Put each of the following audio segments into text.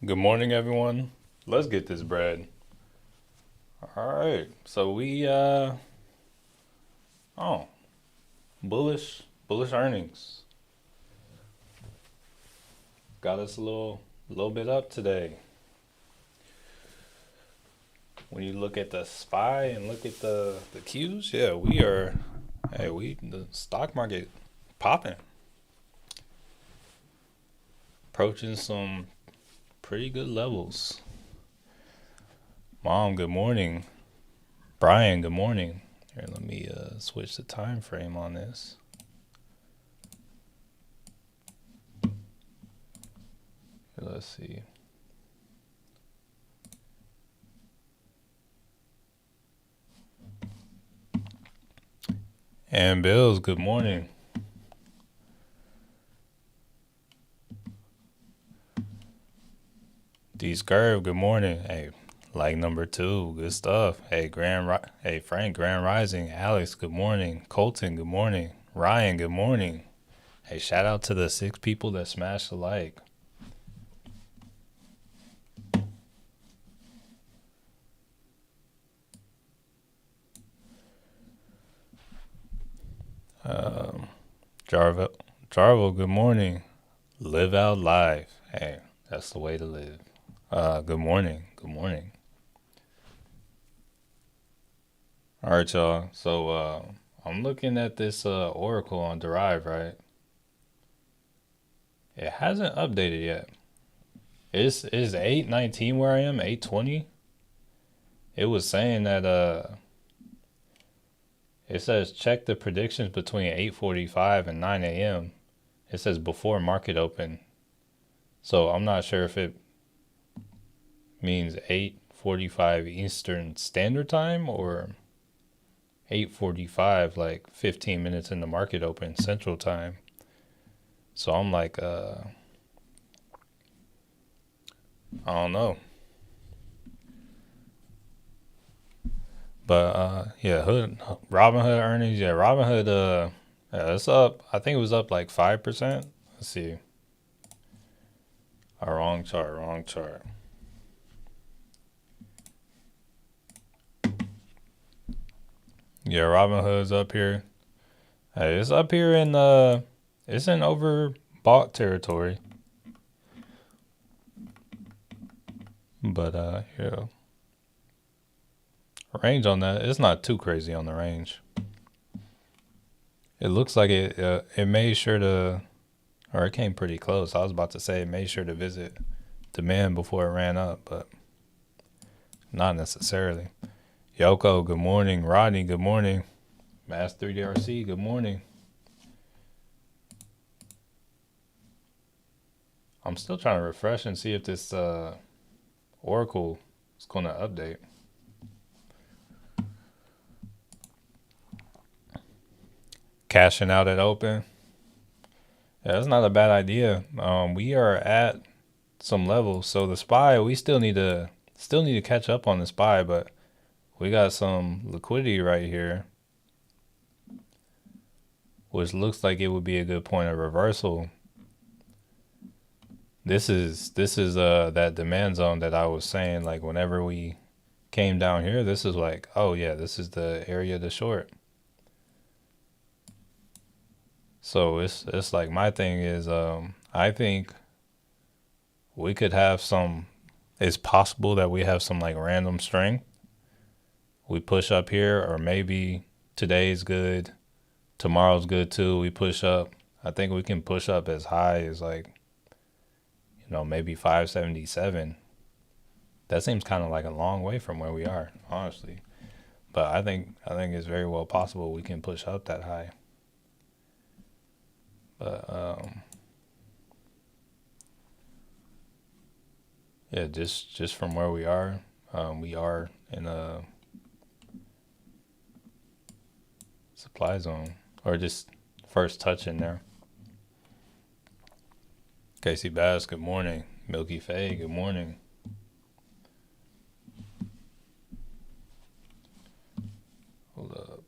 Good morning, everyone. Let's get this bread. All right. So oh, bullish earnings. Got us a little bit up today. When you look at the SPY and look at the Qs, yeah, the stock market popping, approaching some pretty good levels. Mom, good morning. Brian, good morning. Here, let me switch the time frame on this. Here, let's see. And Bills, good morning. D Scurv, good morning. Hey, like number 2, good stuff. Hey, hey Frank, Grand Rising. Alex, good morning. Colton, good morning. Ryan, good morning. Hey, shout out to the 6 people that smashed the like. Jarvo, good morning. Live out life. Hey, that's the way to live. Good morning. Good morning. All right, y'all. So I'm looking at this Oracle on Derive, right? It hasn't updated yet. Is 8:19 where I am? 8:20? It was saying that it says check the predictions between 8:45 and 9 a.m. It says before market open. So I'm not sure if it means 8:45 Eastern Standard Time or 8:45, like 15 minutes in the market open Central Time. So I'm like, I don't know. But yeah, Robinhood earnings, yeah, Robinhood, yeah, it's up. I think it was up like 5%. Let's see. Wrong chart. Yeah, Robinhood's up here. Hey, it's up here it's in overbought territory. But yeah. Range on that, it's not too crazy on the range. It looks like it made sure to, or it came pretty close. I was about to say it made sure to visit demand before it ran up, but not necessarily. Yoko, good morning. Rodney, good morning. Mass 3DRC, good morning. I'm still trying to refresh and see if this Oracle is going to update. Cashing out at open. Yeah, that's not a bad idea. We are at some levels, so the SPY we still need to catch up on the SPY, but we got some liquidity right here, which looks like it would be a good point of reversal. This is that demand zone that I was saying. Like whenever we came down here, this is like, oh yeah, this is the area to short. So it's like my thing is I think we could have some. It's possible that we have some like random strength. We push up here, or maybe today's good, tomorrow's good too. We push up. I think we can push up as high as like, maybe 577. That seems kind of like a long way from where we are, honestly. But I think it's very well possible we can push up that high. But yeah, just from where we are in a supply zone, or just first touch in there. Casey Bass, good morning. Milky Faye, good morning. Hold up.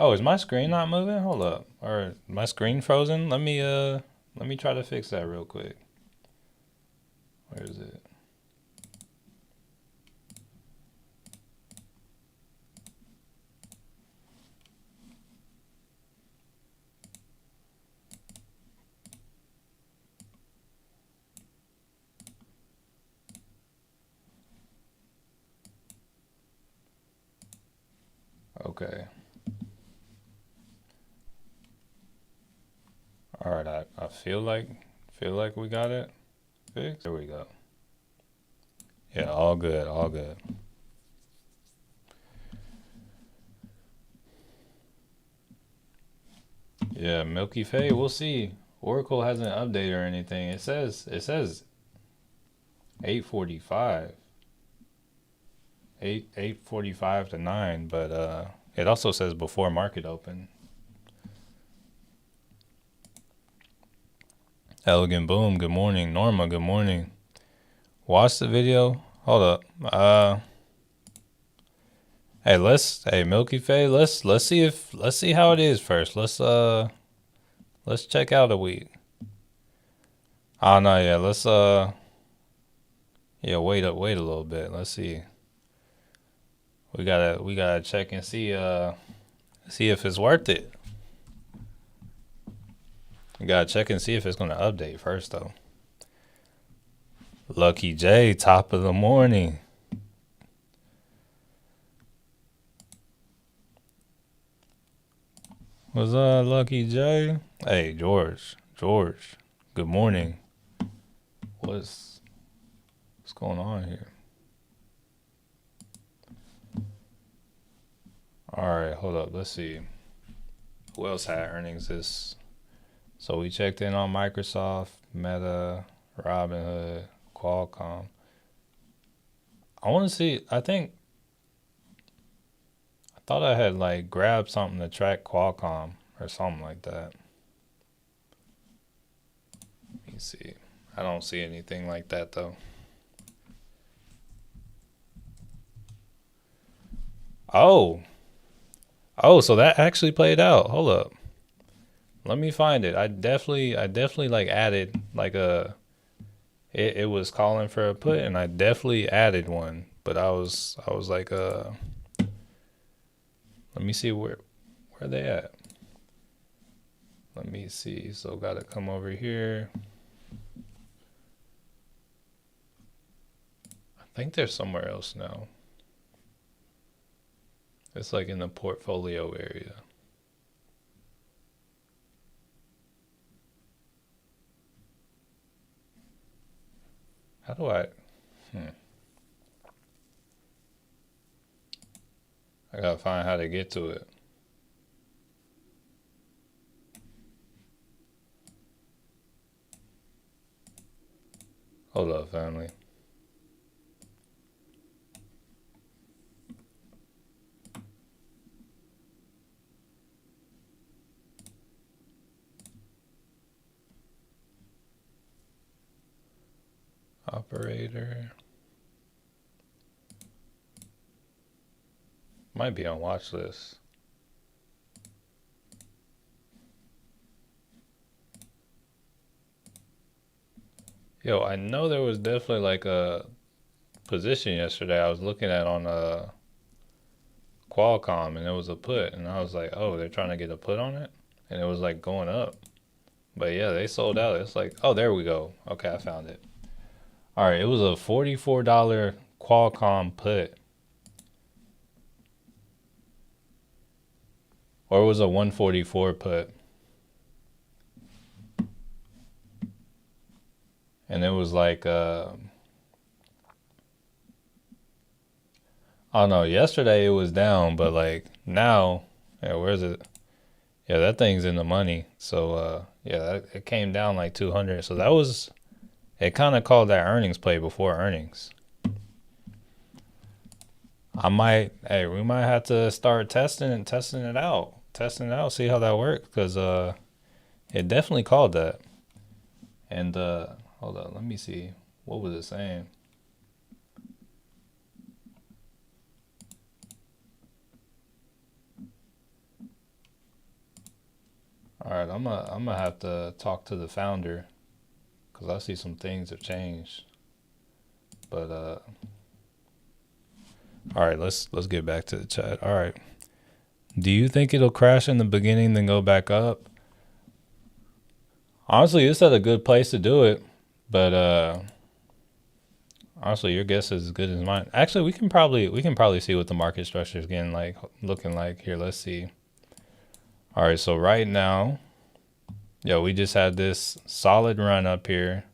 Oh, is my screen not moving? Hold up. Or my screen frozen? Let me try to fix that real quick. Where is it? Okay. All right, I feel like we got it fixed. There we go. Yeah, all good, all good. Yeah, Milky Fay, we'll see. Oracle hasn't updated or anything. It says 8:45. 8:45 to 9, but it also says before market open. Elegant Boom, good morning. Norma, good morning. Watch the video. Hold up. Hey Milky Fay, let's see how it is first. Let's check out a week. Oh no, yeah, let's yeah, wait a little bit. Let's see. We gotta check and see if it's worth it. We gotta check and see if it's gonna update first though. Lucky J, top of the morning. What's up, Lucky J? Hey, George, good morning. What's going on here? All right, hold up. Let's see. Who else had earnings this? So we checked in on Microsoft, Meta, Robinhood, Qualcomm. I want to see. I thought I had like grabbed something to track Qualcomm or something like that. Let me see. I don't see anything like that though. Oh, so that actually played out. Hold up. Let me find it. I definitely like added like it was calling for a put and I definitely added one, but I was like let me see where they at. Let me see. So gotta come over here. I think they're somewhere else now. It's like in the portfolio area. How do I? I gotta find how to get to it. Hold up, family. Operator. Might be on watch list. Yo, I know there was definitely like a position yesterday I was looking at on Qualcomm and it was a put and I was like, oh, they're trying to get a put on it? And it was like going up. But yeah, they sold out. It's like, oh, there we go. Okay, I found it. All right, it was a $44 Qualcomm put. Or it was a 144 put. And it was like I don't know, yesterday it was down, but like now, yeah, where's it? Yeah, that thing's in the money. So yeah, it came down like 200. So that was it kind of called that earnings play before earnings. We might have to start testing it out. See how that works cuz it definitely called that. And hold on, let me see. What was it saying? All right, I'm gonna have to talk to the founder because I see some things have changed. But all right, let's get back to the chat. All right, do you think it'll crash in the beginning then go back up? Honestly, it's at a good place to do it, but honestly, your guess is as good as mine. Actually, we can probably see what the market structure is getting like looking like here. Let's see. All right, so right now, yeah, we just had this solid run up here.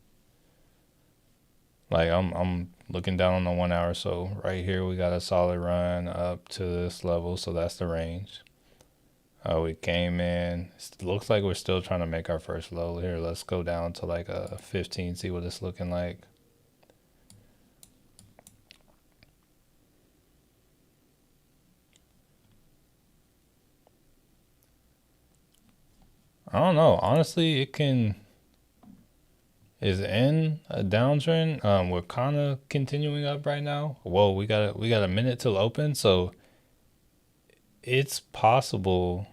Like I'm looking down on the 1 hour, so right here we got a solid run up to this level, so that's the range. We came in. It looks like we're still trying to make our first low here. Let's go down to like a 15, see what it's looking like. I don't know. Honestly, it can is in a downtrend. We're kind of continuing up right now. Whoa, we got a minute till open, so it's possible.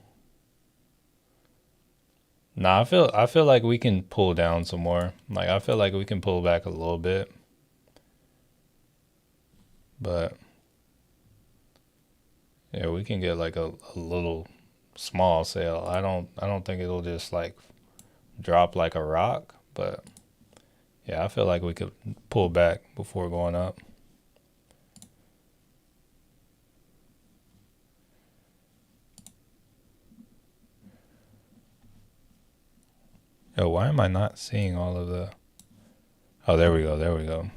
Nah, I feel like we can pull down some more. Like I feel like we can pull back a little bit, but yeah, we can get like a little small sale. I don't think it'll just like drop like a rock, but yeah, I feel like we could pull back before going up. Yo, why am I not seeing all of the? Oh, there we go. There we go.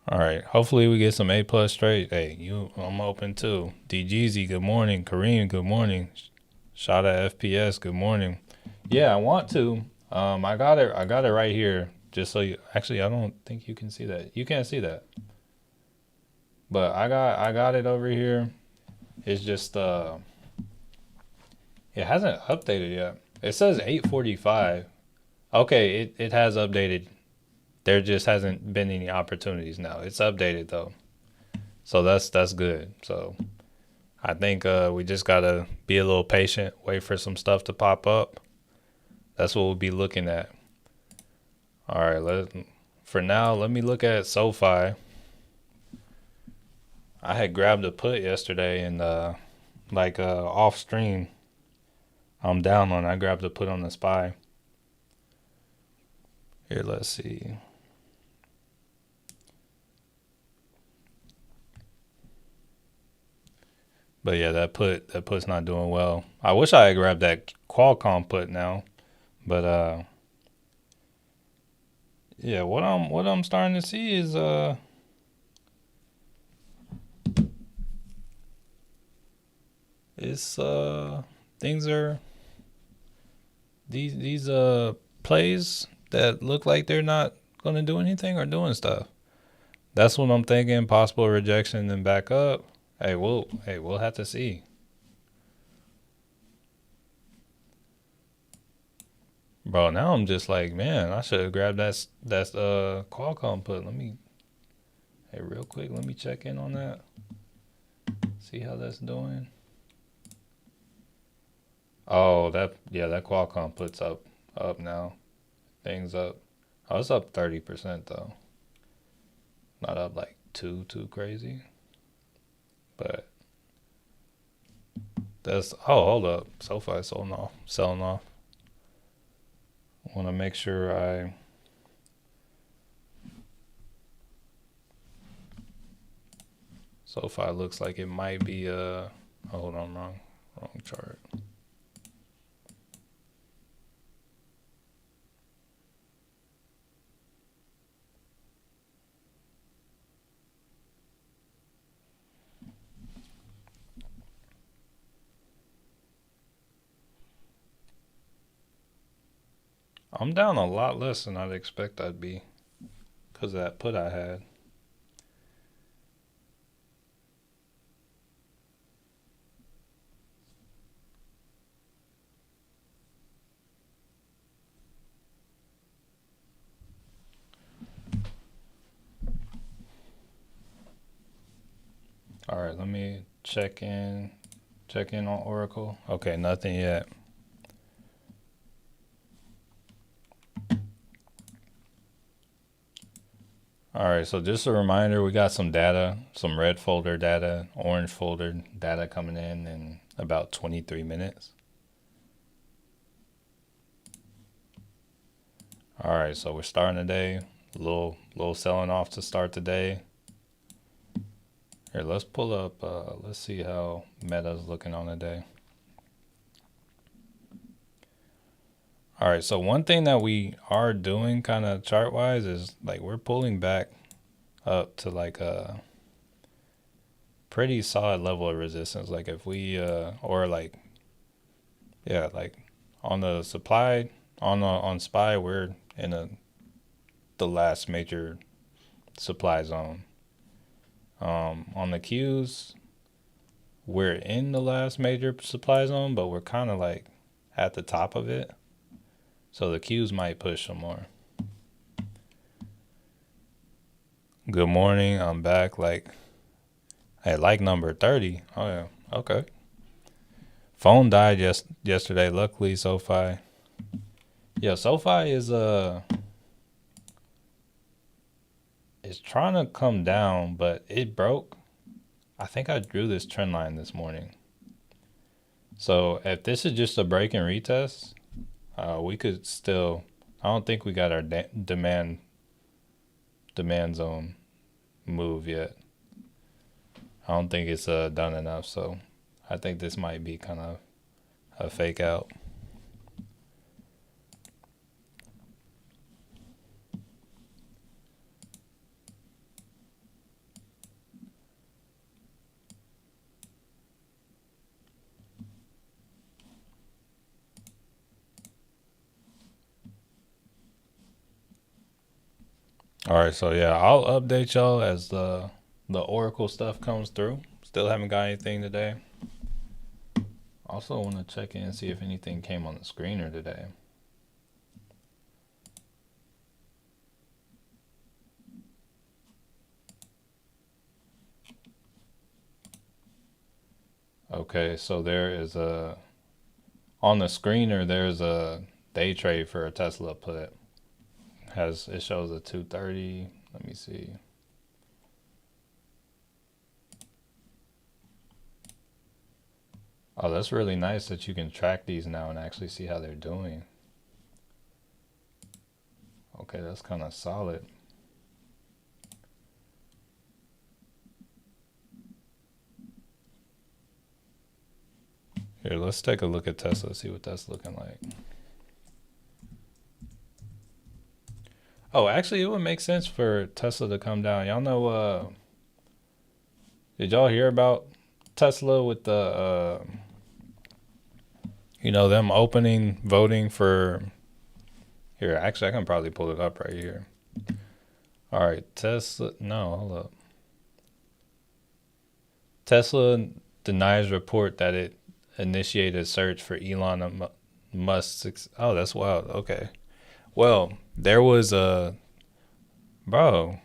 All right. Hopefully we get some A plus straight. Hey, I'm open too. DGZ, good morning. Kareem, good morning. Shot at FPS, good morning. Yeah, I want to. I got it. I got it right here. Just so you. Actually, I don't think you can see that. You can't see that. But I got it over here. It's just it hasn't updated yet. It says 8:45. Okay, it has updated. There just hasn't been any opportunities now. It's updated though. So that's good. So I think we just gotta be a little patient, wait for some stuff to pop up. That's what we'll be looking at. All right, for now, let me look at SoFi. I had grabbed a put yesterday and like off stream. I'm down on. I grabbed a put on the SPY. Here, let's see. But yeah, that put's not doing well. I wish I had grabbed that Qualcomm put now, but yeah, what I'm starting to see is it's things are these plays that look like they're not gonna do anything or doing stuff. That's what I'm thinking. Possible rejection and back up. We'll have to see. Bro, now I'm just like, man, I should have grabbed that Qualcomm put. Real quick, let me check in on that. See how that's doing. Oh, that Qualcomm puts up now. Things up. Oh, it's up 30% though. Not up like too crazy. But that's hold up. SoFi selling off. Want to make sure SoFi looks like it might be hold on, wrong chart. I'm down a lot less than I'd expect I'd be because of that put I had. All right, let me check Check in on Oracle. Okay, nothing yet. All right, so just a reminder, we got some data, some red folder data, orange folder data coming in about 23 minutes. All right, so we're starting the day. Little selling off to start the day. Here, let's pull up, let's see how Meta's looking on the day. All right, so one thing that we are doing kind of chart-wise is like we're pulling back up to like a pretty solid level of resistance. Like if we, or like, yeah, like on the supply, on SPY, we're in the last major supply zone. On the Qs, we're in the last major supply zone, but we're kind of like at the top of it. So the Qs might push some more. Good morning. I'm back. Like, hey, like number 30. Oh yeah. Okay. Phone died yesterday. Luckily, SoFi. Yeah, SoFi is trying to come down, but it broke. I think I drew this trend line this morning. So if this is just a break and retest, we could still. I don't think we got our demand zone move yet. I don't think it's done enough. So I think this might be kind of a fake out. All right, so yeah, I'll update y'all as the Oracle stuff comes through. Still haven't got anything today. Also want to check in and see if anything came on the screener today. Okay, so there is on the screener there's a day trade for a Tesla put. It shows a 230. Let me see. Oh, that's really nice that you can track these now and actually see how they're doing. Okay, that's kind of solid. Here, let's take a look at Tesla, see what that's looking like. Oh, actually, it would make sense for Tesla to come down. Y'all know, did y'all hear about Tesla with the, them opening voting for, here, actually, I can probably pull it up right here. All right, Tesla, no, hold up. Tesla denies report that it initiated a search for Elon Musk's, oh, that's wild, okay. Well, there was bro,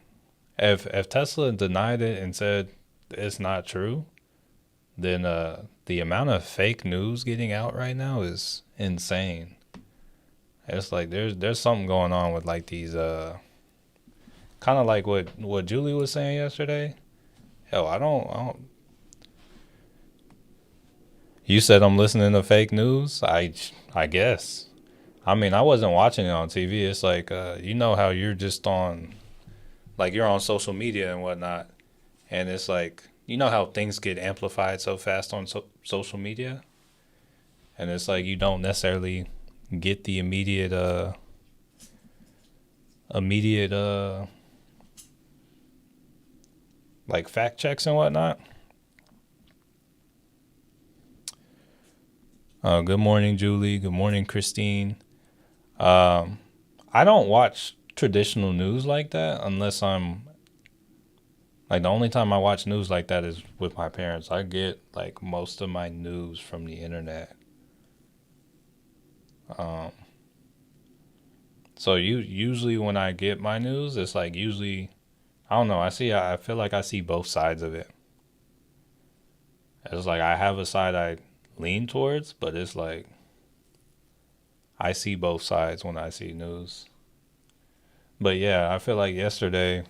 if Tesla denied it and said it's not true, then the amount of fake news getting out right now is insane. It's like there's something going on with like these kind of like what Julie was saying yesterday. Hell, I don't. You said I'm listening to fake news. I guess. I mean, I wasn't watching it on TV. It's like, how you're just on, like you're on social media and whatnot. And it's like, how things get amplified so fast on social media. And it's like, you don't necessarily get the immediate like fact checks and whatnot. Good morning, Julie. Good morning, Christine. I don't watch traditional news like that unless I'm like the only time I watch news like that is with my parents. I get like most of my news from the internet. So usually when I get my news, it's like usually I don't know. I feel like I see both sides of it. It's like I have a side lean towards, but it's like I see both sides when I see news. But yeah, I feel like yesterday,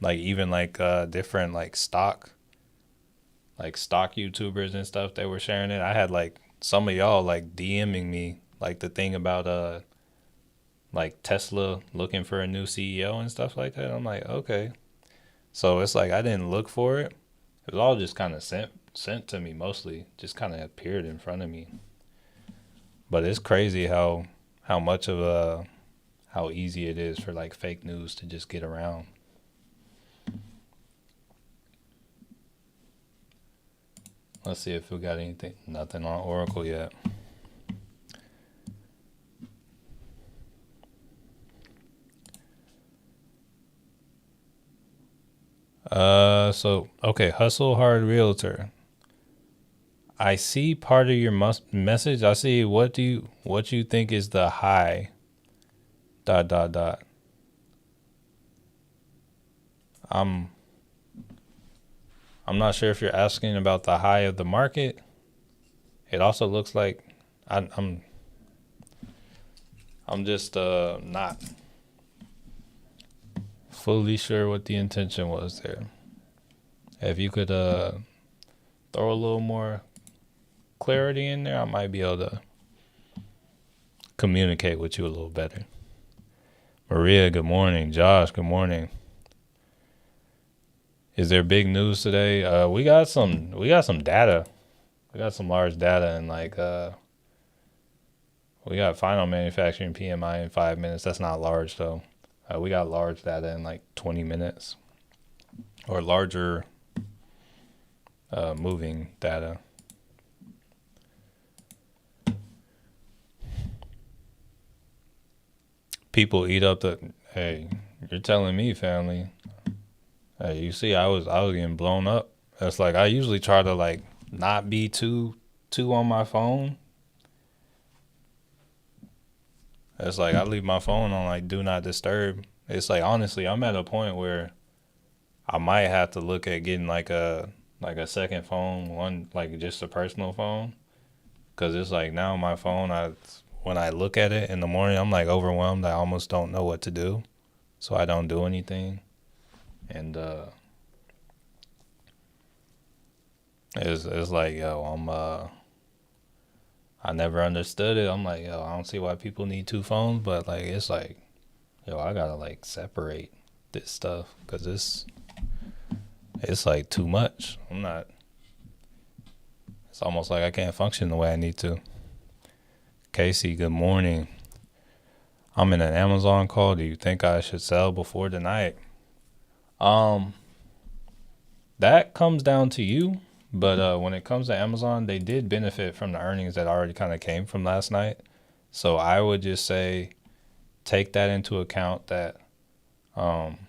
like even like different like stock YouTubers and stuff, they were sharing it. I had like some of y'all like DMing me like the thing about like Tesla looking for a new CEO and stuff like that. I'm like, okay. So it's like I didn't look for it. It was all just kind of sent to me mostly. Just kind of appeared in front of me. But it's crazy how much of a how easy it is for like fake news to just get around. Let's see if we got anything. Nothing on Oracle yet. So okay, hustle hard realtor. I see part of your message. I see what you think is the high. Dot dot dot. I'm I'm not sure if you're asking about the high of the market. It also looks like I, I'm I'm just not fully sure what the intention was there. If you could throw a little more clarity in there, I might be able to communicate with you a little better. Maria, good morning. Josh, good morning. Is there big news today? We got some data. We got some large data and like we got final manufacturing PMI in 5 minutes. That's not large though. We got large data in like 20 minutes or larger moving data. People eat up the. Hey, you're telling me, family. Hey, you see, I was getting blown up. It's like I usually try to like not be too on my phone. It's like I leave my phone on like do not disturb. It's like honestly, I'm at a point where I might have to look at getting like a second phone, one like just a personal phone, because it's like now my phone, when I look at it in the morning, I'm like overwhelmed. I almost don't know what to do, so I don't do anything, and it's like yo, I never understood it. I'm like yo, I don't see why people need two phones, but like it's like yo, I gotta like separate this stuff because it's like too much. I'm not. It's almost like I can't function the way I need to. Casey, good morning. I'm in an Amazon call. Do you think I should sell before tonight? Um, that comes down to you. But when it comes to Amazon, they did benefit from the earnings that already kind of came from last night. So I would just say take that into account that um,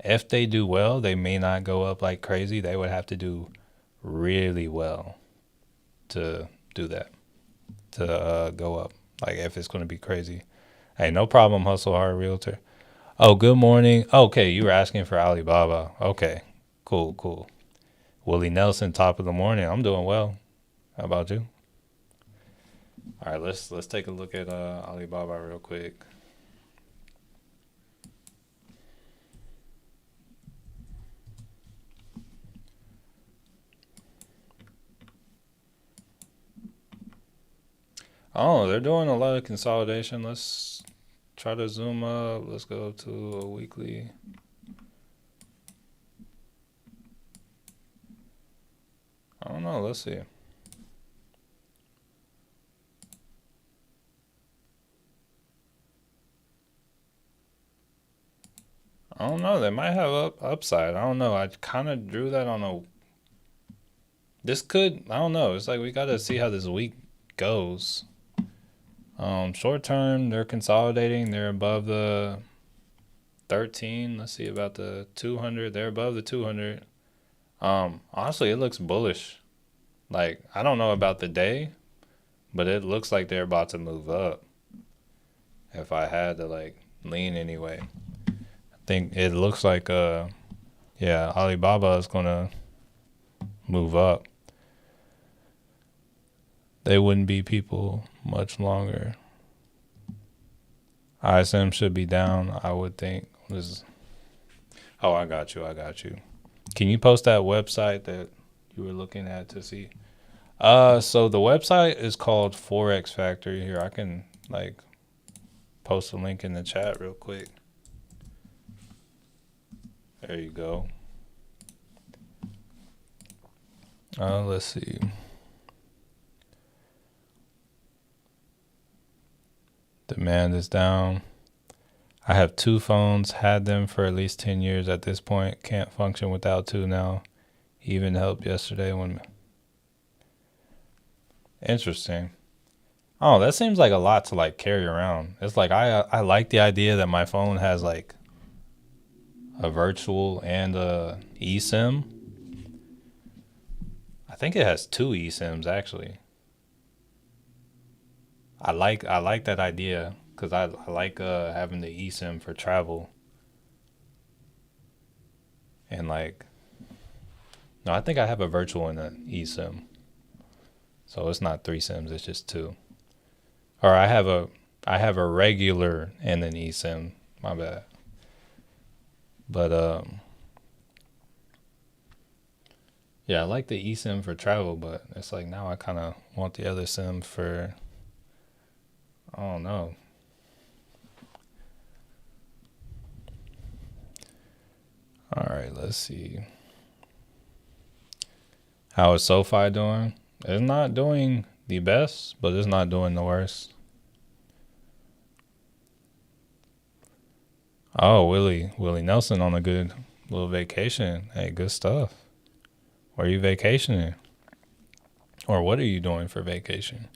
if they do well, they may not go up like crazy. They would have to do really well to do that, to go up. Like if it's going to be crazy. Hey, no problem, Hustle Hard Realtor. Oh, good morning. Okay, you were asking for Alibaba. Okay, cool. Willie Nelson, top of the morning. I'm doing well. How about you? All right, let's take a look at Alibaba real quick. Oh, they're doing a lot of consolidation. Let's try to zoom up. Let's go to a weekly. I don't know. Let's see. I don't know. They might have upside. I don't know. I kind of drew that on a. This could. I don't know. It's like we got to see how this week goes. Short term, they're consolidating. They're above the 13. Let's see about the 200. They're above the 200. Honestly, it looks bullish. Like I don't know about the day, but it looks like they're about to move up. If I had to like lean anyway, I think it looks like yeah, Alibaba is gonna move up. they wouldn't be people much longer. ISM should be down, I would think. Oh, I got you. I got you. Can you post that website that you were looking at to see? So the website is called Forex Factory. Here, I can like post a link in the chat real quick. There you go. Let's see. Demand is down. I have 2 phones, had them for at least 10 years at this point. Can't function without 2 now. Even helped yesterday when. Interesting. Oh, that seems like a lot to like carry around. It's like I like the idea that my phone has like a virtual and a eSIM. I think it has 2 eSIMs actually. I like that idea because I like having the eSIM for travel and like no, I think I have a virtual and an eSIM, so it's not 3 SIMs, it's just 2. Or I have a regular and an eSIM. My bad. But yeah, I like the eSIM for travel, but it's like now I kind of want the other SIM for I don't know. All right, let's see. How is SoFi doing? It's not doing the best, but it's not doing the worst. Oh, Willie Nelson on a good little vacation. Hey, good stuff. Where are you vacationing? Or what are you doing for vacation?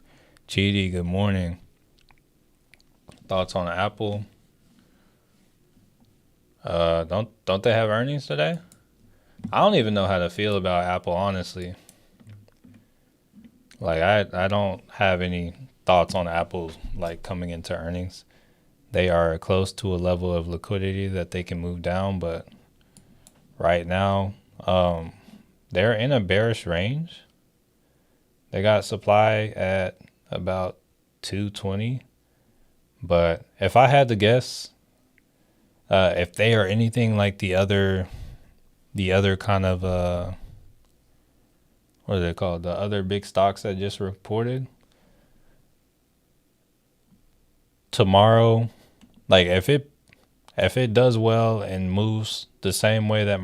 Chidi, good morning. Thoughts on Apple? Don't they have earnings today? I don't even know how to feel about Apple, honestly. Like I don't have any thoughts on Apple like coming into earnings. They are close to a level of liquidity that they can move down, but right now, they're in a bearish range. They got supply at about 220, but if I had to guess, if they are anything like the other kind of what are they called? The other big stocks that just reported tomorrow, like if it does well and moves the same way that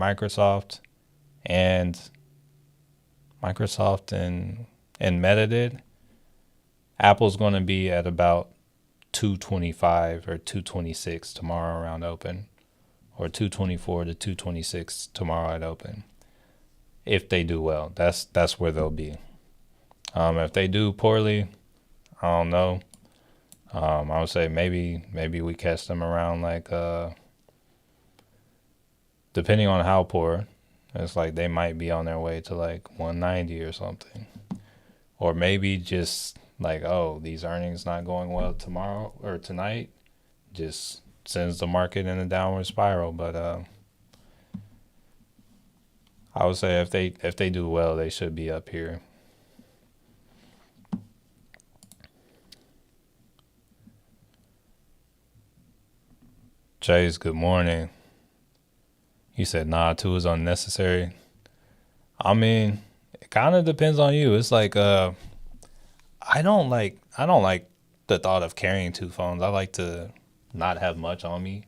and Meta did, Apple's going to be at about 225 or 226 tomorrow around open, or 224 to 226 tomorrow at open. If they do well, that's where they'll be. If they do poorly, I don't know. I would say maybe we catch them around like depending on how poor, it's like they might be on their way to like 190 or something. Or maybe just like, oh, these earnings not going well tomorrow or tonight, just sends the market in a downward spiral. But I would say if they do well, they should be up here. Chase, good morning. You said nah, 2 is unnecessary. I mean, it kind of depends on you. It's like I don't like the thought of carrying 2 phones. I like to not have much on me.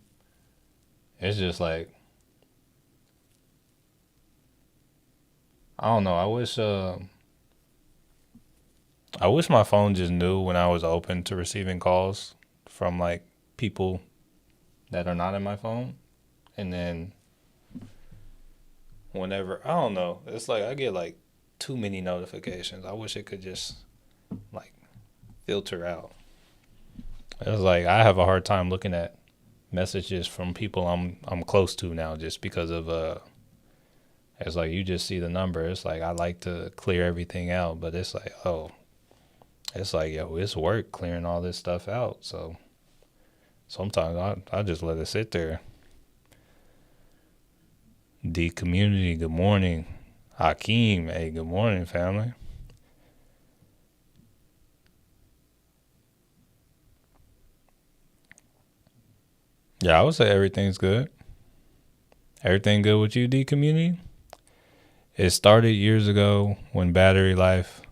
It's just like I don't know. I wish my phone just knew when I was open to receiving calls from like people that are not in my phone, and then whenever I don't know, it's like I get like too many notifications. I wish it could just like filter out. It's like I have a hard time looking at messages from people I'm close to now just because of it's like you just see the number. It's like I like to clear everything out, but it's like, oh, it's like, yo, it's work clearing all this stuff out. So sometimes I just let it sit there. D community, good morning. Hakeem, hey, good morning, family. Yeah, I would say everything's good. Everything good with you, D community? It started years ago when battery life.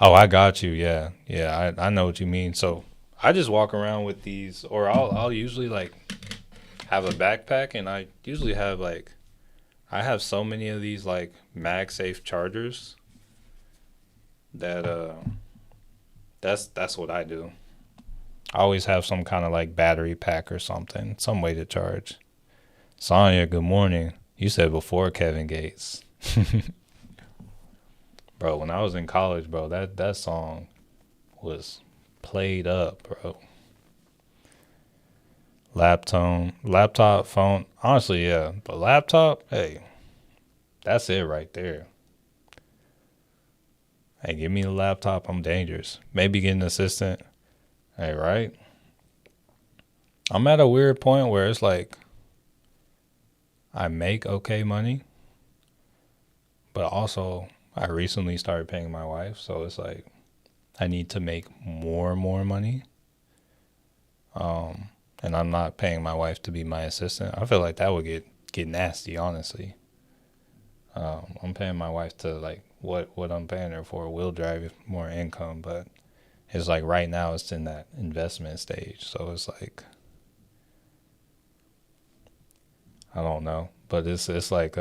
Oh, I got you. Yeah, yeah, I know what you mean. So I just walk around with these, or I'll usually like have a backpack, and I usually have like I have so many of these like MagSafe chargers that that's what I do. I always have some kind of like battery pack or something, some way to charge. Sonya, good morning. You said before Kevin Gates. Bro, when I was in college, bro, that song was played up, bro. Laptop, phone. Honestly, yeah. But laptop, hey, that's it right there. Hey, give me the laptop, I'm dangerous. Maybe get an assistant. Hey, right? I'm at a weird point where it's like I make okay money, but also I recently started paying my wife, so it's like I need to make more and more money. And I'm not paying my wife to be my assistant. I feel like that would get nasty, honestly. I'm paying my wife to like what I'm paying her for will drive more income, but it's like right now it's in that investment stage, so it's like I don't know, but it's like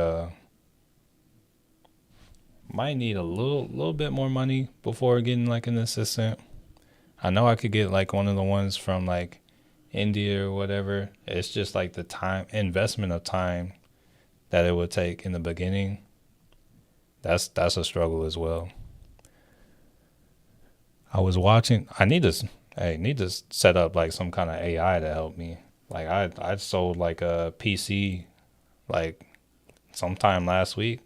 might need a little bit more money before getting like an assistant. I know I could get like one of the ones from like India or whatever. It's just like the time investment of time that it would take in the beginning. That's a struggle as well. I was watching. I need to set up like some kind of AI to help me. Like I sold like a PC like sometime last week.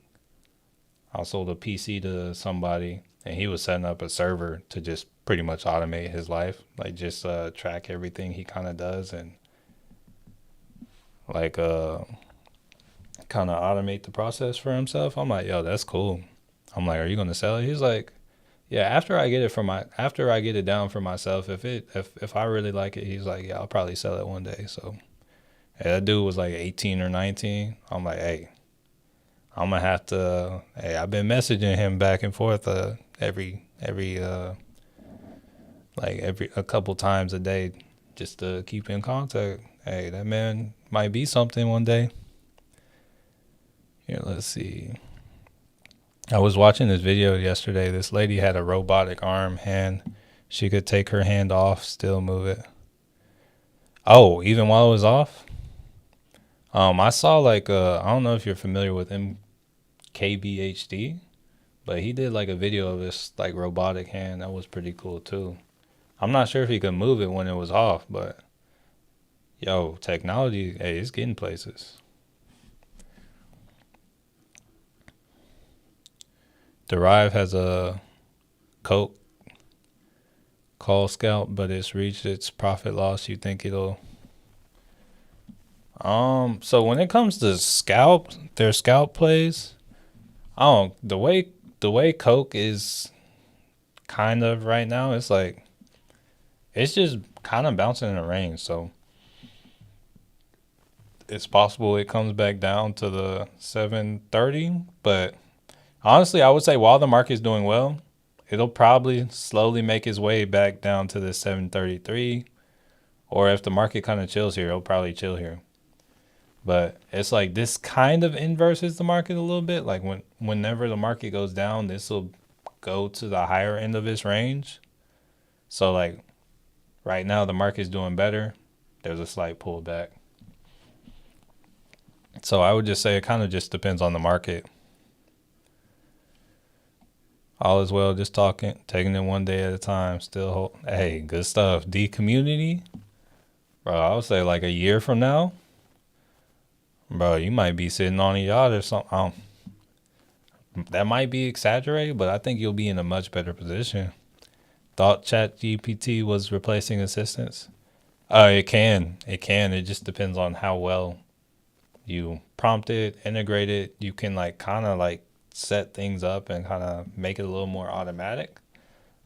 I sold a PC to somebody, and he was setting up a server to just pretty much automate his life, like just track everything he kind of does, and like kind of automate the process for himself. I'm like, yo, that's cool. I'm like, are you gonna sell it? He's like, yeah, after I get it down for myself, if I really like it, he's like, yeah, I'll probably sell it one day. So yeah, that dude was like 18 or 19. I'm like, hey, I'm gonna have to. Hey, I've been messaging him back and forth every like every a couple times a day just to keep in contact. Hey, that man might be something one day. Here, let's see. I was watching this video yesterday. This lady had a robotic arm hand. She could take her hand off, still move it. Oh, even while it was off? I saw like I don't know if you're familiar with MKBHD, but he did like a video of this like robotic hand. That was pretty cool too. I'm not sure if he could move it when it was off, but yo, technology, hey, it's getting places. Derive has a Coke call scout, but it's reached its profit loss. You think it'll so when it comes to their scalp plays, I don't the way Coke is kind of right now, it's like it's just kind of bouncing in the range. So it's possible it comes back down to the 730, but honestly, I would say while the market's doing well, it'll probably slowly make its way back down to the 733. Or if the market kind of chills here, it'll probably chill here. But it's like this kind of inverses the market a little bit. Like whenever the market goes down, this will go to the higher end of its range. So like right now the market's doing better. There's a slight pullback. So I would just say it kind of just depends on the market. All is well, just talking, taking it one day at a time. Hey, good stuff. D community, bro. I would say like a year from now, bro, you might be sitting on a yacht or something. That might be exaggerated, but I think you'll be in a much better position. Thought Chat GPT was replacing assistants. It can. It can. It just depends on how well you prompt it, integrate it. You can like kind of like set things up and kind of make it a little more automatic.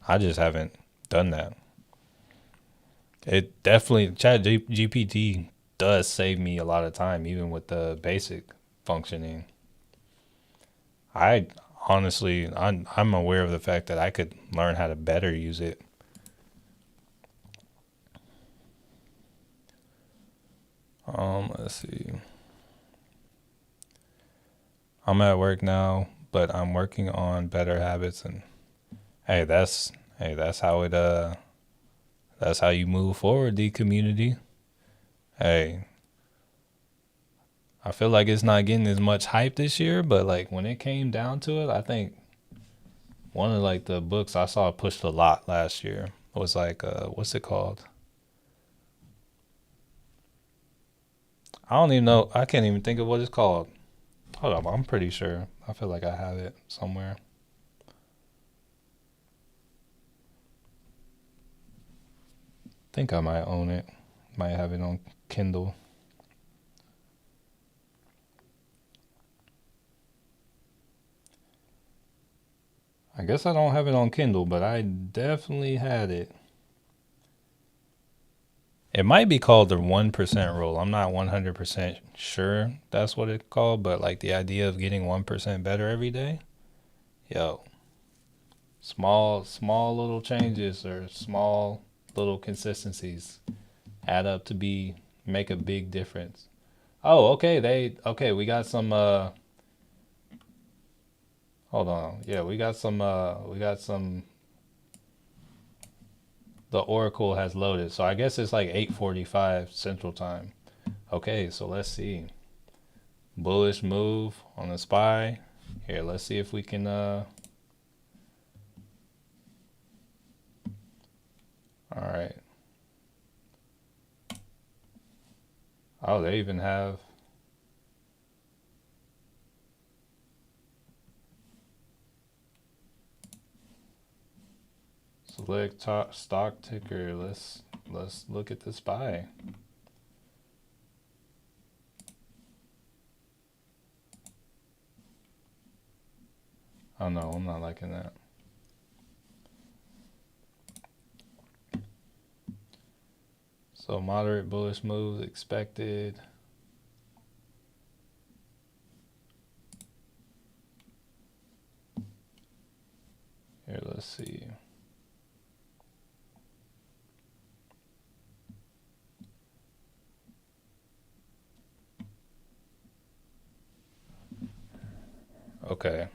I just haven't done that. It definitely, Chat GPT does save me a lot of time, even with the basic functioning. I honestly, I'm aware of the fact that I could learn how to better use it. Let's see. I'm at work now, but I'm working on better habits, and hey, that's how it that's how you move forward, the community. Hey, I feel like it's not getting as much hype this year, but like when it came down to it, I think one of like the books I saw pushed a lot last year was like what's it called? I don't even know. I can't even think of what it's called. Hold up, I'm pretty sure. I feel like I have it somewhere. Think I might own it. Might have it on Kindle. I guess I don't have it on Kindle, but I definitely had it. It might be called the 1% rule. I'm not 100% sure that's what it's called, but like the idea of getting 1% better every day. Yo, small little changes or small little consistencies add up to be make a big difference. Oh, okay, we got some hold on. Yeah, we got some the Oracle has loaded. So I guess it's like 8:45 Central Time. Okay, so let's see. Bullish move on the SPY. Here, let's see if we can all right. Oh, they even have select top stock ticker. Let's look at the SPY. Oh no, I'm not liking that. So moderate bullish moves expected. Here, let's see. Okay.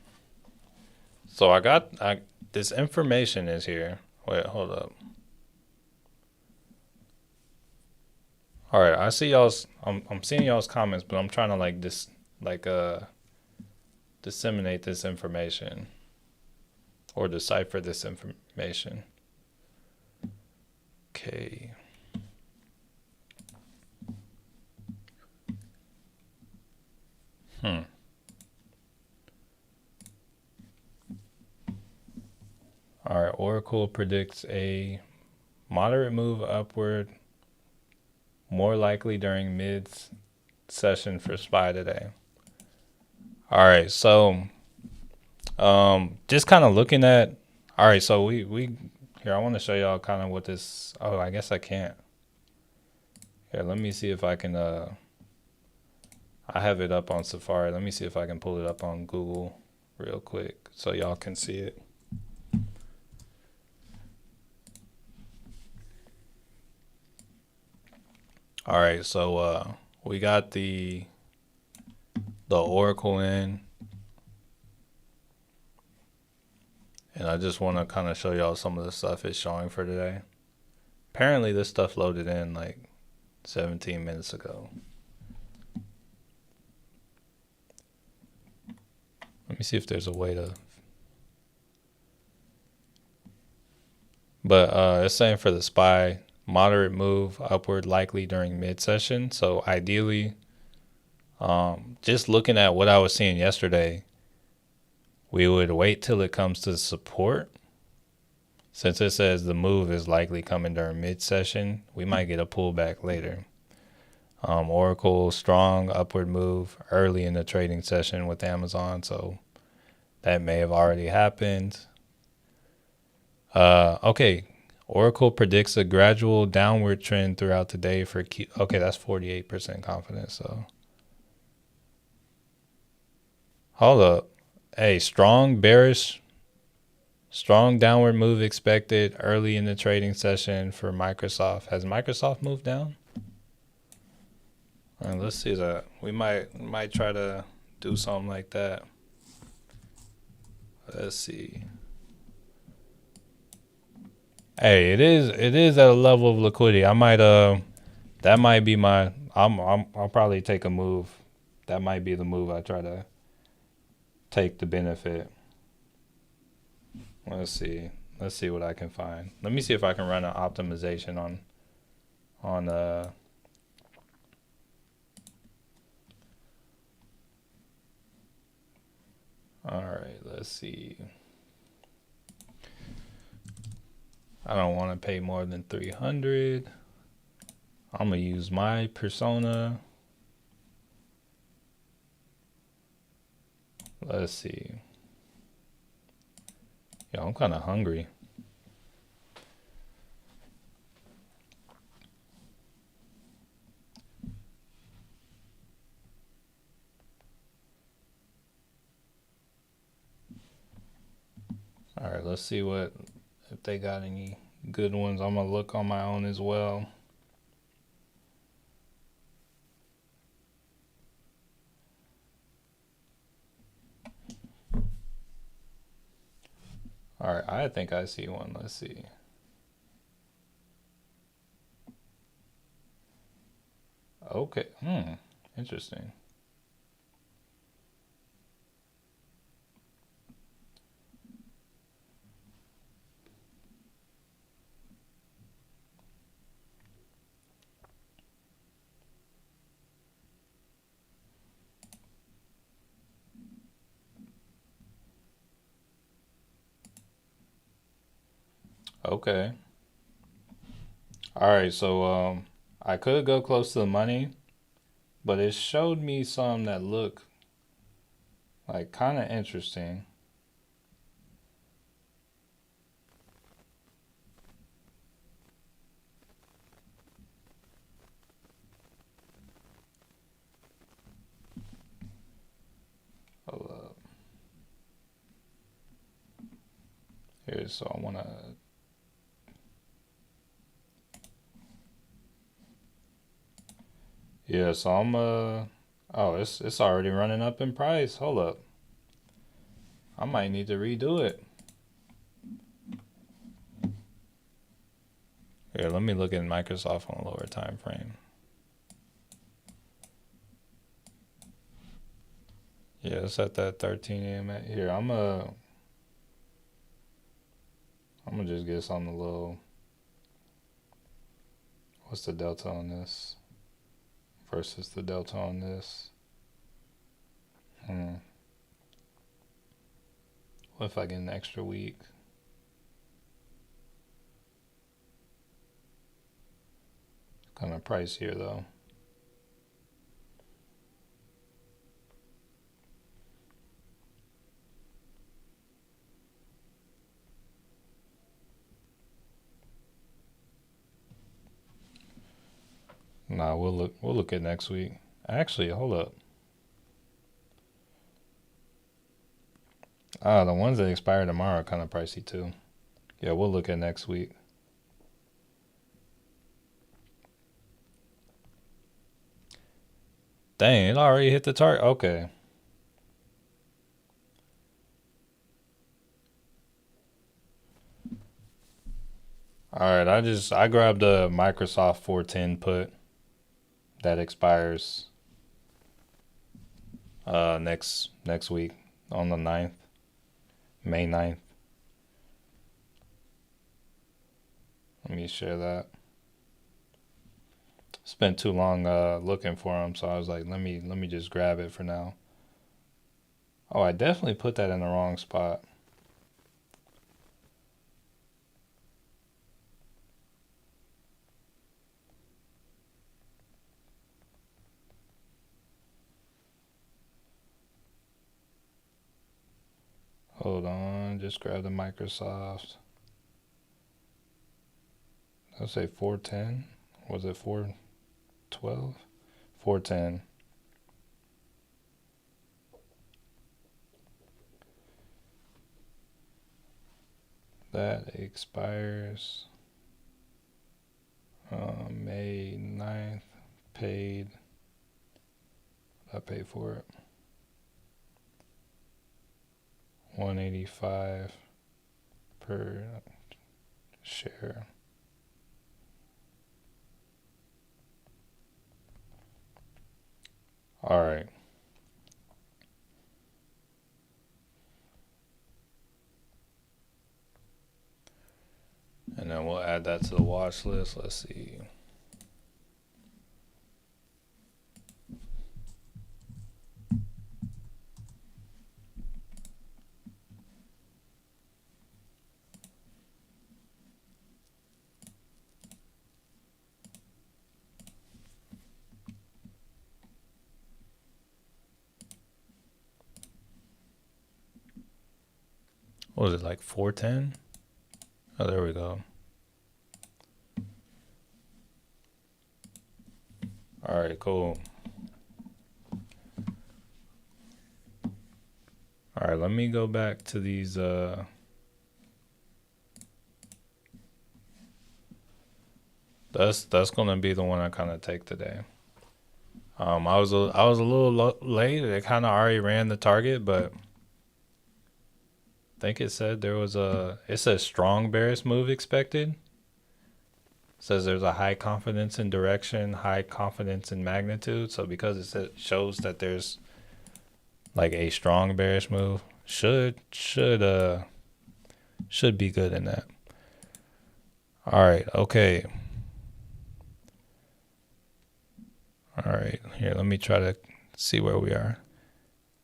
So this information is here. Wait, hold up. All right, I see y'all's. I'm seeing y'all's comments, but I'm trying to like like disseminate this information or decipher this information. Okay. All right, Oracle predicts a moderate move upward, more likely during mid session for SPY today. All right, so just kind of looking at. All right, so we here. I want to show y'all kind of what this. Oh, I guess I can't. Here, let me see if I can. I have it up on Safari. Let me see if I can pull it up on Google real quick so y'all can see it. All right, so we got the Oracle in, and I just want to kind of show y'all some of the stuff it's showing for today. Apparently, this stuff loaded in like 17 minutes ago. Let me see if there's a way to. But it's saying for the SPY, moderate move upward likely during mid session. So ideally, just looking at what I was seeing yesterday, we would wait till it comes to support. Since it says the move is likely coming during mid session, we might get a pullback later. Oracle strong upward move early in the trading session with Amazon, so that may have already happened. Okay, Oracle predicts a gradual downward trend throughout the day for Q. Okay, that's 48% confidence. So hold up. Hey, strong downward move expected early in the trading session for Microsoft. Has Microsoft moved down? All right, let's see that. We might try to do something like that. Let's see. Hey, it is at a level of liquidity. I might that might be my I'll probably take a move. That might be the move I try to take the benefit. Let's see. Let's see what I can find. Let me see if I can run an optimization on all right, let's see. I don't want to pay more than 300. I'm going to use my persona. Let's see. Yo, I'm kind of hungry. All right, let's see if they got any good ones. I'm going to look on my own as well. All right, I think I see one. Let's see. Okay. Interesting. Okay. All right, so I could go close to the money, but it showed me some that look like kind of interesting. Hold up. Here, so I want to. Yeah, so I'm oh, it's already running up in price. Hold up. I might need to redo it. Here, let me look at Microsoft on a lower time frame. Yeah, it's at that 13 a.m. Here, I'm gonna just get something a little. What's the delta on this versus the delta on this? What if I get an extra week? Kind of pricier though. Nah, we'll look at next week. Actually, hold up. The ones that expire tomorrow are kind of pricey too. Yeah, we'll look at next week. Dang, it already hit the target. Okay. All right, I grabbed a Microsoft 410 put that expires next week on the 9th, May 9th. Let me share that. Spent too long looking for them, so I was like, let me just grab it for now. Oh, I definitely put that in the wrong spot. Hold on, just grab the Microsoft. I'll say 410. Was it 412? 410. That expires May 9th. Paid. I paid for it. 185 per share. All right. And then we'll add that to the watch list. Let's see. What was it, like 410? Oh, there we go. All right, cool. All right, let me go back to these. That's gonna be the one I kind of take today. I was a little late. It kind of already ran the target, but I think it said it says strong bearish move expected. It says there's a high confidence in direction, high confidence in magnitude. So because it shows that there's like a strong bearish move, should be good in that. All right, okay. All right, here, let me try to see where we are.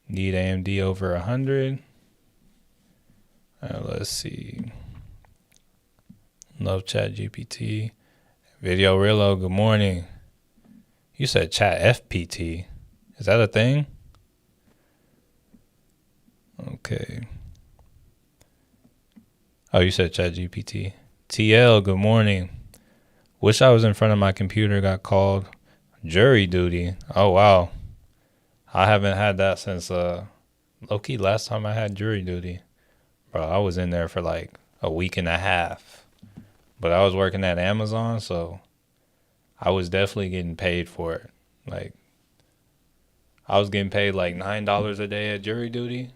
Need AMD over 100. Let's see. Love Chat GPT. Video Rillo, good morning. You said Chat FPT. Is that a thing? Okay. Oh, you said Chat GPT. TL, good morning. Wish I was in front of my computer, got called. Jury duty. Oh, wow. I haven't had that since, low-key, last time I had jury duty. Bro, I was in there for like a week and a half. But I was working at Amazon, so I was definitely getting paid for it. Like, I was getting paid like $9 a day at jury duty.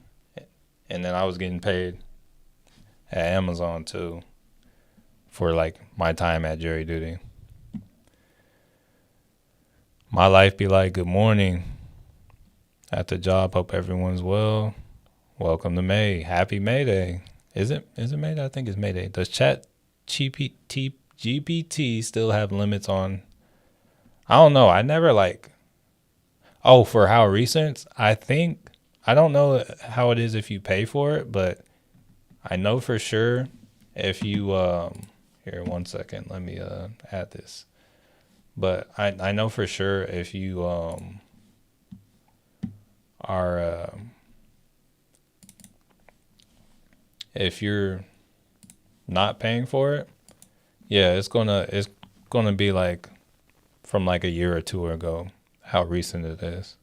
And then I was getting paid at Amazon too for like my time at jury duty. My life be like, good morning. At the job, hope everyone's well. Welcome to May. Happy May Day. Is it May Day? I think it's May Day. Does Chat GPT still have limits on? I don't know. I never like. Oh, for how recent? I think I don't know how it is if you pay for it, but I know for sure if you here 1 second, let me add this. But I know for sure if you are if you're not paying for it, yeah, it's gonna be like from like a year or two ago how recent it is.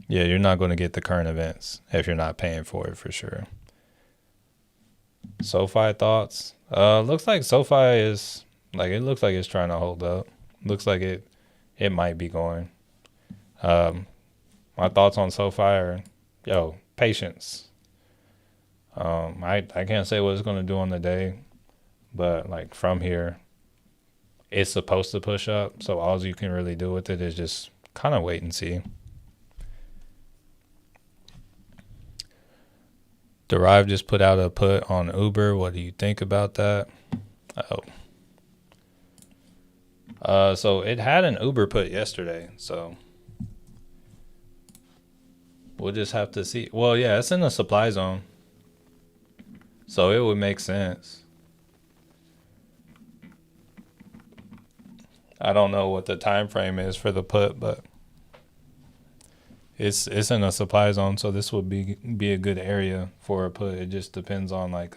Yeah, you're not going to get the current events if you're not paying for it for sure. SoFi thoughts. Looks like SoFi is like it looks like it's trying to hold up. Looks like it might be going. My thoughts on SoFi are, patience. I can't say what it's going to do on the day, but like from here, it's supposed to push up. So all you can really do with it is just kind of wait and see. Derive just put out a put on Uber. What do you think about that? So it had an Uber put yesterday. So we'll just have to see. Well, yeah, it's in the supply zone. So it would make sense. I don't know what the time frame is for the put, but it's in a supply zone, so this would be a good area for a put. It just depends on like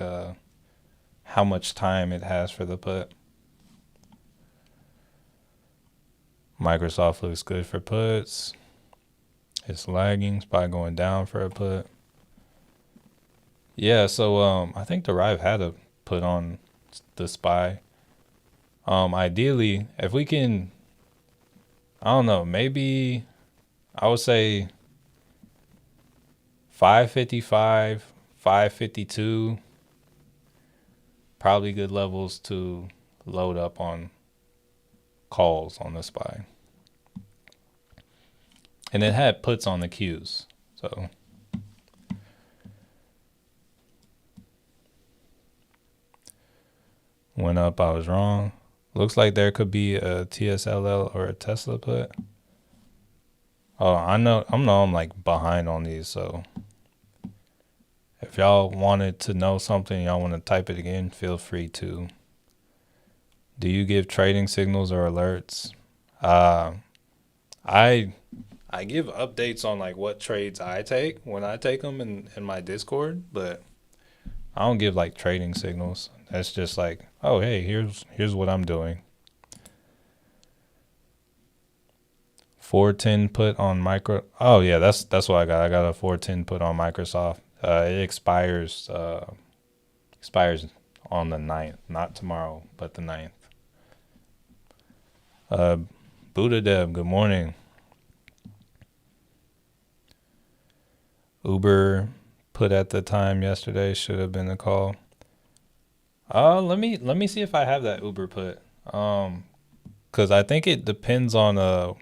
how much time it has for the put. Microsoft looks good for puts. It's lagging. It's probably going down for a put. Yeah, so I think the Rive had a put on the SPY. Ideally, if we can, I don't know, maybe I would say 555, 552, probably good levels to load up on calls on the SPY. And it had puts on the Qs. So went up, I was wrong. Looks like there could be a TSLL or a Tesla put. Oh, I'm like behind on these, so if y'all wanted to know something, y'all want to type it again, feel free to. Do you give trading signals or alerts? I give updates on like what trades I take when I take them in my Discord, but I don't give like trading signals. That's just like, oh hey, here's what I'm doing. 410 put on micro. Oh yeah, that's what I got. I got a 410 put on Microsoft. It expires on the 9th, not tomorrow, but the 9th. Buddha Deb, good morning. Uber put at the time yesterday should have been a call. Let me see if I have that Uber put. Cause I think it depends on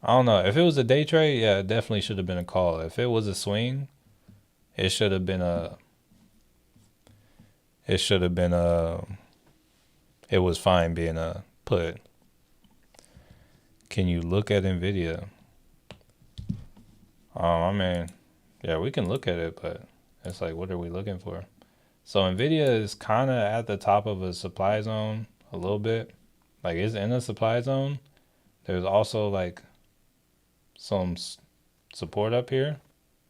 I don't know. If it was a day trade, yeah, it definitely should have been a call. If it was a swing, it should have been a it was fine being a put. Can you look at Nvidia? I mean, yeah, we can look at it, but it's like, what are we looking for? So Nvidia is kind of at the top of a supply zone a little bit. Like it's in a supply zone. There's also like some support up here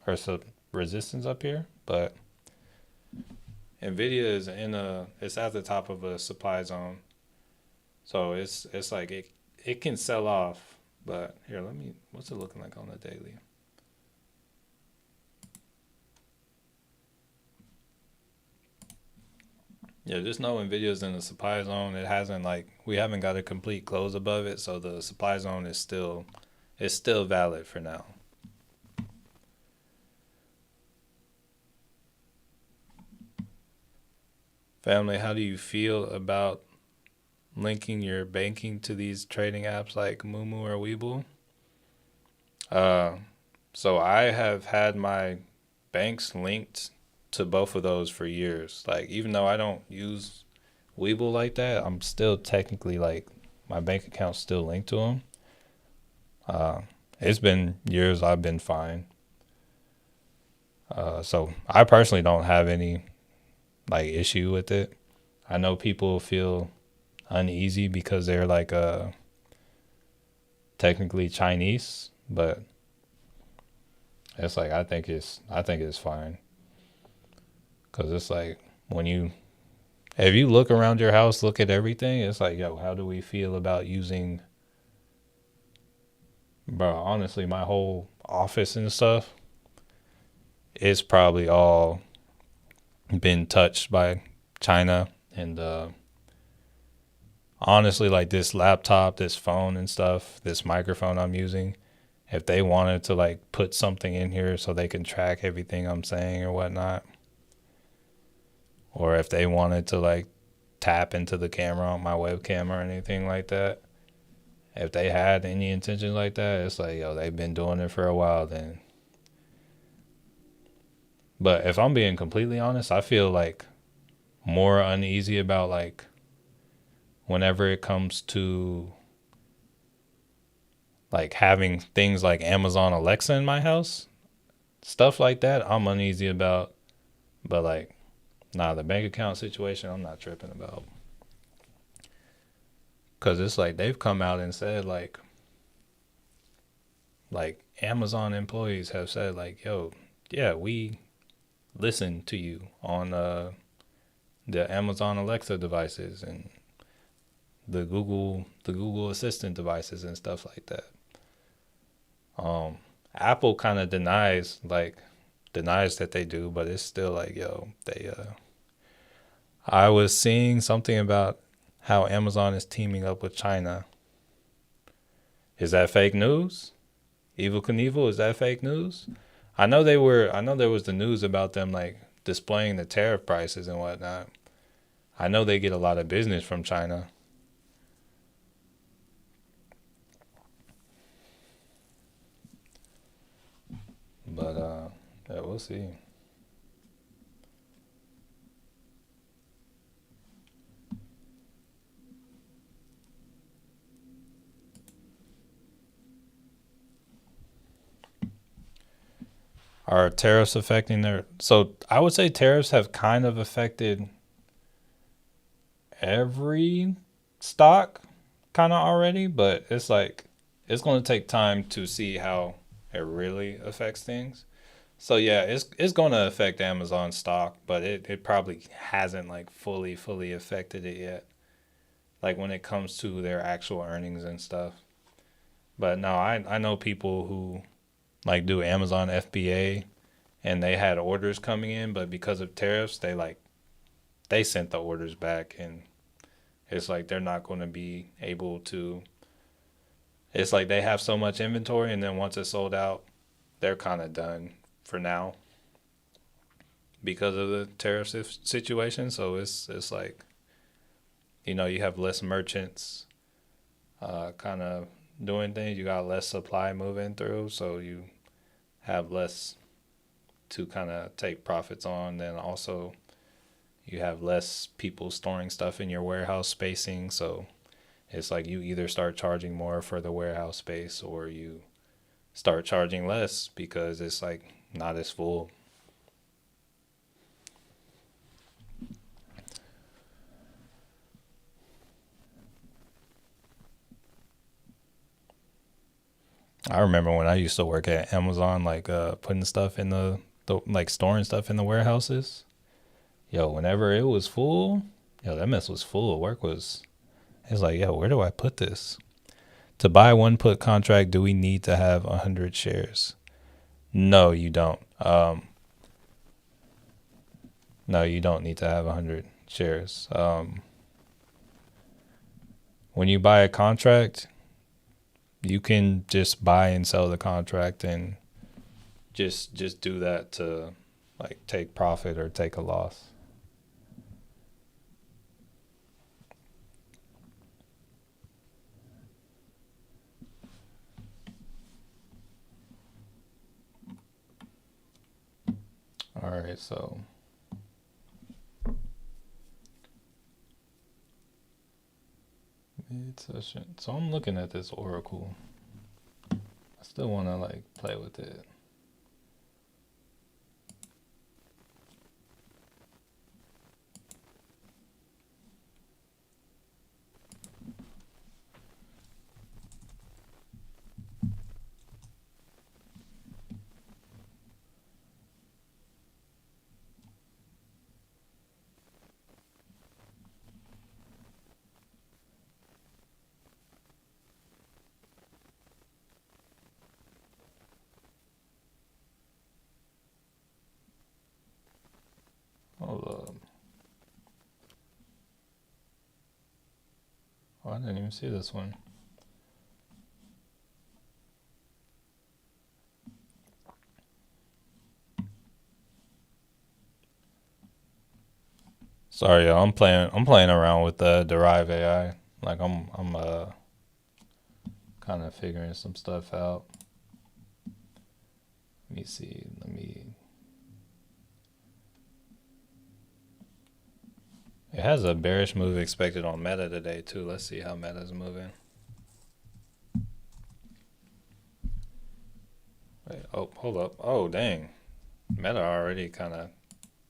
or some resistance up here, but Nvidia is it's at the top of a supply zone. So it's like it can sell off, but here, what's it looking like on the daily? Yeah, just know Nvidia's in the supply zone. It hasn't we haven't got a complete close above it, so the supply zone is still valid for now. Family, how do you feel about linking your banking to these trading apps like Moomoo or Webull? So I have had my banks linked to both of those for years. Like even though I don't use Webull like that, I'm still technically like my bank account's still linked to them. It's been years I've been fine. So I personally don't have any like issue with it. I know people feel uneasy because they're like technically Chinese, but it's like I think it's fine. Cause it's like if you look around your house, look at everything, it's like, yo, how do we feel about using, bro, honestly, my whole office and stuff, it's probably all been touched by China. And honestly, like this laptop, this phone and stuff, this microphone I'm using, if they wanted to like put something in here so they can track everything I'm saying or whatnot, or if they wanted to like tap into the camera on my webcam or anything like that, if they had any intentions like that, it's like, yo, they've been doing it for a while then. But if I'm being completely honest, I feel like more uneasy about like whenever it comes to like having things like Amazon Alexa in my house, stuff like that, I'm uneasy about. But like, nah, the bank account situation, I'm not tripping about. Cause it's like they've come out and said like Amazon employees have said like, yo, yeah, we listen to you on the Amazon Alexa devices and the Google Assistant devices and stuff like that. Um, Apple kind of denies that they do, but it's still like, yo, they I was seeing something about how Amazon is teaming up with China. Is that fake news? Evil Knievel, is that fake news? I know there was the news about them like displaying the tariff prices and whatnot. I know they get a lot of business from China, but yeah, we'll see. Are tariffs affecting their? So I would say tariffs have kind of affected every stock kind of already, but it's like it's going to take time to see how it really affects things. So yeah, it's going to affect Amazon stock, but it probably hasn't like fully affected it yet. Like when it comes to their actual earnings and stuff. But no, I know people who like do Amazon FBA and they had orders coming in, but because of tariffs, they sent the orders back and it's like they're not going to be able to. It's like they have so much inventory, and then once it's sold out, they're kind of done for now because of the tariff situation. So it's like you have less merchants, kind of doing things. You got less supply moving through, so you have less to kind of take profits on. Then also you have less people storing stuff in your warehouse spacing, so it's like you either start charging more for the warehouse space or you start charging less because it's like not as full. I remember when I used to work at Amazon, like putting stuff in the like storing stuff in the warehouses. Yo, whenever it was full, yo, that mess was full. Work was. It's like, yo, where do I put this? To buy one put contract, do we need to have 100 shares? No, you don't. No, you don't need to have 100 shares. When you buy a contract, you can just buy and sell the contract and just do that to like take profit or take a loss. All right, so mid session. So I'm looking at this Oracle. I still want to like play with it. Hold up. Oh, I didn't even see this one. Sorry, y'all. I'm playing around with the Derive AI. Like I'm kind of figuring some stuff out. Let me see. Let me. It has a bearish move expected on Meta today too. Let's see how Meta's moving. Wait, oh, hold up. Oh, dang. Meta already kind of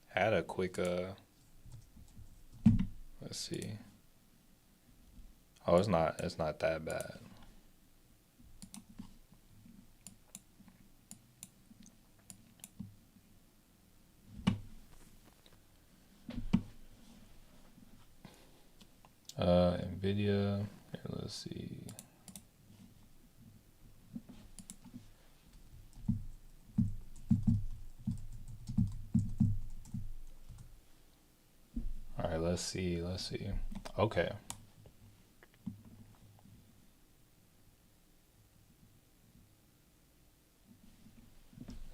had a quick let's see. Oh, it's not that bad. Nvidia. Here, let's see. All right, let's see. Okay.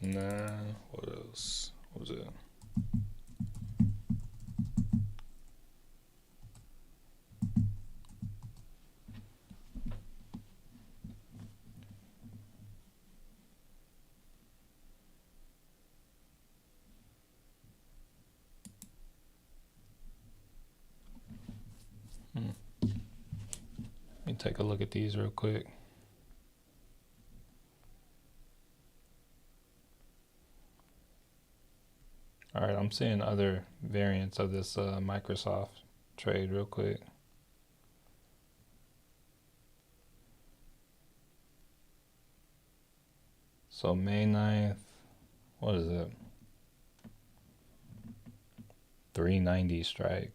Nah, what else? What was it? Let me take a look at these real quick. All right, I'm seeing other variants of this Microsoft trade real quick. So May 9th, what is it? 390 strike.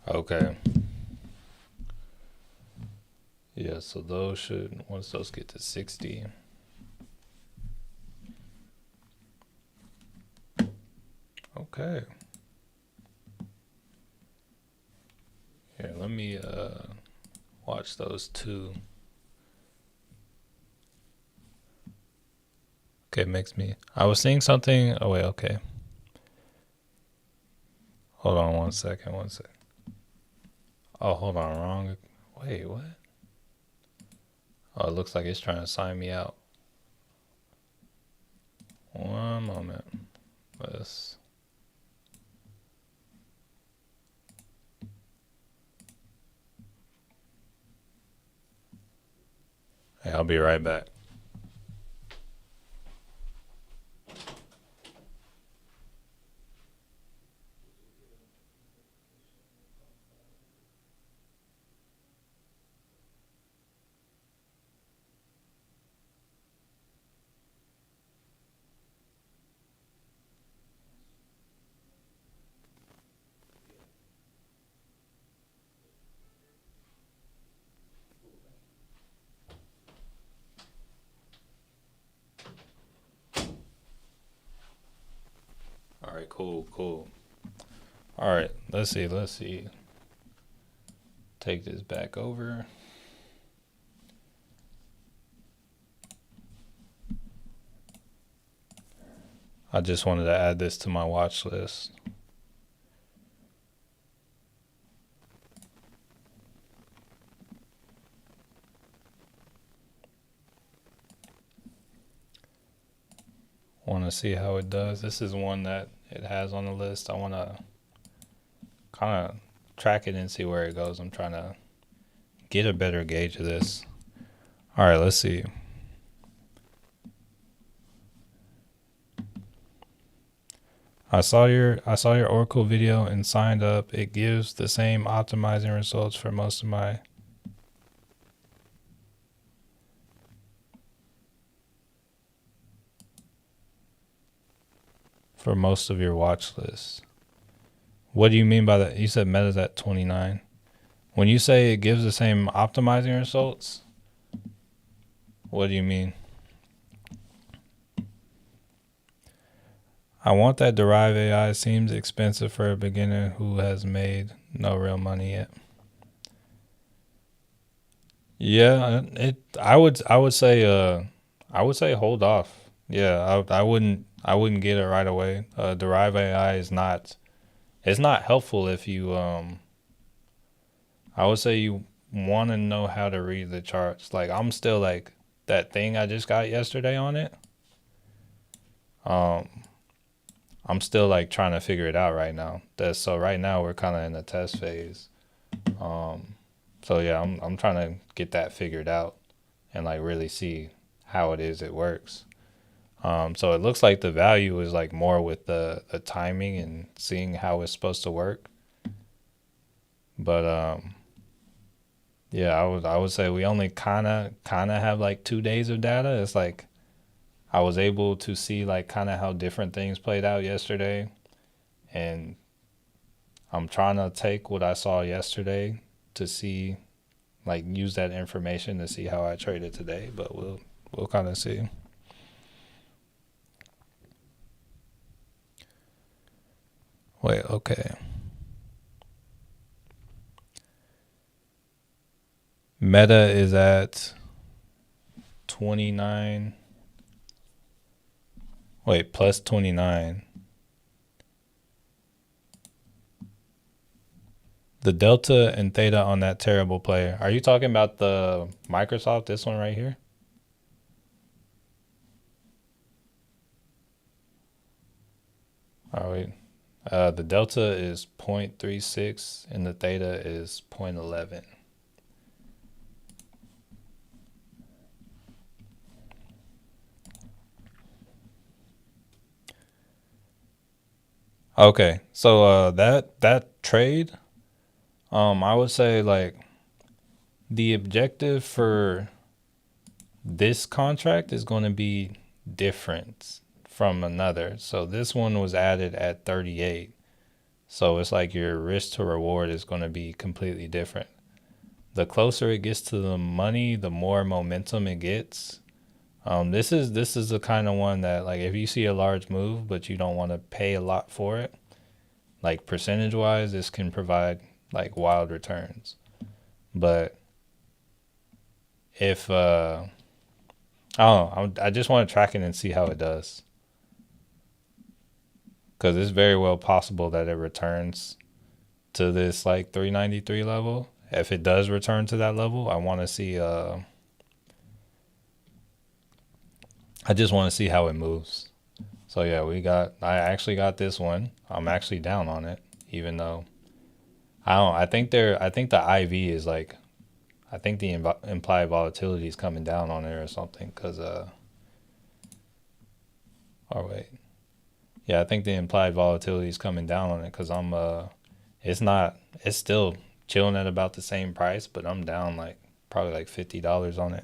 Okay. Yeah, so those should, once those get to 60. Okay. Here, let me watch those two. Okay, makes me. I was seeing something. Oh wait, okay. Hold on one second. Oh, hold on, wrong. Wait, what? Oh, it looks like it's trying to sign me out. One moment. Let's. Hey, I'll be right back. All right, cool. All right, let's see. Take this back over. I just wanted to add this to my watch list. Want to see how it does. This is one that it has on the list. I want to kind of track it and see where it goes. I'm trying to get a better gauge of this. All right, let's see. I saw your Oracle video and signed up. It gives the same optimizing results for most of your watch lists. What do you mean by that? You said Meta's at 29. When you say it gives the same optimizing results, what do you mean? I want that derived AI. Seems expensive for a beginner who has made no real money yet. Yeah, I would say hold off. Yeah, I wouldn't get it right away. Derived AI is not, it's not helpful if you I would say you want to know how to read the charts. Like I'm still like that thing I just got yesterday on it. Um I'm still like trying to figure it out right now. So right now we're kind of in the test phase. Um, so yeah, I'm trying to get that figured out and like really see how it works. So it looks like the value is like more with the timing and seeing how it's supposed to work. But yeah, I would say we only kind of have like 2 days of data. It's like I was able to see like kind of how different things played out yesterday, and I'm trying to take what I saw yesterday to see like use that information to see how I traded today. But we'll kind of see. Wait, okay. Meta is at 29. Wait, plus 29. The delta and theta on that terrible player. Are you talking about the Microsoft, this one right here? Oh, wait. The delta is 0.36 and the theta is 0.11. Okay, so that trade, I would say like the objective for this contract is going to be different from another. So this one was added at 38. So it's like your risk to reward is going to be completely different. The closer it gets to the money, the more momentum it gets. This is the kind of one that like if you see a large move but you don't want to pay a lot for it, like percentage wise, this can provide like wild returns. But if I don't know, I just want to track it and see how it does because it's very well possible that it returns to this like 393 level. If it does return to that level, I want to see I just want to see how it moves. So yeah, I actually got this one. I'm actually down on it even though I think the IV is like I think the implied volatility is coming down on it or something cuz oh wait. Yeah, I think the implied volatility is coming down on it cuz it's not it's still chilling at about the same price, but I'm down like probably like $50 on it.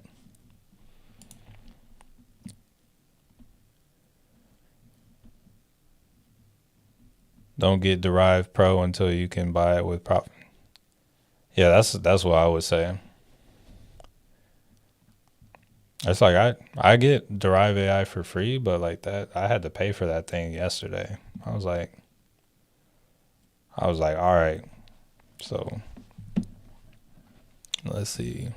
Don't get Derived Pro until you can buy it with profit. Yeah, that's what I would say. It's like I get Derive AI for free, but like that I had to pay for that thing yesterday. I was like all right. So let's see.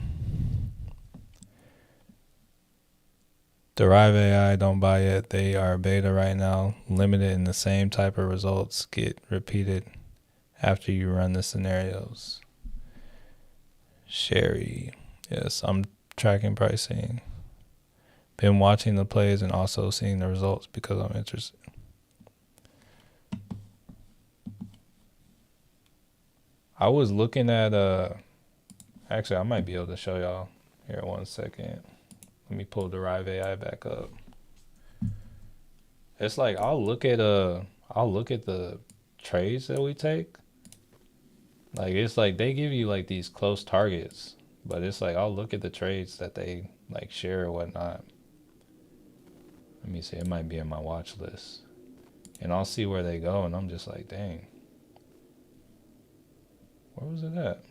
Derive AI, don't buy it. They are beta right now. Limited in the same type of results get repeated after you run the scenarios. Sherry. Yes, I'm tracking pricing. Been watching the plays and also seeing the results because I'm interested. I was looking at actually I might be able to show y'all here 1 second. Let me pull Derive AI back up. It's like I'll look at the trades that we take. Like it's like they give you like these close targets, but it's like I'll look at the trades that they like share or whatnot. Let me see, it might be in my watch list. And I'll see where they go and I'm just like, dang. Where was it at?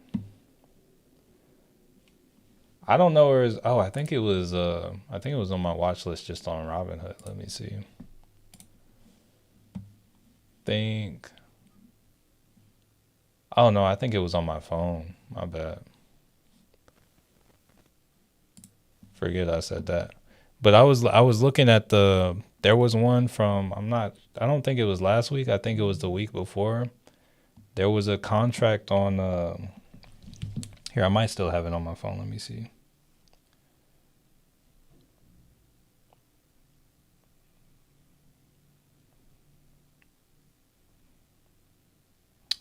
I don't know where is oh, I think it was on my watch list just on Robinhood. Let me see. Think Oh no, I think it was on my phone. My bad. Forget I said that. But I was looking at there was one from I don't think it was last week. I think it was the week before. There was a contract on here I might still have it on my phone. Let me see.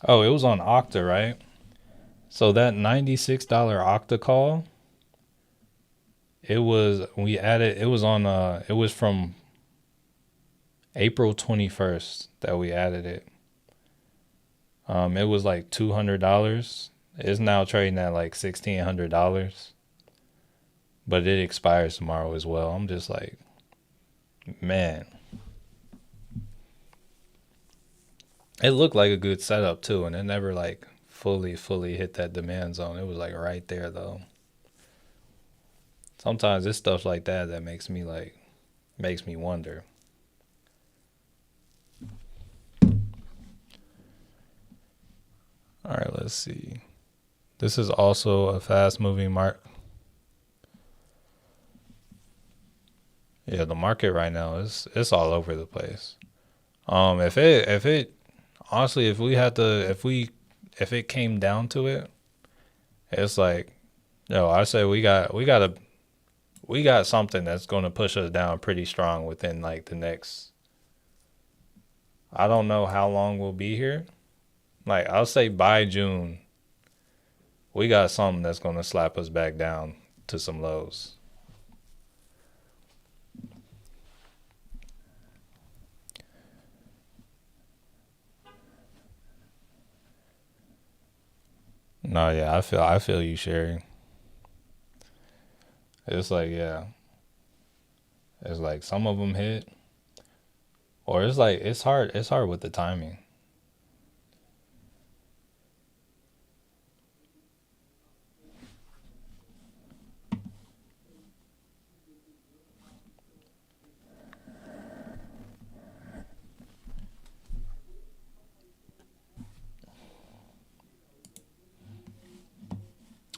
Oh, it was on Okta, right? So that $96 Okta call, it was we added. It was on. It was from April 21st that we added it. It was like $200. It's now trading at like $1,600, but it expires tomorrow as well. I'm just like, man, it looked like a good setup too, and it never like fully hit that demand zone. It was like right there though. Sometimes it's stuff like that that makes me wonder. All right, let's see. This is also a fast moving mark. Yeah, the market right now is it's all over the place. If it honestly, if we had to, if it came down to it, it's like, yo, I say we got something that's going to push us down pretty strong within like the next. I don't know how long we'll be here. Like I'll say by June, we got something that's going to slap us back down to some lows. No, yeah, I feel you, Sherry. It's like yeah, it's like some of them hit, or it's like it's hard with the timing.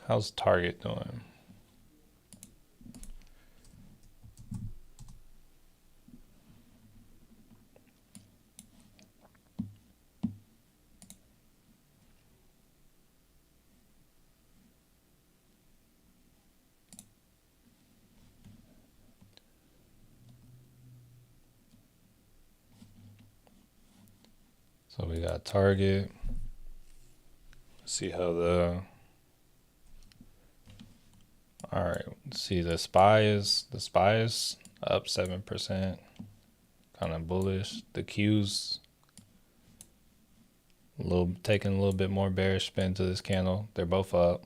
How's Target doing? So we got Target. See how the all right. See the spy is up 7%, kind of bullish. The Q's a little taking a little bit more bearish spin to this candle. They're both up,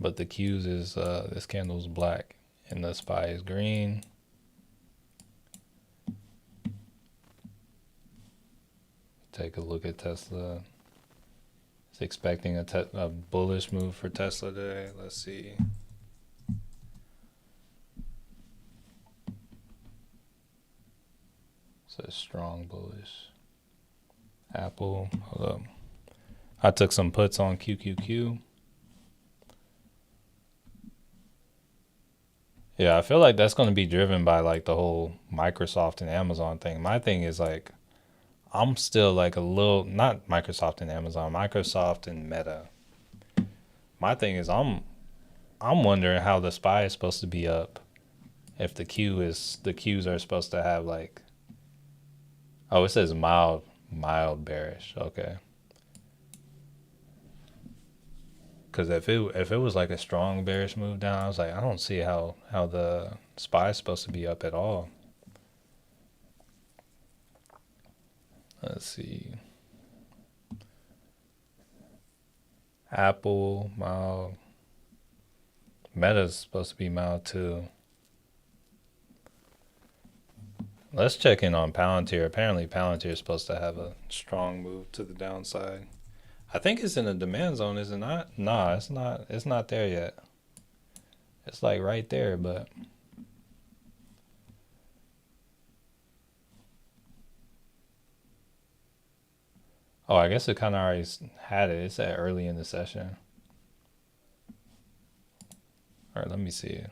but the Q's is this candle's black and the spy is green. Take a look at Tesla. It's expecting a bullish move for Tesla today. Let's see. Says strong bullish. Apple. Hold up. I took some puts on QQQ. Yeah, I feel like that's going to be driven by like the whole Microsoft and Amazon thing. My thing is like I'm still like a little not Microsoft and Amazon, Microsoft and Meta. My thing is I'm wondering how the SPY is supposed to be up if the Qs are supposed to have like oh it says mild bearish. Okay. Because if it was like a strong bearish move down, I was like I don't see how the SPY is supposed to be up at all. Let's see. Apple mild. Meta's supposed to be mild too. Let's check in on Palantir. Apparently, Palantir is supposed to have a strong move to the downside. I think it's in a demand zone, is it not? Nah, it's not. It's not there yet. It's like right there, but oh, I guess it kind of already had it. It's at early in the session. All right, let me see.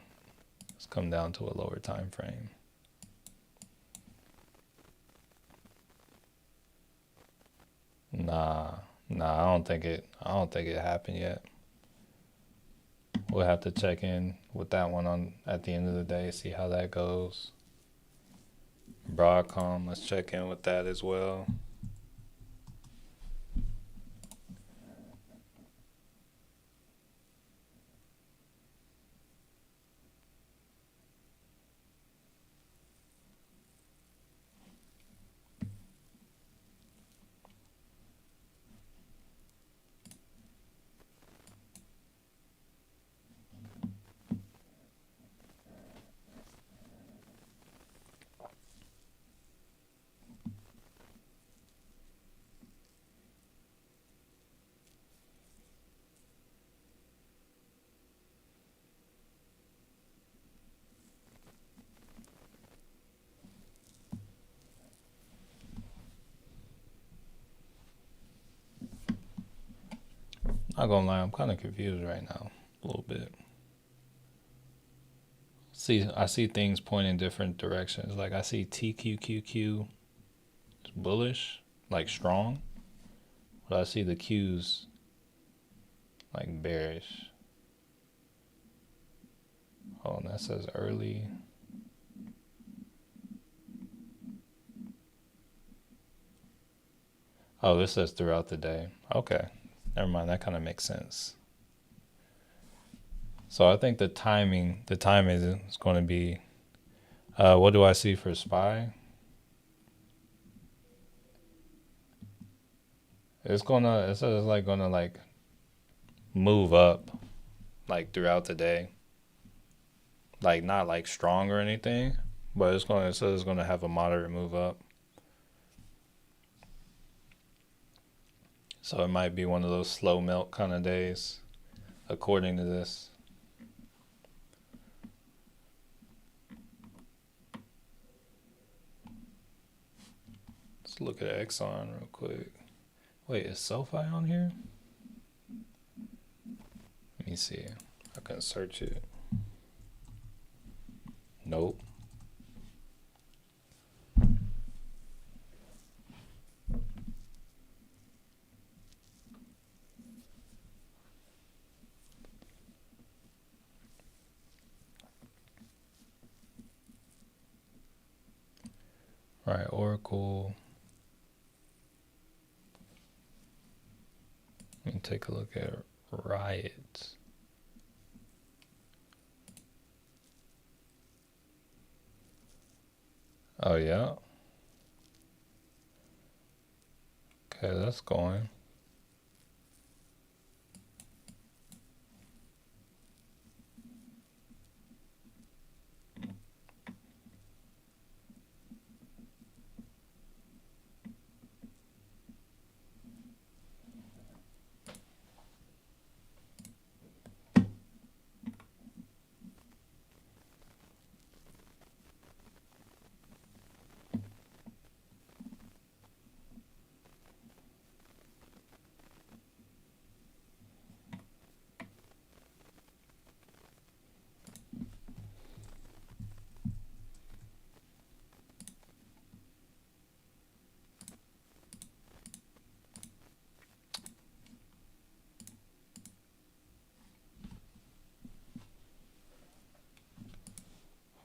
Let's come down to a lower time frame. Nah, nah, I don't think it happened yet. We'll have to check in with that one on at the end of the day, see how that goes. Broadcom, let's check in with that as well. Not gonna lie, I'm kind of confused right now, a little bit. I see things pointing different directions. Like I see TQQQ bullish, like strong, but I see the Q's like bearish. Oh, and that says early. Oh, this says throughout the day. Okay, never mind. That kind of makes sense. So I think the timing is going to be. What do I see for SPY? It says it's like gonna like move up like throughout the day. Like not like strong or anything, but it says it's gonna have a moderate move up. So it might be one of those slow melt kind of days, according to this. Let's look at Exxon real quick. Wait, is SoFi on here? Let me see. I can search it. Nope. All right, Oracle. Let me take a look at Riot. Oh, yeah. Okay, that's going.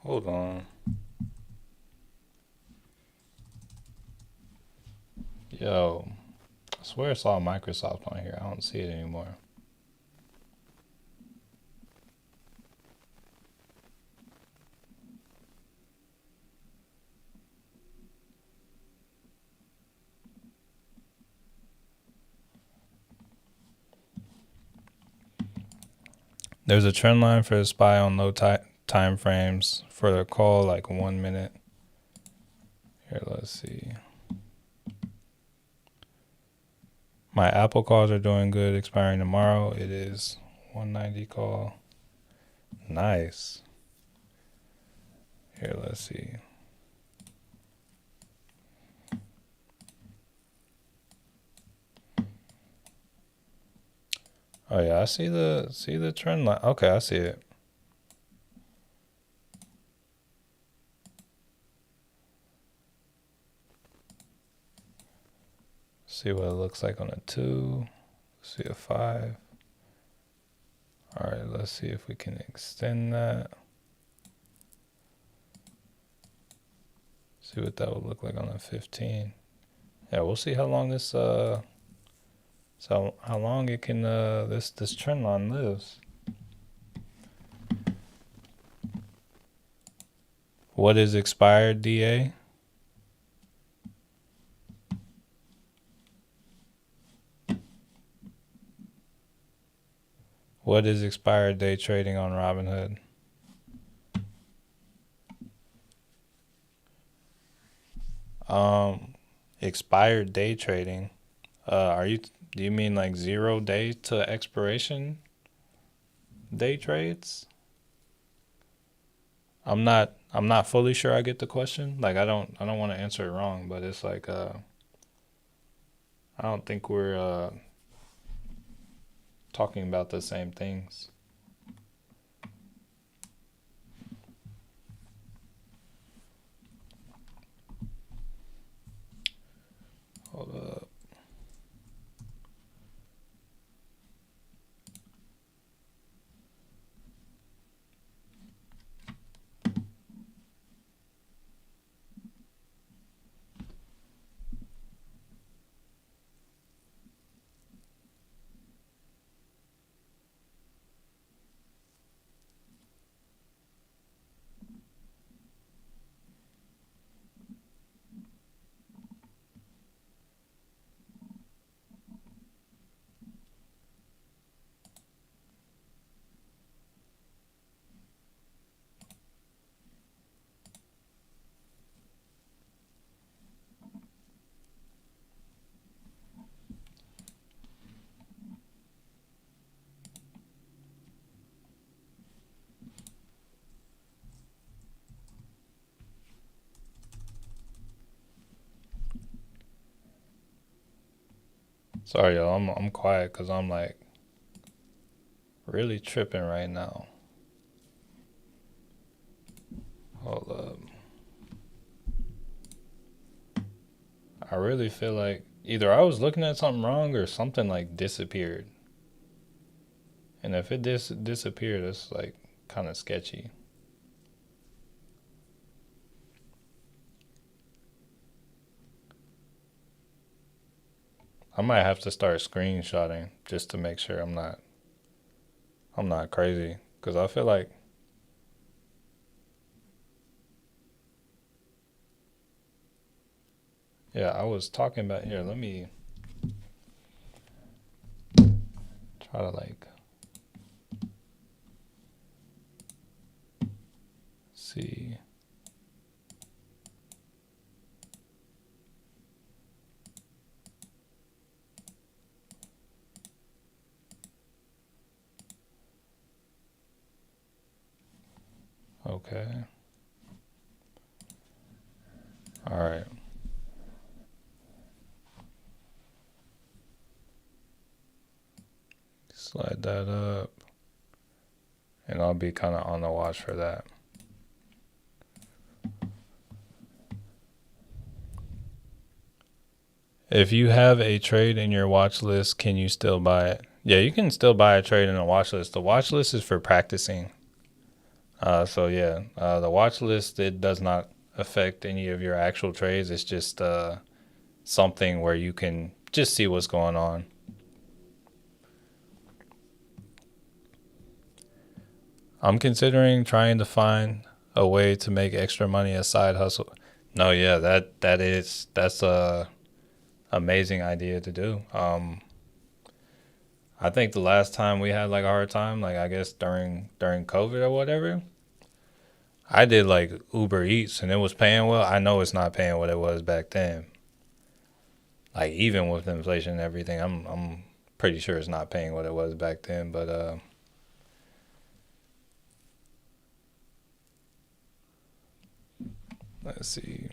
Hold on. Yo, I swear I saw Microsoft on here. I don't see it anymore. There's a trend line for the SPY on low time frames for the call, like 1 minute. Here, let's see. My Apple calls are doing good, expiring tomorrow. It is 190 call. Nice. Here, let's see. Oh yeah, I see the trend line. Okay, I see it. See what it looks like on a 2. See a 5. All right, let's see if we can extend that. See what that would look like on a 15. Yeah, we'll see how long this so how long it can this trend line lives. What is expired DA? What is expired day trading on Robinhood? Expired day trading. Do you mean like 0 day to expiration day trades? I'm not fully sure I get the question. Like I don't want to answer it wrong, but it's like I don't think we're talking about the same things. Hold up. Sorry, y'all. I'm quiet because I'm like really tripping right now. Hold up. I really feel like either I was looking at something wrong or something like disappeared. And if it disappeared, it's like kind of sketchy. I might have to start screenshotting just to make sure I'm not crazy. Cause I feel like, yeah, I was talking about here. Let me try to like see. Okay. All right. Slide that up. And I'll be kind of on the watch for that. If you have a trade in your watch list, can you still buy it? Yeah, you can still buy a trade in a watch list. The watch list is for practicing. The watch list, it does not affect any of your actual trades. It's just something where you can just see what's going on. I'm considering trying to find a way to make extra money as side hustle. No, yeah, that's a amazing idea to do. I think the last time we had like a hard time, like I guess during COVID or whatever, I did like Uber Eats and it was paying well. I know it's not paying what it was back then. Like even with inflation and everything, I'm pretty sure it's not paying what it was back then. But let's see.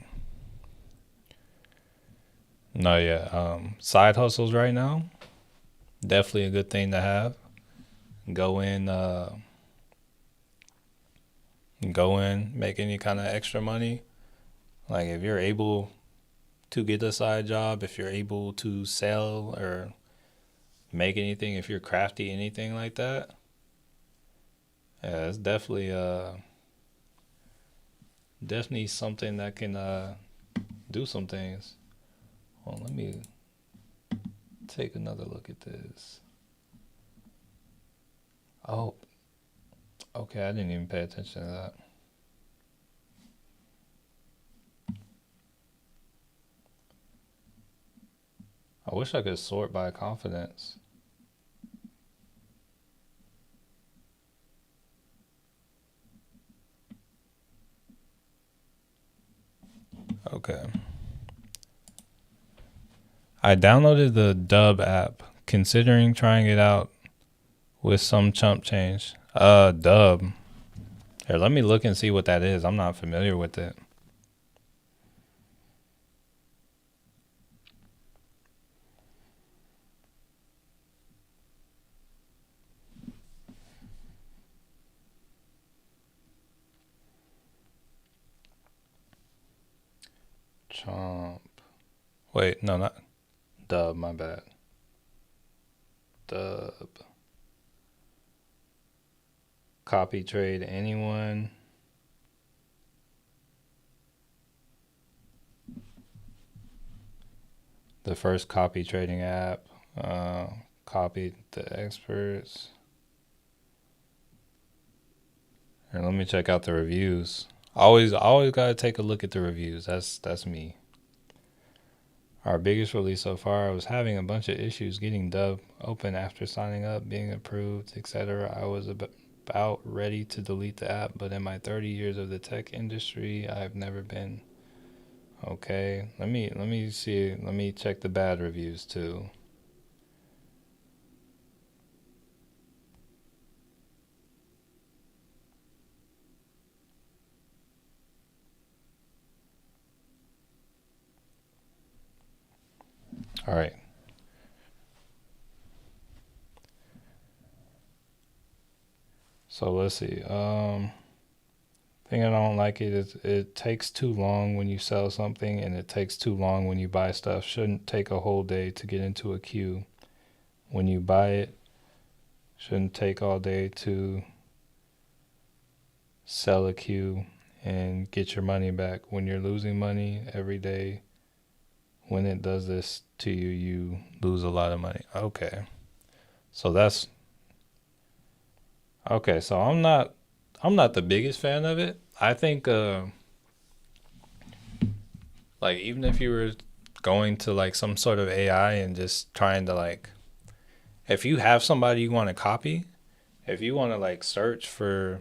No, yeah. Side hustles right now, definitely a good thing to have. Go in, make any kind of extra money. Like if you're able to get a side job, if you're able to sell or make anything, if you're crafty, anything like that, yeah, it's definitely something that can do some things. Well, let me take another look at this. Oh, okay, I didn't even pay attention to that. I wish I could sort by confidence. Okay. I downloaded the Dub app, considering trying it out with some chump change. Dub. Here, let me look and see what that is. I'm not familiar with it. Chomp. Wait, no, not Dub, my bad. Dub. Copy trade anyone. The first copy trading app. Copied the experts. And let me check out the reviews. Always gotta take a look at the reviews. That's me. Our biggest release so far. I was having a bunch of issues getting Dub open after signing up, being approved, etc. I was about ready to delete the app, but in my 30 years of the tech industry, I've never been. Okay, let me see. Let me check the bad reviews too. All right. So let's see. Thing I don't like is it takes too long when you sell something, and it takes too long when you buy stuff. Shouldn't take a whole day to get into a queue. When you buy it, shouldn't take all day to sell a queue and get your money back. When you're losing money every day, when it does this to you, you lose a lot of money. Okay. So that's okay. So I'm not the biggest fan of it. I think like even if you were going to like some sort of AI and just trying to like if you have somebody you want to copy, if you want to like search for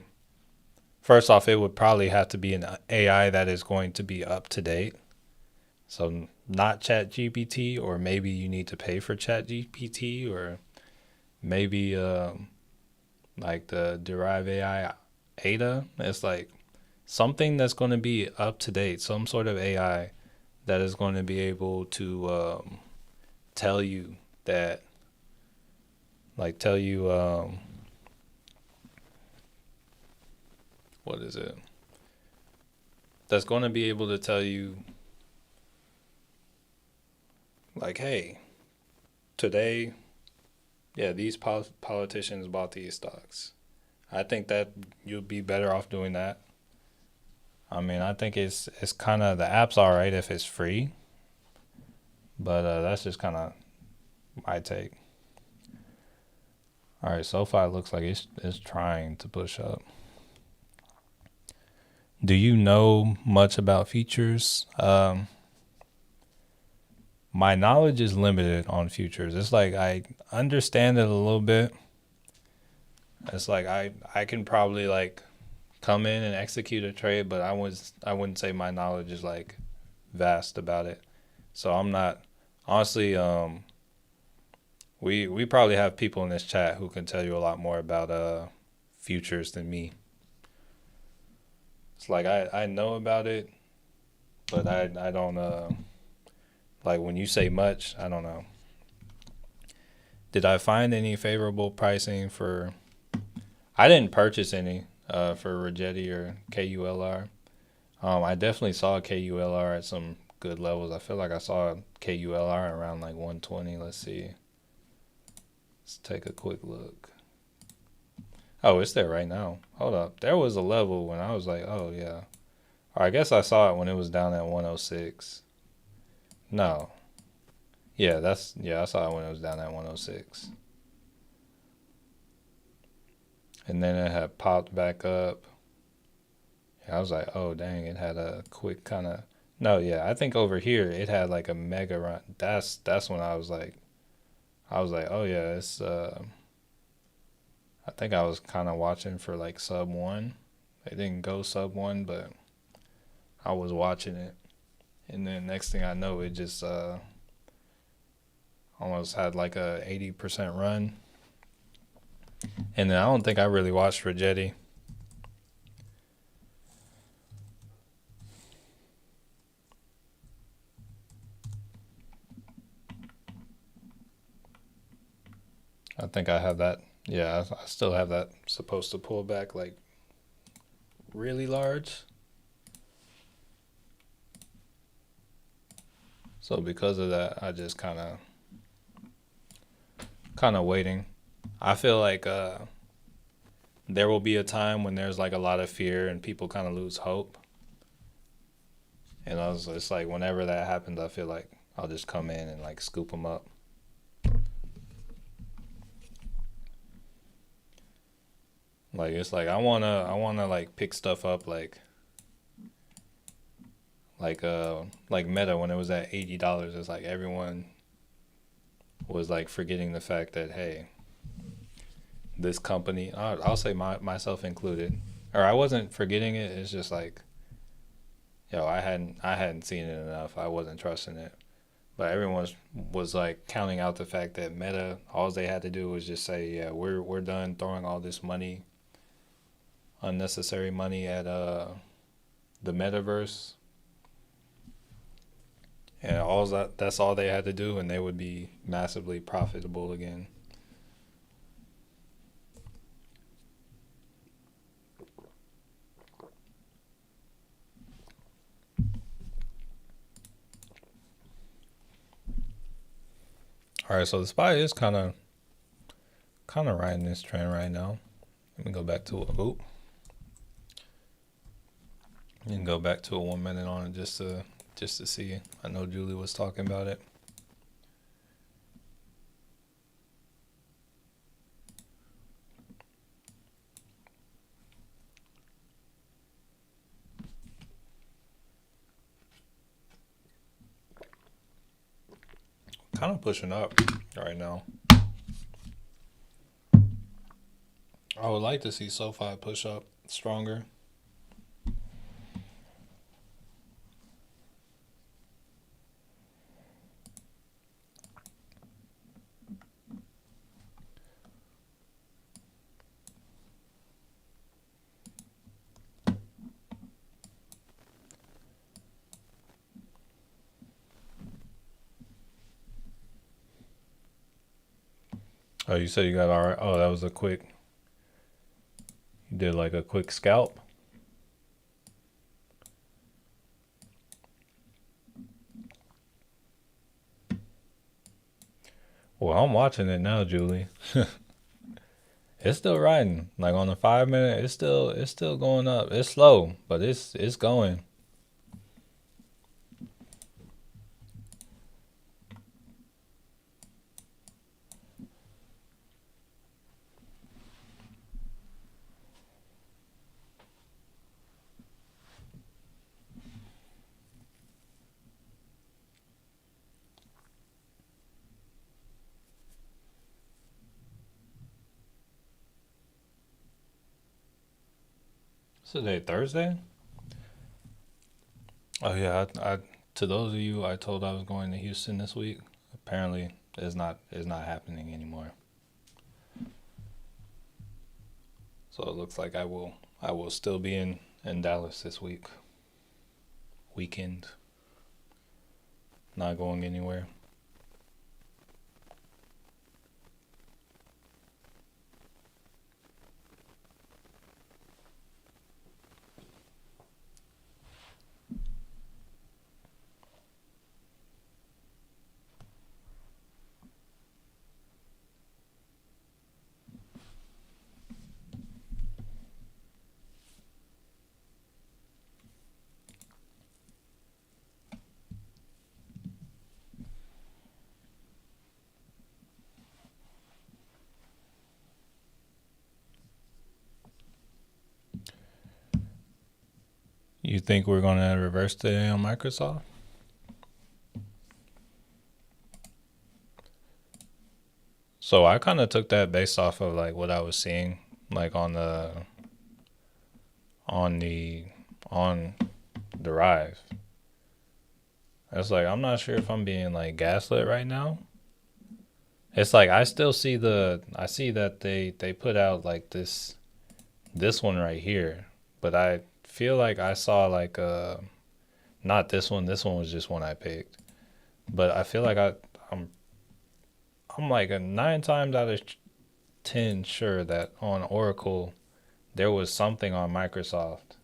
first off it would probably have to be an AI that is going to be up to date. So not Chat GPT, or maybe you need to pay for Chat GPT, or maybe like the Derive AI Ada. It's like something that's going to be up to date, some sort of AI that is going to be able to tell you that, like, tell you, what is it? That's going to be able to tell you, like, hey, today, yeah, these politicians bought these stocks. I think that you'll be better off doing that. I mean, I think it's kind of the app's all right if it's free, but that's just kind of my take. All right, so far it looks like it's trying to push up. Do you know much about futures? My knowledge is limited on futures. It's like I understand it a little bit. It's like I can probably like come in and execute a trade, but I wouldn't say my knowledge is like vast about it. So I'm not honestly. We probably have people in this chat who can tell you a lot more about futures than me. It's like I know about it, but I don't like when you say much, I don't know. Did I find any favorable pricing for? I didn't purchase any for Rigetti or KULR. I definitely saw KULR at some good levels. I feel like I saw KULR around like 120. Let's see. Let's take a quick look. Oh, it's there right now. Hold up. There was a level when I was like, oh yeah. Or I guess I saw it when it was down at 106. No. Yeah, I saw it when it was down at 106. And then it had popped back up. Yeah, I was like, oh dang, it had a quick kind of no, yeah, I think over here it had like a mega run. That's when I was like, oh yeah, it's I think I was kind of watching for like sub 1. They didn't go sub 1, but I was watching it. And then next thing I know, it just almost had like a 80% run. And then I don't think I really watched Rigetti. I think I have that. Yeah, I still have that supposed to pull back like really large. So because of that, I just kind of waiting. I feel like there will be a time when there's like a lot of fear and people kind of lose hope. And it's like whenever that happens, I feel like I'll just come in and like scoop them up. Like it's like I wanna like pick stuff up like Meta when it was at $80. It's like everyone was like forgetting the fact that hey, this company, I'll say myself included, or I wasn't forgetting it. It's just like yo, I hadn't seen it enough. I wasn't trusting it. But everyone was like counting out the fact that Meta, all they had to do was just say, yeah, we're done throwing all this money, unnecessary money at the metaverse, and that's all they had to do, and they would be massively profitable again. All right, so the spy is kind of riding this trend right now. Let me go back to a oop. You can go back to a 1 minute on it just to see. I know Julie was talking about it. Kind of pushing up right now. I would like to see SoFi push up stronger. Oh, you said you got all right. Oh, that was a quick. You did like a quick scalp. Well, I'm watching it now, Julie. It's still riding. Like on the 5 minute, it's still going up. It's slow, but it's going. What's today? Thursday? Oh yeah. I to those of you I told I was going to Houston this week. Apparently, it's not happening anymore. So it looks like I will still be in Dallas this weekend, not going anywhere. You think we're gonna reverse today on Microsoft? So I kind of took that based off of like what I was seeing, like on the on the rise. It's like I'm not sure if I'm being like gaslit right now. It's like I see that they put out like this one right here, but I feel like I saw like not this one. This one was just one I picked, but I feel like I'm I'm like a 9 times out of 10 sure that on Oracle there was something on Microsoft,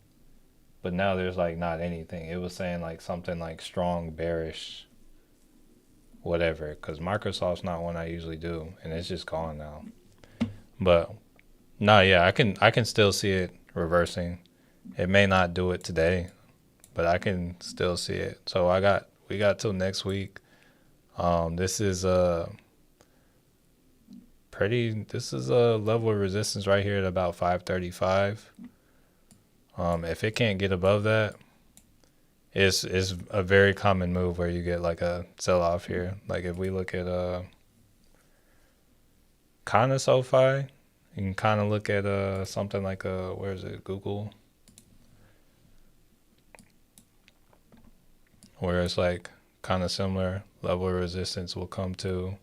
but now there's like not anything. It was saying like something like strong bearish whatever, because Microsoft's not one I usually do, and it's just gone now. But no, yeah, I can still see it reversing. It may not do it today, but I can still see it. So we got till next week. This is this is a level of resistance right here at about 535. If it can't get above that, it's a very common move where you get like a sell off here. Like if we look at kind of SoFi, you can kind of look at something like where is it, Google, where it's like kind of similar level of resistance will come to.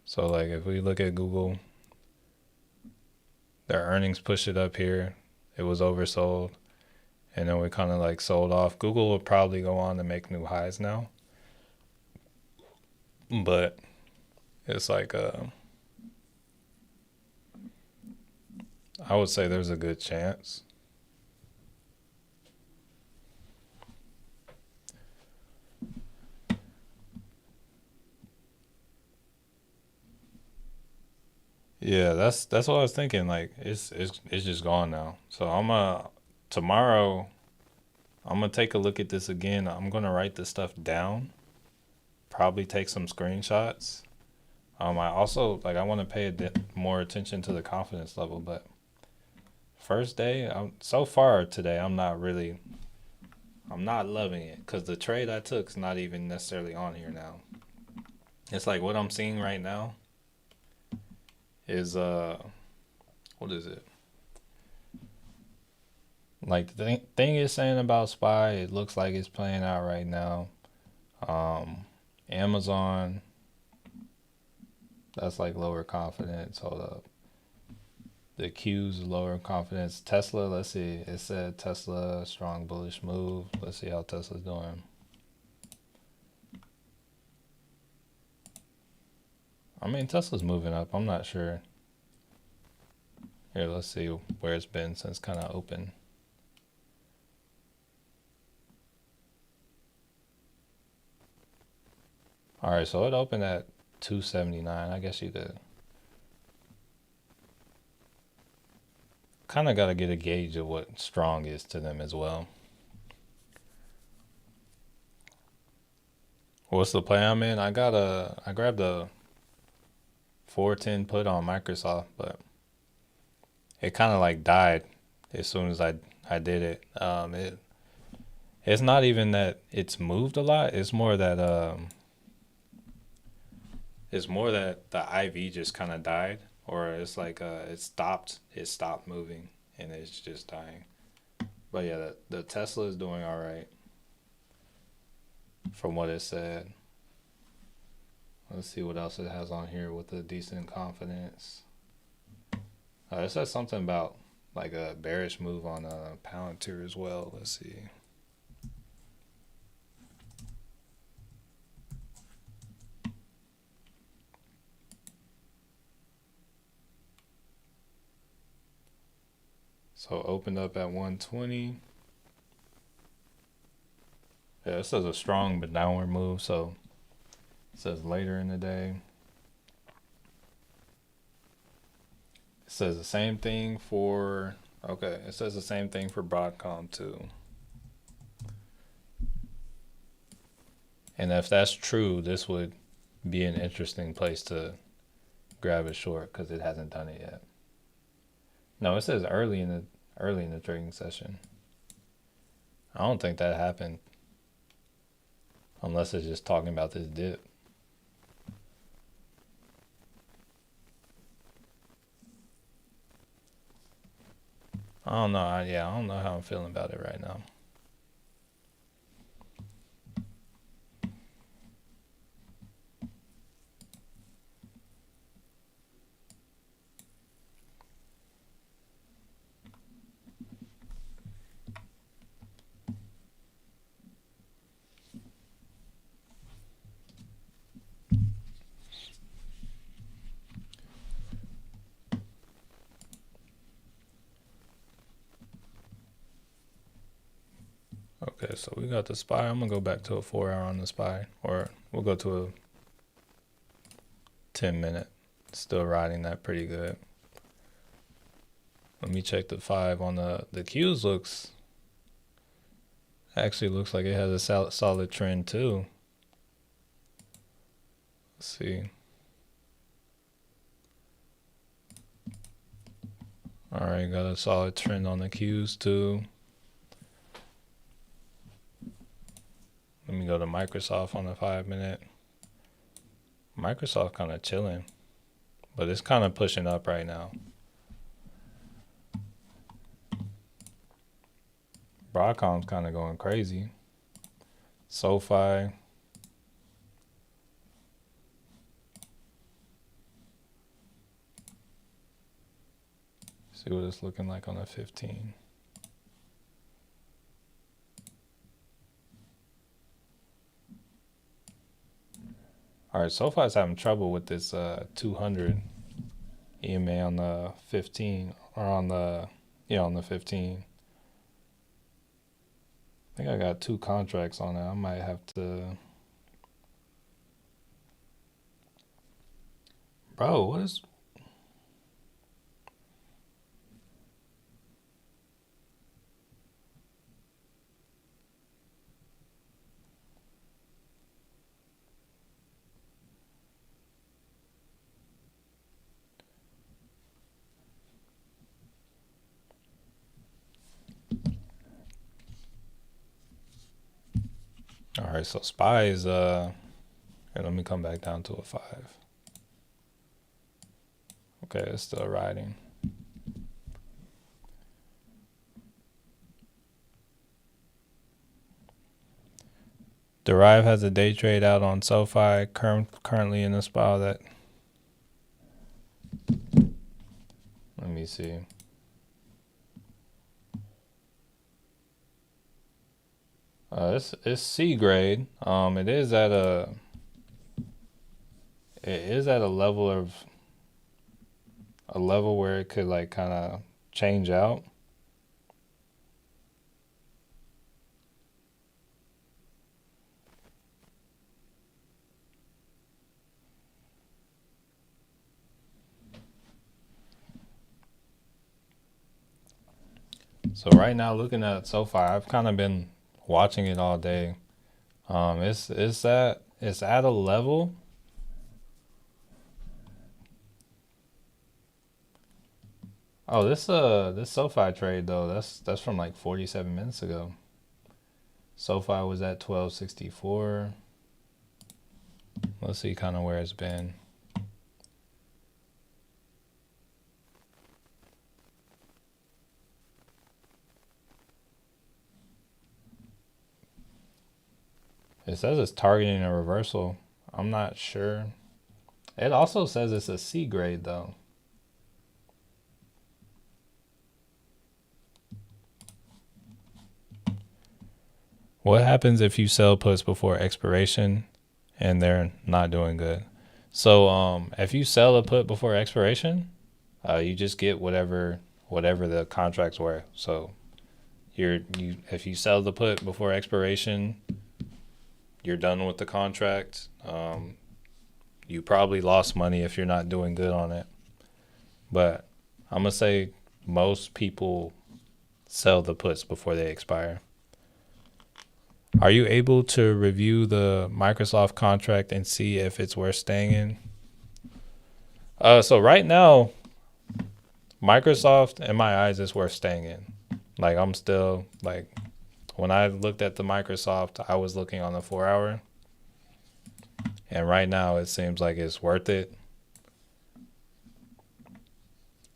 So like if we look at Google, their earnings push it up here. It was oversold, and then we kind of like sold off. Google will probably go on to make new highs now, but it's like I would say there's a good chance. Yeah, that's what I was thinking. Like it's just gone now. So tomorrow I'm gonna take a look at this again. I'm gonna write this stuff down. Probably take some screenshots. I also like I want to pay more attention to the confidence level, but first day, so far today I'm not loving it because the trade I took is not even necessarily on here now. It's like what I'm seeing right now is what is it? Like the thing is saying about SPY, it looks like it's playing out right now. Amazon, that's like lower confidence. Hold up. The Q's lower confidence. Tesla, let's see. It said Tesla, strong bullish move. Let's see how Tesla's doing. I mean, Tesla's moving up. I'm not sure. Here, let's see where it's been since kind of open. All right, so it opened at 279. I guess you could kind of got to get a gauge of what strong is to them as well. What's the play I'm in? I grabbed a 410 put on Microsoft, but it kind of like died as soon as I did it. It's not even that it's moved a lot. It's more that the IV just kind of died, or it's like it stopped moving and it's just dying. But yeah, the Tesla is doing all right from what it said. Let's see what else it has on here with a decent confidence. It says something about like a bearish move on a Palantir as well. Let's see. So opened up at 120. Yeah, it says a strong but downward move. So it says later in the day. It says the same thing for, okay, it says the same thing for Broadcom too. And if that's true, this would be an interesting place to grab a short because it hasn't done it yet. No, it says early in the trading session. I don't think that happened unless it's just talking about this dip. I don't know. I don't know how I'm feeling about it right now. Okay, so we got the SPY. I'm gonna go back to a 4 hour on the SPY, or we'll go to a 10 minute. Still riding that pretty good. Let me check the 5 on the Qs. Actually looks like it has a solid trend too. Let's see. All right, got a solid trend on the Qs too. Let me go to Microsoft on the 5 minute. Microsoft kind of chilling, but it's kind of pushing up right now. Broadcom's kind of going crazy. SoFi. See what it's looking like on the 15. All right, SoFi's having trouble with this 200 EMA on the 15, or on the 15. I think I got 2 contracts on it. I might have to. Bro, what is? All right, so SPY is and let me come back down to a 5. Okay, it's still riding. Derive has a day trade out on SoFi, currently in the spot that. Let me see. It's C grade. It is at a level where it could like kind of change out. So right now, looking at SoFi, I've kind of been watching it all day. It's at a level. Oh, this SoFi trade though, that's from like 47 minutes ago. SoFi was at 1264. Let's see kind of where it's been. It says it's targeting a reversal. I'm not sure. It also says it's a C grade though. What happens if you sell puts before expiration and they're not doing good? So if you sell a put before expiration, you just get whatever the contracts were. So if you sell the put before expiration, you're done with the contract. You probably lost money if you're not doing good on it. But I'm gonna say most people sell the puts before they expire. Are you able to review the Microsoft contract and see if it's worth staying in? So right now, Microsoft, in my eyes, is worth staying in. Like I'm still like, when I looked at the Microsoft, I was looking on the 4 hour. And right now it seems like it's worth it.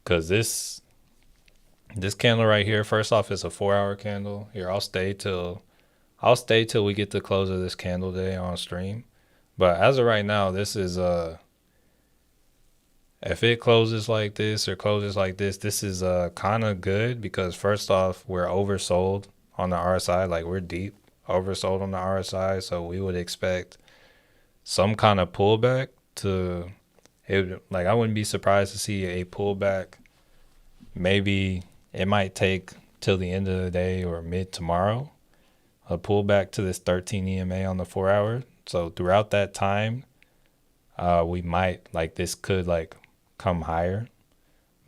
Cause this candle right here, first off, is a 4 hour candle. Here, I'll stay till we get the close of this candle day on stream. But as of right now, this is if it closes like this or closes like this is kind of good, because first off, we're oversold on the RSI. Like we're deep oversold on the RSI, so we would expect some kind of pullback like I wouldn't be surprised to see a pullback. Maybe it might take till the end of the day or mid tomorrow. a pullback to this 13 EMA on the 4 hour. So throughout that time, we might like this could like come higher.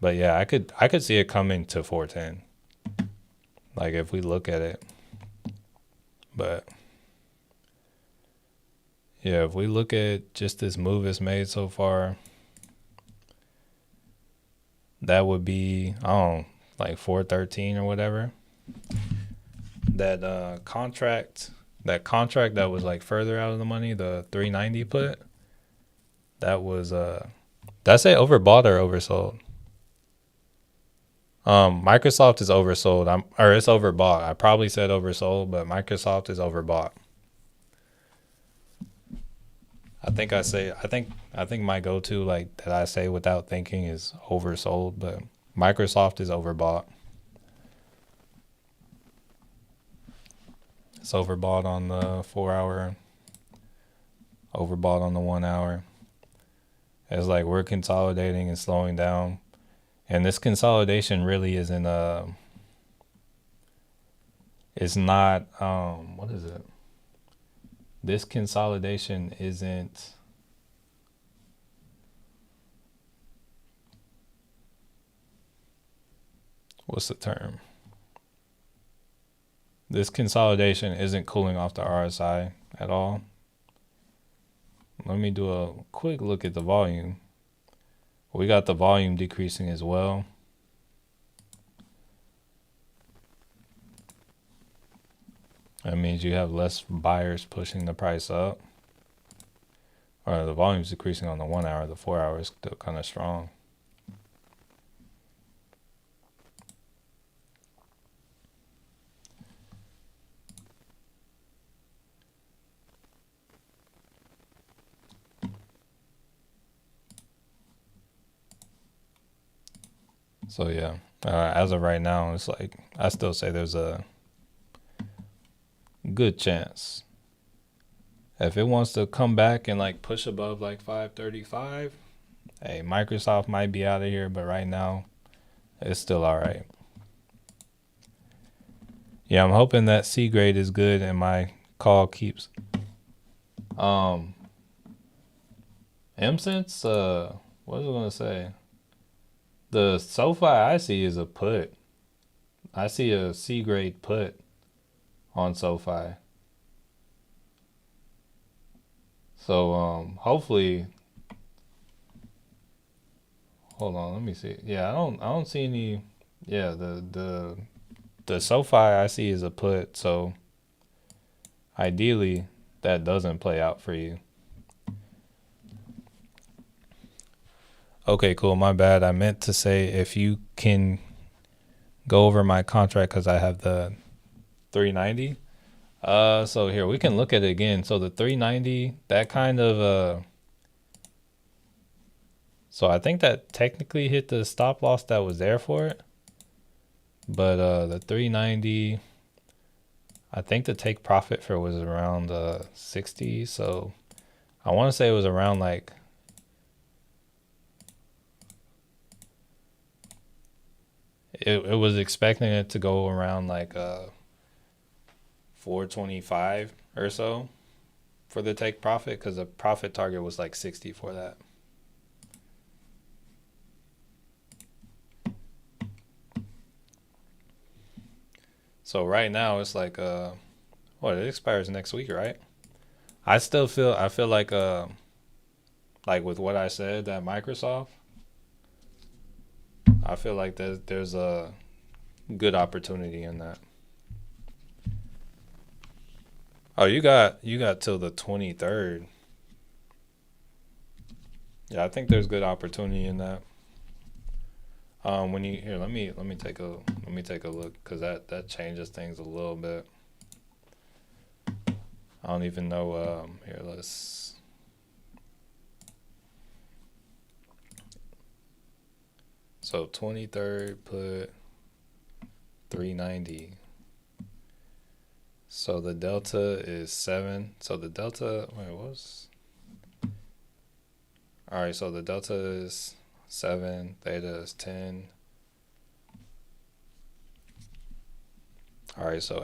But yeah, I could see it coming to 410. Like if we look at it. But yeah, if we look at just this move it's made so far, that would be like 413 or whatever. That contract that was like further out of the money, the 390 put, that was did I say overbought or oversold? Microsoft is oversold. Or it's overbought. I probably said oversold, but Microsoft is overbought. I think my go-to like that I say without thinking is oversold, but Microsoft is overbought. It's overbought on the 4 hour, overbought on the 1 hour. It's like we're consolidating and slowing down. And this consolidation really isn't it's not what is it? This consolidation isn't what's the term? This consolidation isn't cooling off the RSI at all. Let me do a quick look at the volume. We got the volume decreasing as well. That means you have less buyers pushing the price up. Or the volume's decreasing on the 1 hour. The 4 hour is still kind of strong. So yeah, as of right now, it's like I still say there's a good chance. If it wants to come back and like push above like 535, hey, Microsoft might be out of here, but right now it's still all right. Yeah, I'm hoping that C grade is good and my call keeps. M-Sense, what was I gonna say? The SoFi I see is a put. I see a C grade put on SoFi. So hopefully, hold on, let me see. Yeah, I don't see any. Yeah, the SoFi I see is a put. So ideally, that doesn't play out for you. Okay, cool. My bad. I meant to say if you can go over my contract because I have the 390. So here we can look at it again. So the 390, that kind of so I think that technically hit the stop loss that was there for it. But the 390, I think the take profit for was around 60. So I want to say it was around like it was expecting it to go around like 425 or so for the take profit because the profit target was like 60 for that. So right now it's like what, it expires next week, right? I feel like with what I said that Microsoft, I feel like there's a good opportunity in that. Oh, you got till the 23rd. Yeah, I think there's good opportunity in that. When you here, let me take a look because that changes things a little bit. I don't even know. Here, let's. So 23rd put 390. So the delta is 7. So the delta, wait, what was? All right, so the delta is 7, theta is 10. All right, so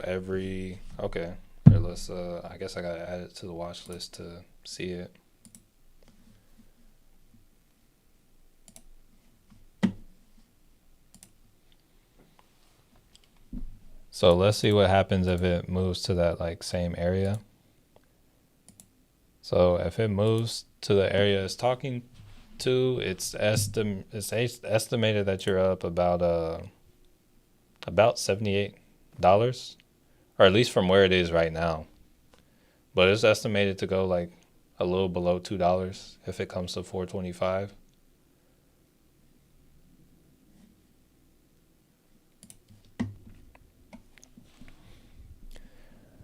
okay. Or let's I guess I gotta add it to the watch list to see it. So let's see what happens if it moves to that like same area. So if it moves to the area it's talking to, it's estimated that you're up about $78, or at least from where it is right now. But it's estimated to go like a little below $2 if it comes to 425.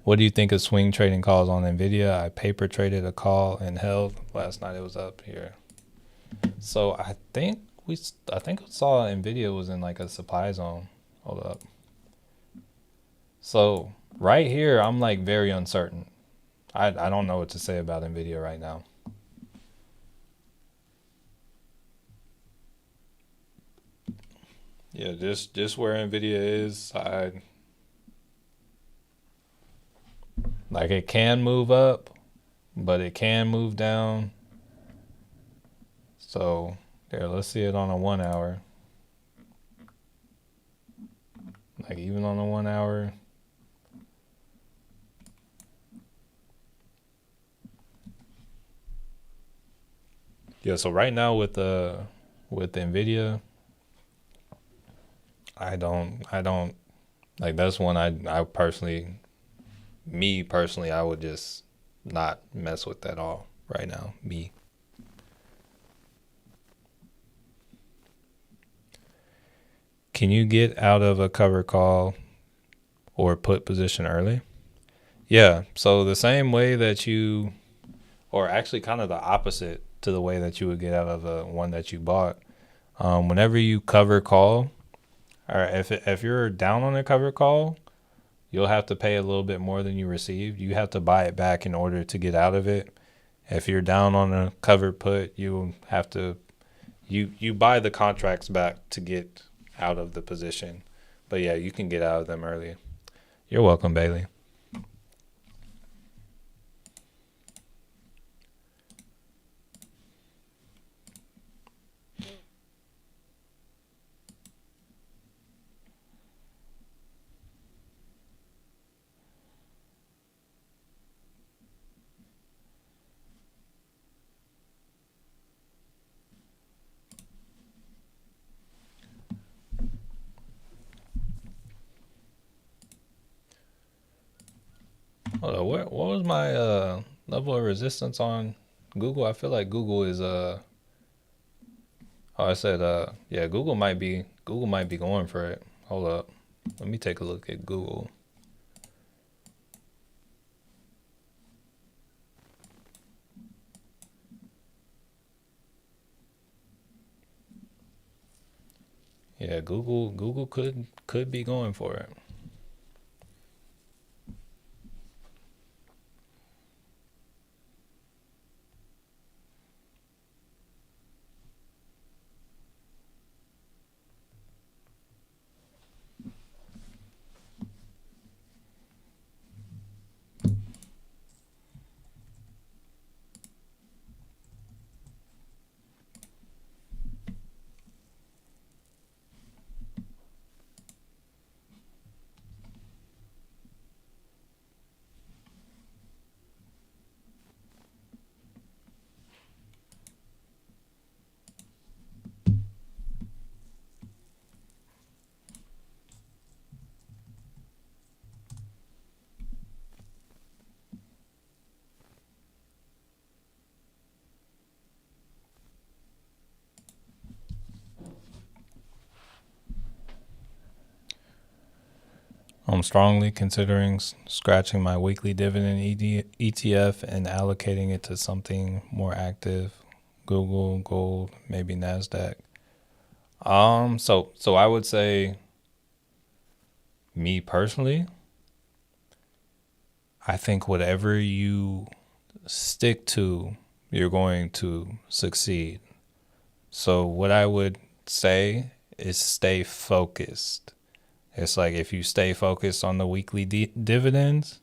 What do you think of swing trading calls on Nvidia? I paper traded a call and held last night. It was up here. So I think we saw Nvidia was in like a supply zone. Hold up. So right here, I'm like very uncertain. I don't know what to say about Nvidia right now. Yeah, just where Nvidia is, like it can move up, but it can move down. So there, let's see it on a 1 hour. Like even on the 1 hour. Yeah, so right now with Nvidia, I don't like that's one I personally, me personally, I would just not mess with that all right now. Me. Can you get out of a cover call or put position early? Yeah. So the same way that you, or actually kind of the opposite to the way that you would get out of a one that you bought. Whenever you cover call, or if you're down on a cover call, you'll have to pay a little bit more than you received. You have to buy it back in order to get out of it. If you're down on a cover put, you have to you buy the contracts back to get out of the position. But yeah, you can get out of them early. You're welcome, Bailey. Hold on, what was my level of resistance on Google? I feel like Google is oh, I said yeah, Google might be going for it. Hold up. Let me take a look at Google. Yeah, Google could be going for it. I'm strongly considering scratching my weekly dividend ETF and allocating it to something more active, Google, gold, maybe Nasdaq. So I would say, me personally, I think whatever you stick to, you're going to succeed. So what I would say is stay focused. It's like if you stay focused on the weekly dividends,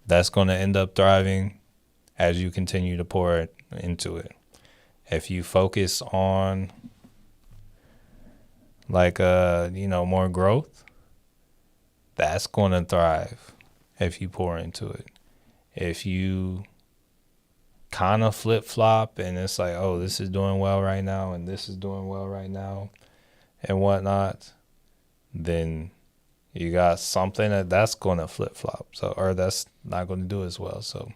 that's going to end up thriving as you continue to pour it into it. If you focus on like more growth, that's going to thrive if you pour into it. If you kind of flip flop and it's like, oh, this is doing well right now and this is doing well right now and whatnot, then you got something that's going to flip flop. So, or that's not going to do as well. So,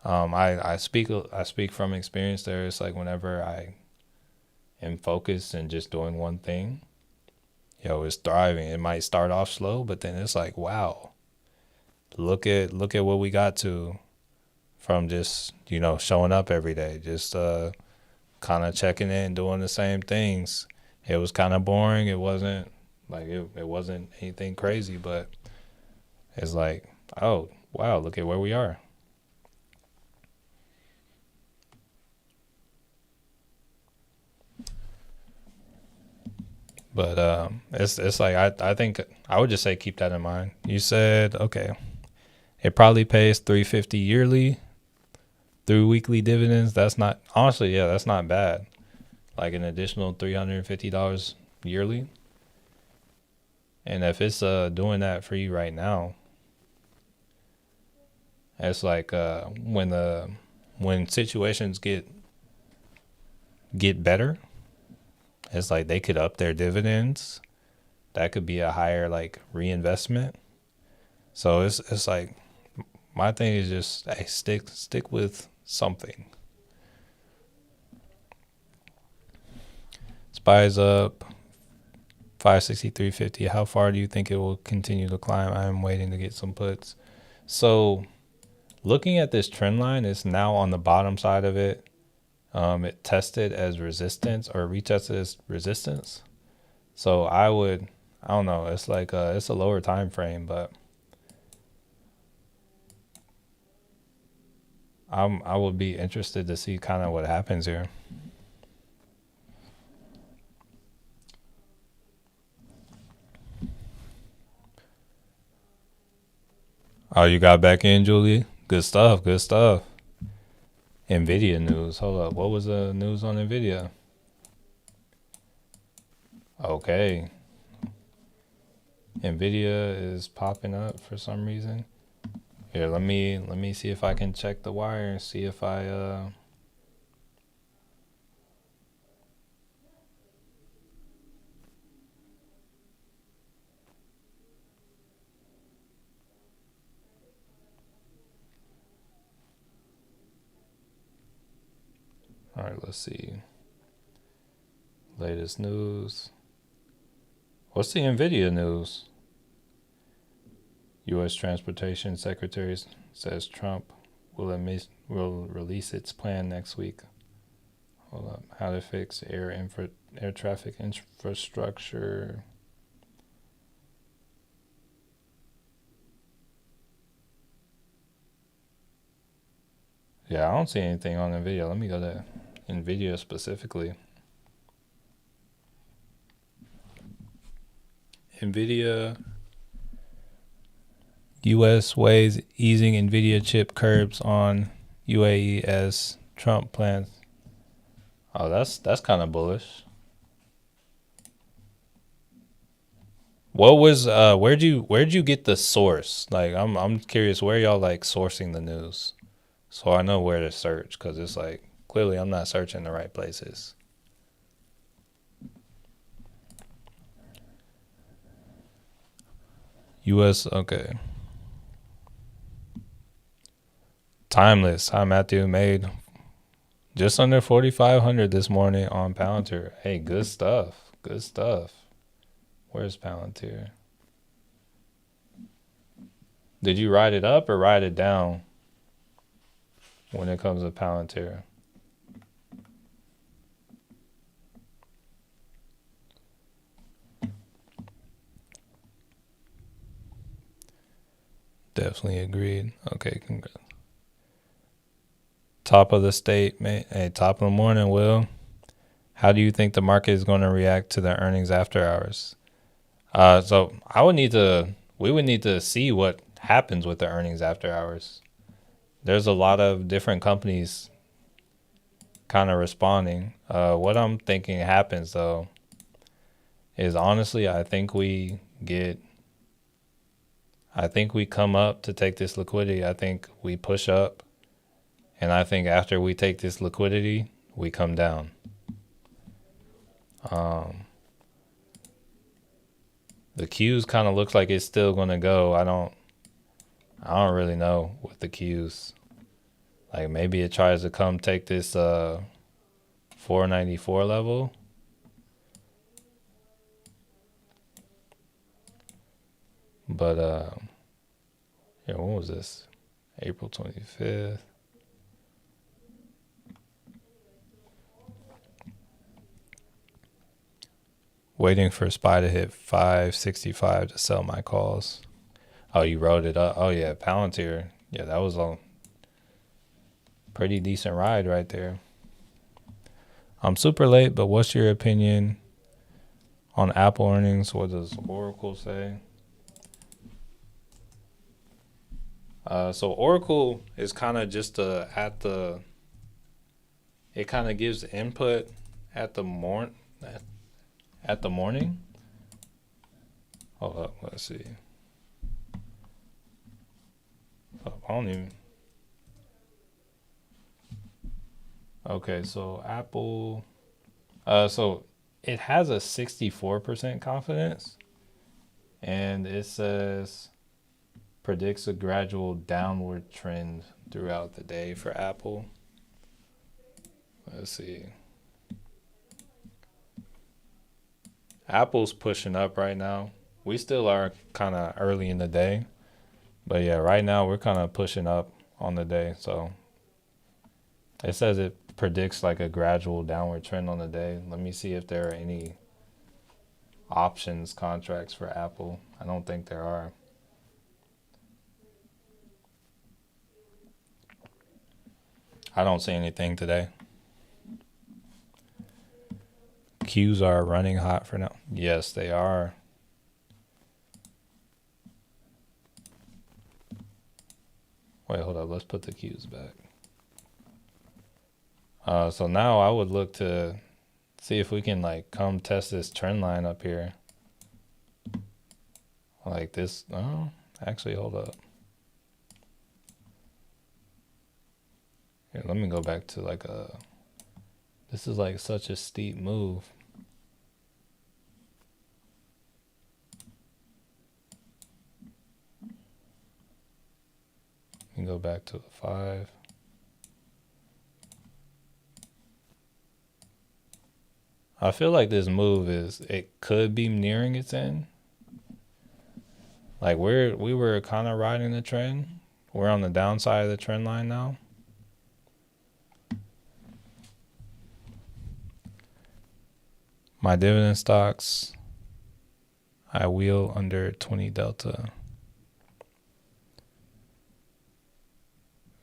I speak from experience there. It's like whenever I am focused and just doing one thing, it's thriving. It might start off slow, but then it's like, wow, look at what we got to from just, showing up every day, just kind of checking in, doing the same things. It was kind of boring. It wasn't like it wasn't anything crazy, but it's like, oh, wow, look at where we are. But it's like I think I would just say keep that in mind. You said, okay, it probably pays $350 yearly through weekly dividends. That's not, honestly, yeah, that's not bad. Like an additional $350 yearly. And if it's doing that for you right now, it's like when situations get better, it's like they could up their dividends. That could be a higher like reinvestment. So it's like my thing is just, hey, stick with something. SPY's up 563.50. How far do you think it will continue to climb? I'm waiting to get some puts. So looking at this trend line, it's now on the bottom side of it. It tested as resistance or retested as resistance. So I don't know. It's like it's a lower time frame, but I would be interested to see kind of what happens here. Oh, you got back in, Julie? Good stuff. Good stuff. Nvidia news. Hold up. What was the news on Nvidia? Okay. Nvidia is popping up for some reason. Here, let me see if I can check the wire and see if I all right, let's see. Latest news. What's the Nvidia news? U.S. Transportation Secretary says Trump will release its plan next week. Hold up. How to fix air traffic infrastructure. Yeah, I don't see anything on Nvidia. Let me go to Nvidia specifically. Nvidia. U.S. weighs easing Nvidia chip curbs on UAE as Trump plans. Oh, that's kind of bullish. What was where'd you get the source? Like I'm curious where y'all like sourcing the news, so I know where to search, because it's like clearly I'm not searching the right places. U.S. Okay. Timeless. Hi Matthew, made just under 4,500 this morning on Palantir. Hey, good stuff. Good stuff. Where's Palantir? Did you ride it up or ride it down when it comes to Palantir? Definitely agreed. Okay, congrats. Top of the state, mate. Hey, top of the morning, Will. How do you think the market is going to react to the earnings after hours? So we would need to see happens with the earnings after hours. There's a lot of different companies kind of responding. What I'm thinking happens though is honestly, I think we come up to take this liquidity. I think we push up, and I think after we take this liquidity, we come down. The Qs kind of looks like it's still gonna go. I don't really know with the Qs. Like maybe it tries to come take this 494 level. But yeah, what was this? April 25th. Waiting for SPY to hit 565 to sell my calls. Oh, you wrote it up. Oh yeah, Palantir. Yeah, that was a pretty decent ride right there. I'm super late, but what's your opinion on Apple earnings? What does Oracle say? So Oracle is kind of just it kind of gives input at the morning. Hold up, let's see. Oh, I don't even. Okay, so Apple. So it has a 64% confidence, and it says predicts a gradual downward trend throughout the day for Apple. Let's see. Apple's pushing up right now. We still are kind of early in the day, but yeah, right now we're kind of pushing up on the day. So it says it predicts like a gradual downward trend on the day. Let me see if there are any options contracts for Apple. I don't think there are. I don't see anything today. Qs are running hot for now. Yes, they are. Wait, hold up. Let's put the Qs back. So now I would look to see if we can like come test this trend line up here. Like this. Oh, actually, hold up. Here, let me go back to like this is like such a steep move. You can go back to the 5. I feel like this move it could be nearing its end. Like we were kind of riding the trend. We're on the downside of the trend line now. My dividend stocks, I wheel under 20 delta.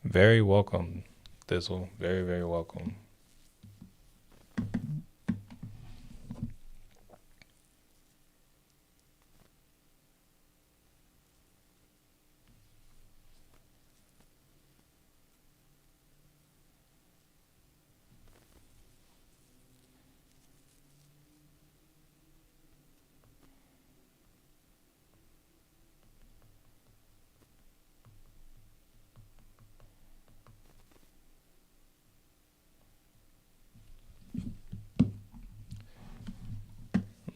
Very welcome, Thistle. Very, very welcome.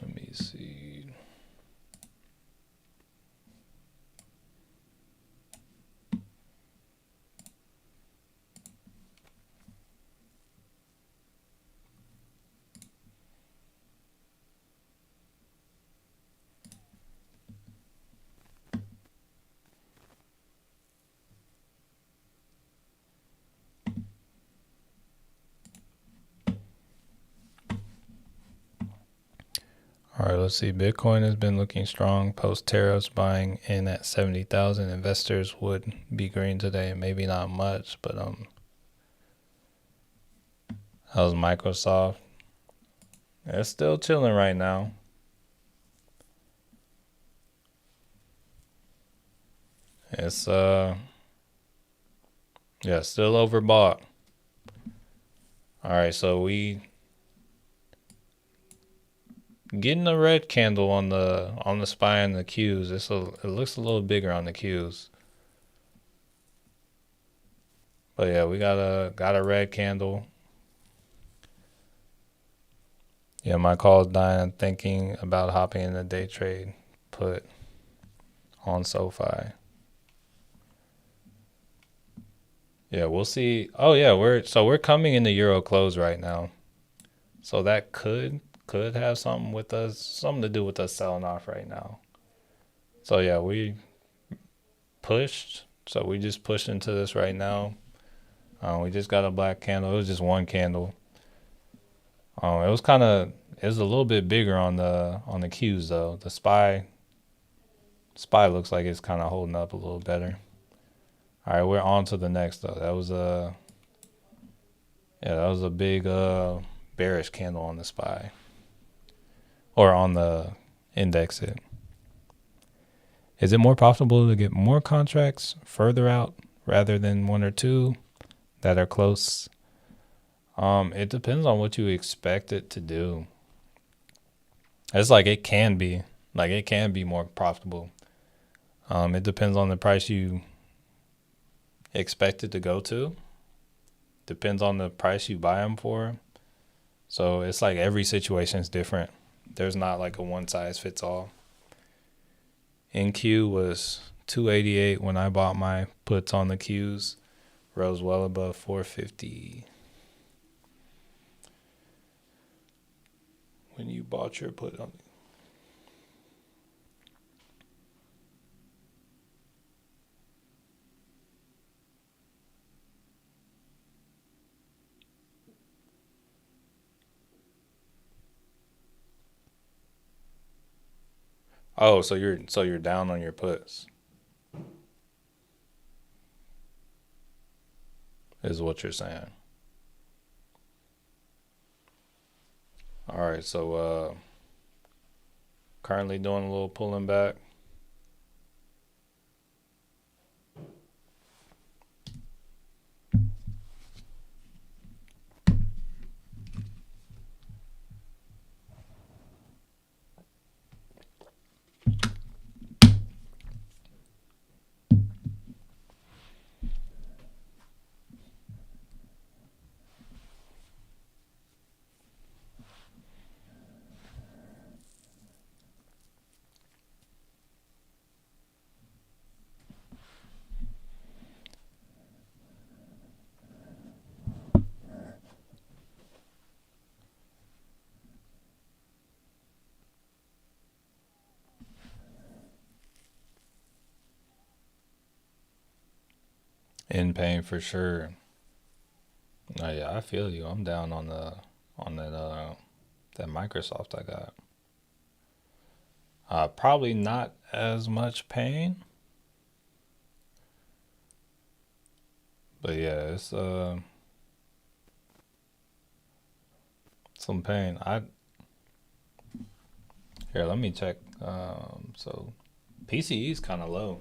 Let me see. All right, let's see. Bitcoin has been looking strong post tariffs, buying in at 70,000. Investors would be green today. Maybe not much, but that was Microsoft. It's still chilling right now. It's yeah, still overbought. All right, so we getting a red candle on the SPY and the Qs. It looks a little bigger on the Qs. But yeah, we got a red candle. Yeah, my call's dying thinking about hopping in the day trade put on SoFi. Yeah, we'll see. Oh yeah, we're coming in the Euro close right now. So that could have something to do with us selling off right now. So yeah, we pushed. So we just pushed into this right now. We just got a black candle. It was just one candle. It was it was a little bit bigger on the Qs though. The SPY looks like it's kind of holding up a little better. All right, we're on to the next though. That was a big bearish candle on the SPY or on the index. Is it more profitable to get more contracts further out rather than one or two that are close? It depends on what you expect it to do. It's like it can be more profitable. It depends on the price you expect it to go to. Depends on the price you buy them for. So it's like every situation is different. There's not like a one size fits all. NQ was 288 when I bought my puts on the Qs. Rose well above 450. When you bought your put on. Oh, so you're down on your puts, is what you're saying. All right, so currently doing a little pulling back. In pain for sure. Oh yeah, I feel you. I'm down on that Microsoft I got. Probably not as much pain, but yeah, it's some pain. I Here, let me check. So PCE is kind of low.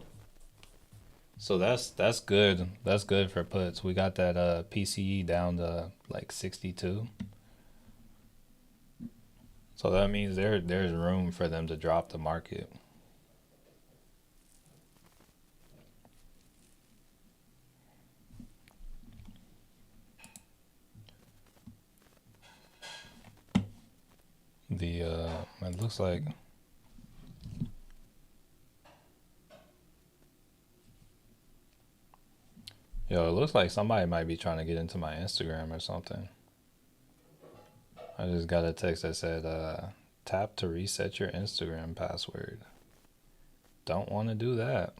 So that's good. That's good for puts. We got that PCE down to like 62. So that means there's room for them to drop the market. The It looks like it looks like somebody might be trying to get into my Instagram or something. I just got a text that said tap to reset your Instagram password. Don't want to do that.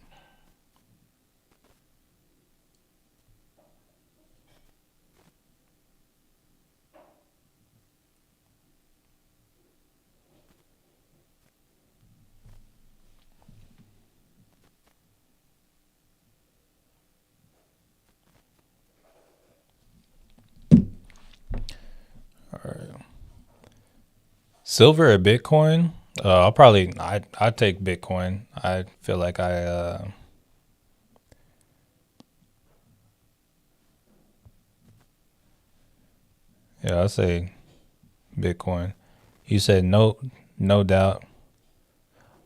All right. Silver or Bitcoin? I take Bitcoin. I feel like Yeah, I say Bitcoin. You said no, no doubt.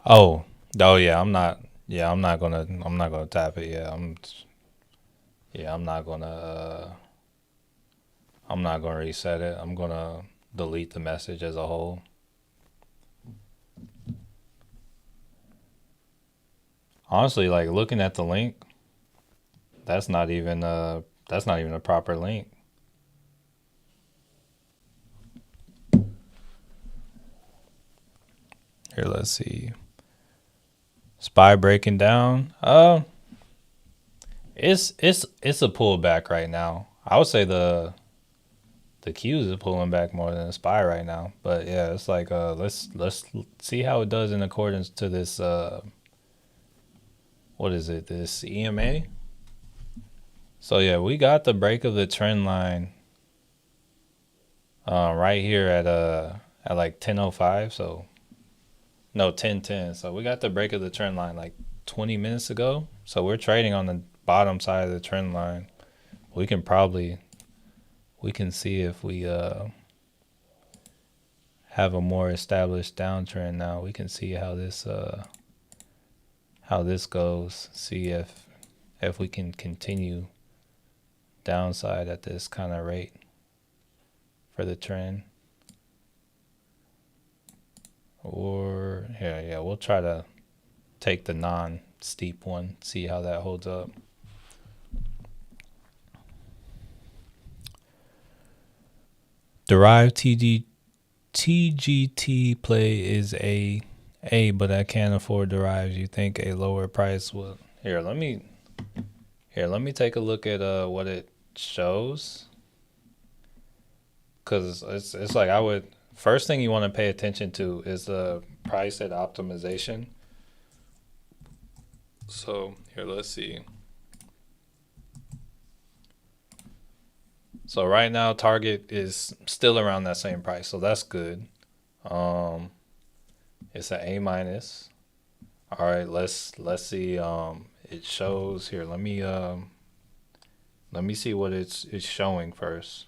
Oh, oh yeah, I'm not. Yeah, I'm not gonna. I'm not gonna tap it. Yeah, I'm. Yeah, I'm not gonna. I'm not gonna reset it. I'm gonna delete the message as a whole. Honestly, like looking at the link, that's not even that's not even a proper link. Here, let's see. Spy breaking down. It's a pullback right now. I would say the Qs is pulling back more than the Spy right now. But yeah, it's like let's see how it does in accordance to this what is it? This EMA. So yeah, we got the break of the trend line right here at like 10:05. So no 10:10. So we got the break of the trend line like 20 minutes ago. So we're trading on the bottom side of the trend line. We can probably we can see if we have a more established downtrend now. We can see how this goes. See if we can continue downside at this kind of rate for the trend. Or yeah, we'll try to take the non-steep one, see how that holds up. Derived TGT play is A, but I can't afford derives. You think a lower price will? Let me take a look at what it shows, because it's like I would first thing you want to pay attention to is the price at optimization. So here, let's see. So right now, target is still around that same price, so that's good. Um, it's an A minus. All right, let's see. It shows here. Let me see what it's showing first.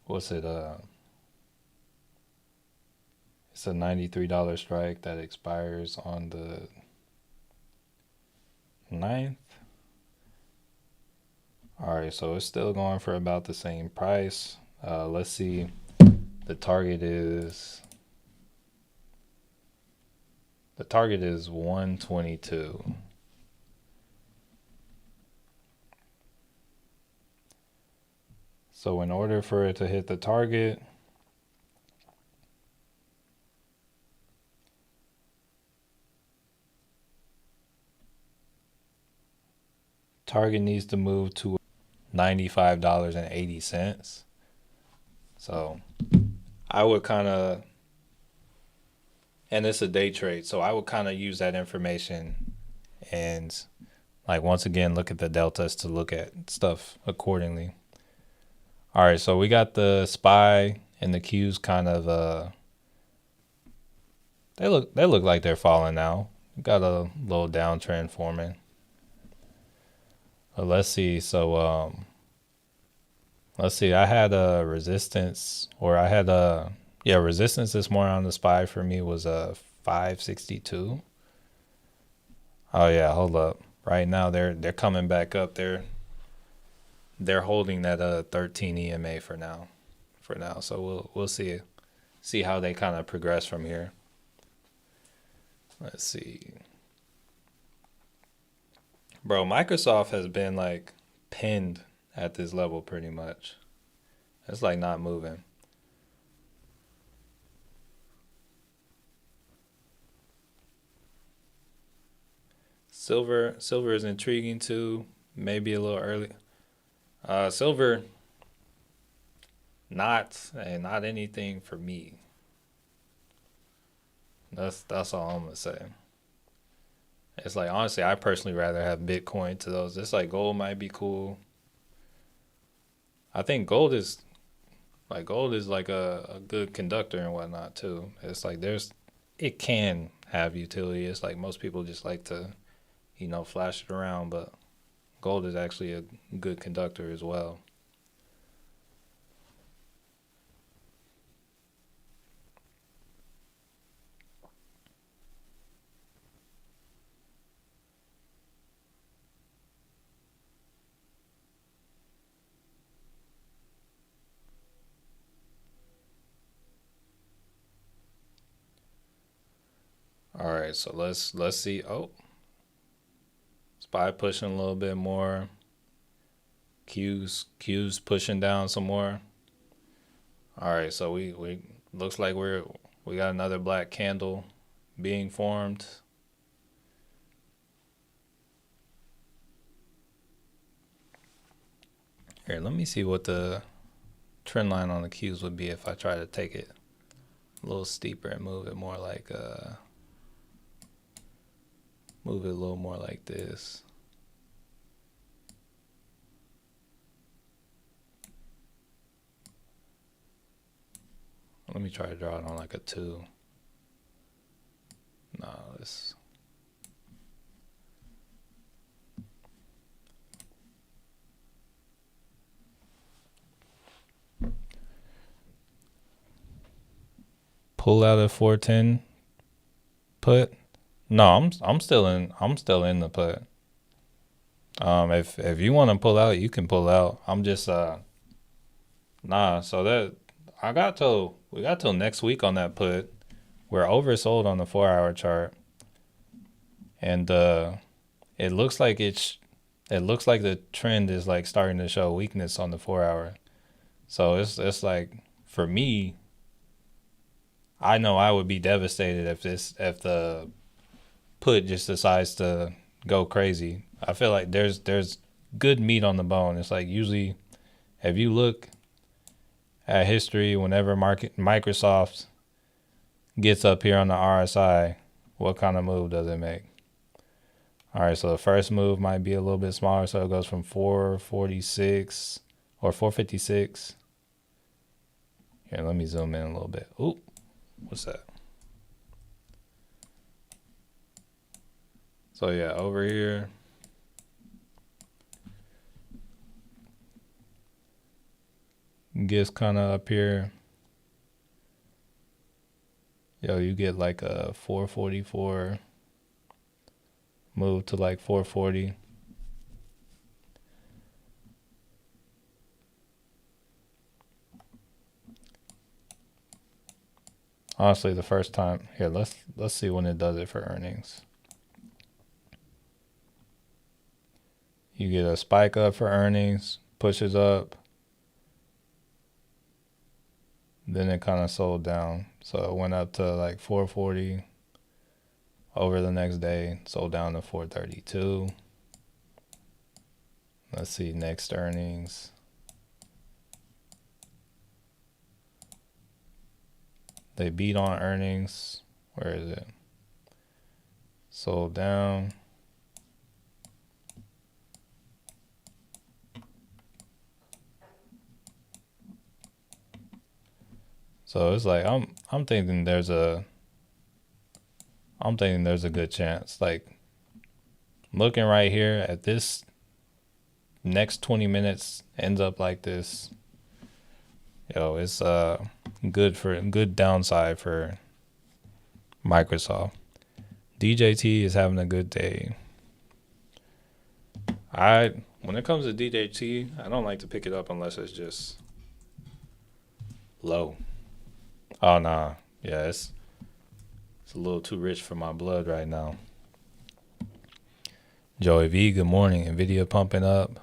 What's it? It's a $93 strike that expires on the 9th. All right, so it's still going for about the same price. Let's see. The target is 122. So in order for it to hit the target, target needs to move to $95.80. So I would kind of, and it's a day trade, so I would kind of use that information and like once again look at the deltas to look at stuff accordingly. All right, so we got the SPY and the Qs kind of they look like they're falling now. Got a little downtrend forming. But let's see. So let's see. I had a resistance, or I had a yeah resistance this morning on the SPY for me was a 562. Oh yeah, hold up. Right now they're coming back up. They're holding that 13 EMA for now. For now, so we'll see how they kind of progress from here. Let's see. Bro, Microsoft has been like pinned at this level pretty much. It's like not moving. Silver is intriguing too. Maybe a little early. Silver, not anything for me. That's all I'm gonna say. It's like honestly, I personally rather have Bitcoin to those. It's like gold might be cool. I think gold is like a good conductor and whatnot too. It's like it can have utility. It's like most people just like to, flash it around, but gold is actually a good conductor as well. All right, so let's see. Oh, SPY pushing a little bit more. Q's pushing down some more. All right, so we looks like we got another black candle being formed. Here, let me see what the trend line on the Qs would be if I try to take it a little steeper and move it more like move it a little more like this. Let me try to draw it on like a 2. No, let's. Pull out a 410 put. No, I'm still in the put. If you want to pull out, you can pull out. I'm just nah. So that we got till next week on that put. We're oversold on the 4-hour chart, and it looks like the trend is like starting to show weakness on the 4-hour. So it's like, for me, I know I would be devastated if the put just decides to go crazy. I feel like there's good meat on the bone. It's like, usually if you look at history, whenever Microsoft gets up here on the RSI, what kind of move does it make? All right, so the first move might be a little bit smaller, so it goes from 446 or 456. Here, let me zoom in a little bit. Ooh, what's that? So yeah, over here, gets kind of up here. Yo, you get like a 444 move to like 440. Honestly, the first time here, let's see when it does it for earnings. You get a spike up for earnings, pushes up, then it kind of sold down. So it went up to like 440 over the next day, sold down to 432. Let's see next earnings. They beat on earnings. Where is it? Sold down. So it's like I'm thinking there's a good chance. Like, looking right here at this next 20 minutes ends up like this. Yo, it's good downside for Microsoft. DJT is having a good day. When it comes to DJT, I don't like to pick it up unless it's just low. Oh nah, yeah, it's a little too rich for my blood right now. Joey V, good morning. Nvidia pumping up.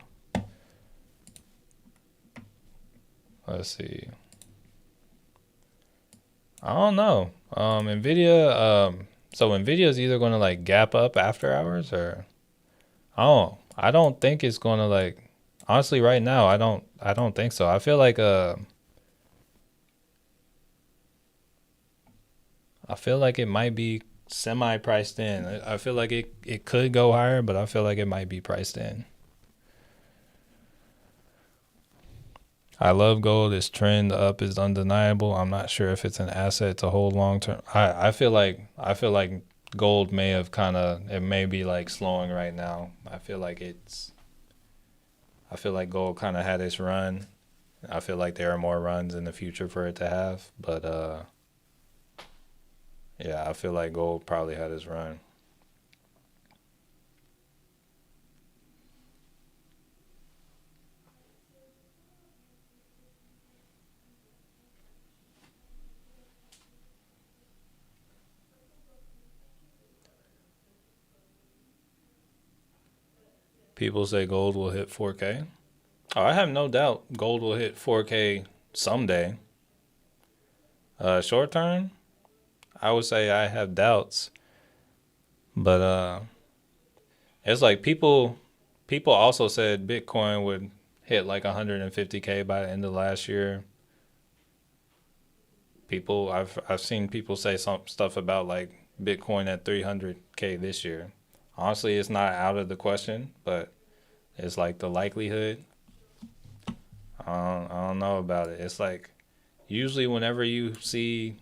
Let's see. I don't know. Nvidia. So Nvidia is either going to like gap up after hours, or I don't think it's going to, like, honestly right now I don't think so. I feel like it might be semi priced in. I feel like it could go higher, but I feel like it might be priced in. I love gold. Its trend up is undeniable. I'm not sure if it's an asset to hold long term. I feel like gold may have kind of, it may be like slowing right now. I feel like gold kind of had its run. I feel like there are more runs in the future for it to have, but yeah, I feel like gold probably had its run. People say gold will hit 4K. Oh, I have no doubt gold will hit 4K someday. Short term, I would say I have doubts, but it's like people also said Bitcoin would hit like 150K by the end of last year. I've seen people say some stuff about like Bitcoin at 300K this year. Honestly, it's not out of the question, but it's like the likelihood. I don't know about it. It's like usually whenever you see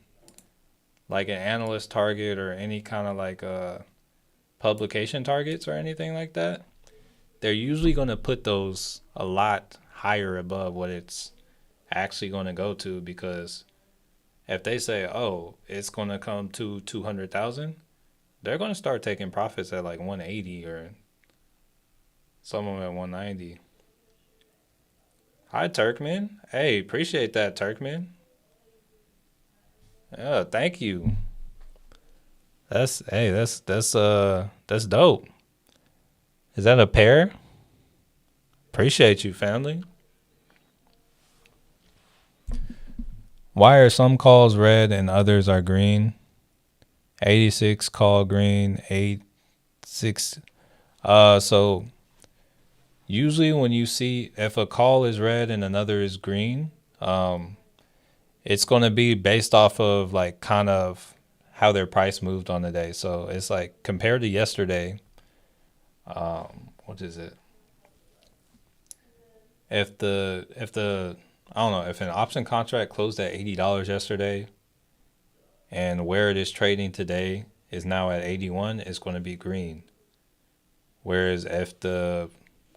like an analyst target or any kind of like publication targets or anything like that, they're usually going to put those a lot higher above what it's actually going to go to, because if they say, "Oh, it's going to come to 200,000," they're going to start taking profits at like 180 or some of them at 190. Hi, Turkman. Hey, appreciate that, Turkman. Yeah, thank you. That's dope. Is that a pair? Appreciate you, family. Why are some calls red and others are green? 86 call green, 86. So usually when you see if a call is red and another is green, it's going to be based off of like kind of how their price moved on the day. So it's like compared to yesterday, what is it? If the I don't know, if an option contract closed at $80 yesterday and where it is trading today is now at 81, it's going to be green. Whereas if the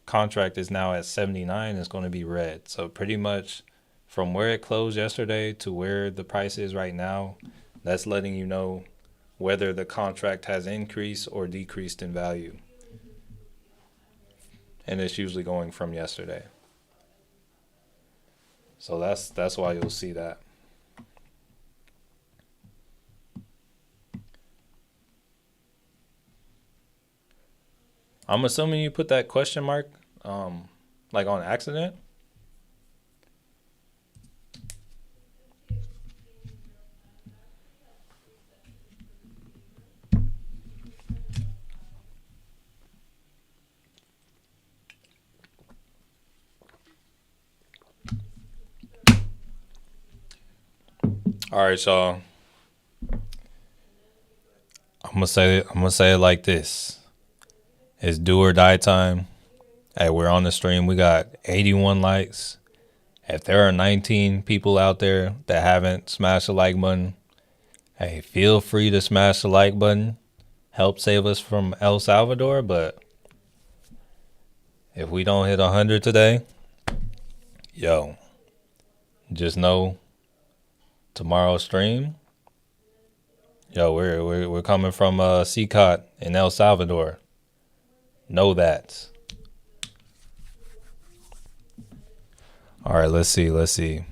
contract is now at 79, it's going to be red. So pretty much from where it closed yesterday to where the price is right now, that's letting you know whether the contract has increased or decreased in value. And it's usually going from yesterday. So that's why you'll see that. I'm assuming you put that question mark like on accident. All right, y'all. I'm gonna say it like this. It's do or die time. Hey, we're on the stream. We got 81 likes. If there are 19 people out there that haven't smashed the like button, hey, feel free to smash the like button. Help save us from El Salvador. But if we don't hit 100 today, yo, just know tomorrow's stream. Yo, we're coming from CCOT in El Salvador. Know that. All right, let's see. Let's see.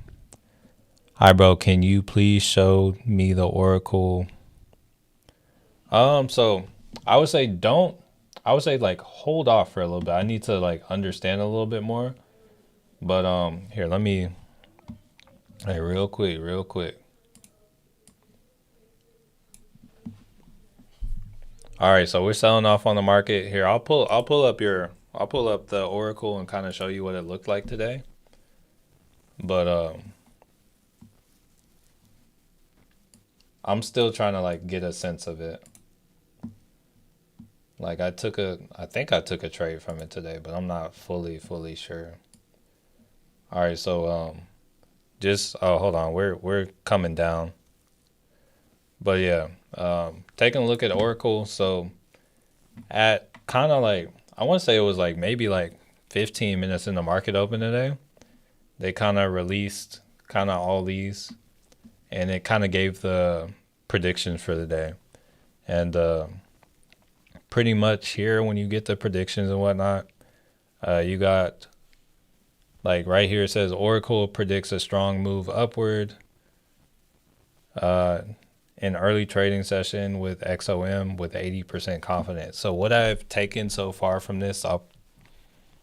Hi, bro. Can you please show me the Oracle? So I would say don't. I would say like hold off for a little bit. I need to like understand a little bit more. But here, let me. Hey, real quick, real quick. All right, so we're selling off on the market here. I'll pull up the Oracle and kind of show you what it looked like today. But I'm still trying to like get a sense of it. Like I think I took a trade from it today, but I'm not fully sure. All right, so just hold on, we're coming down. But yeah, taking a look at Oracle. So at kind of like, I want to say it was like maybe like 15 minutes in the market open today, they kind of released kind of all these, and it kind of gave the predictions for the day. And pretty much here, when you get the predictions and whatnot, you got like right here it says Oracle predicts a strong move upward uh, in early trading session with XOM with 80% confidence. So what I've taken so far from this,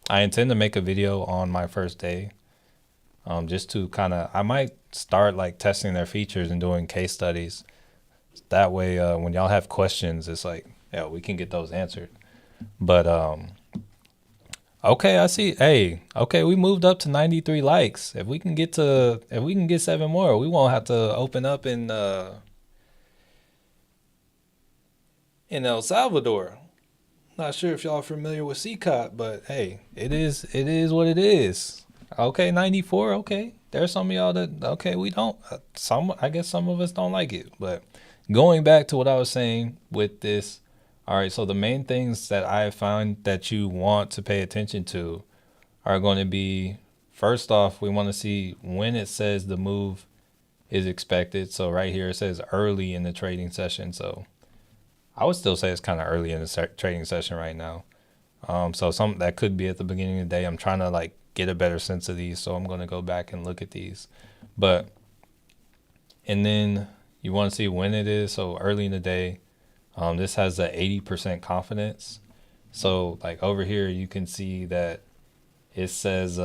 I intend to make a video on my first day, just to kind of, I might start like testing their features and doing case studies. That way, when y'all have questions, it's like, yeah, we can get those answered. But okay, I see. Hey, okay, we moved up to 93 likes. If we can get 7 more, we won't have to open up in El Salvador. Not sure if y'all are familiar with CCOT, but hey, it is what it is. Okay, 94. Okay, there's some of y'all that okay, we don't. Some I guess some of us don't like it, but going back to what I was saying with this. All right, so the main things that I find that you want to pay attention to are going to be, first off, we want to see when it says the move is expected. So right here it says early in the trading session. So I would still say it's kind of early in the trading session right now. So some that could be at the beginning of the day. I'm trying to like get a better sense of these, so I'm going to go back and look at these. But and then you want to see when it is. So early in the day, this has the 80% confidence. So like over here, you can see that it says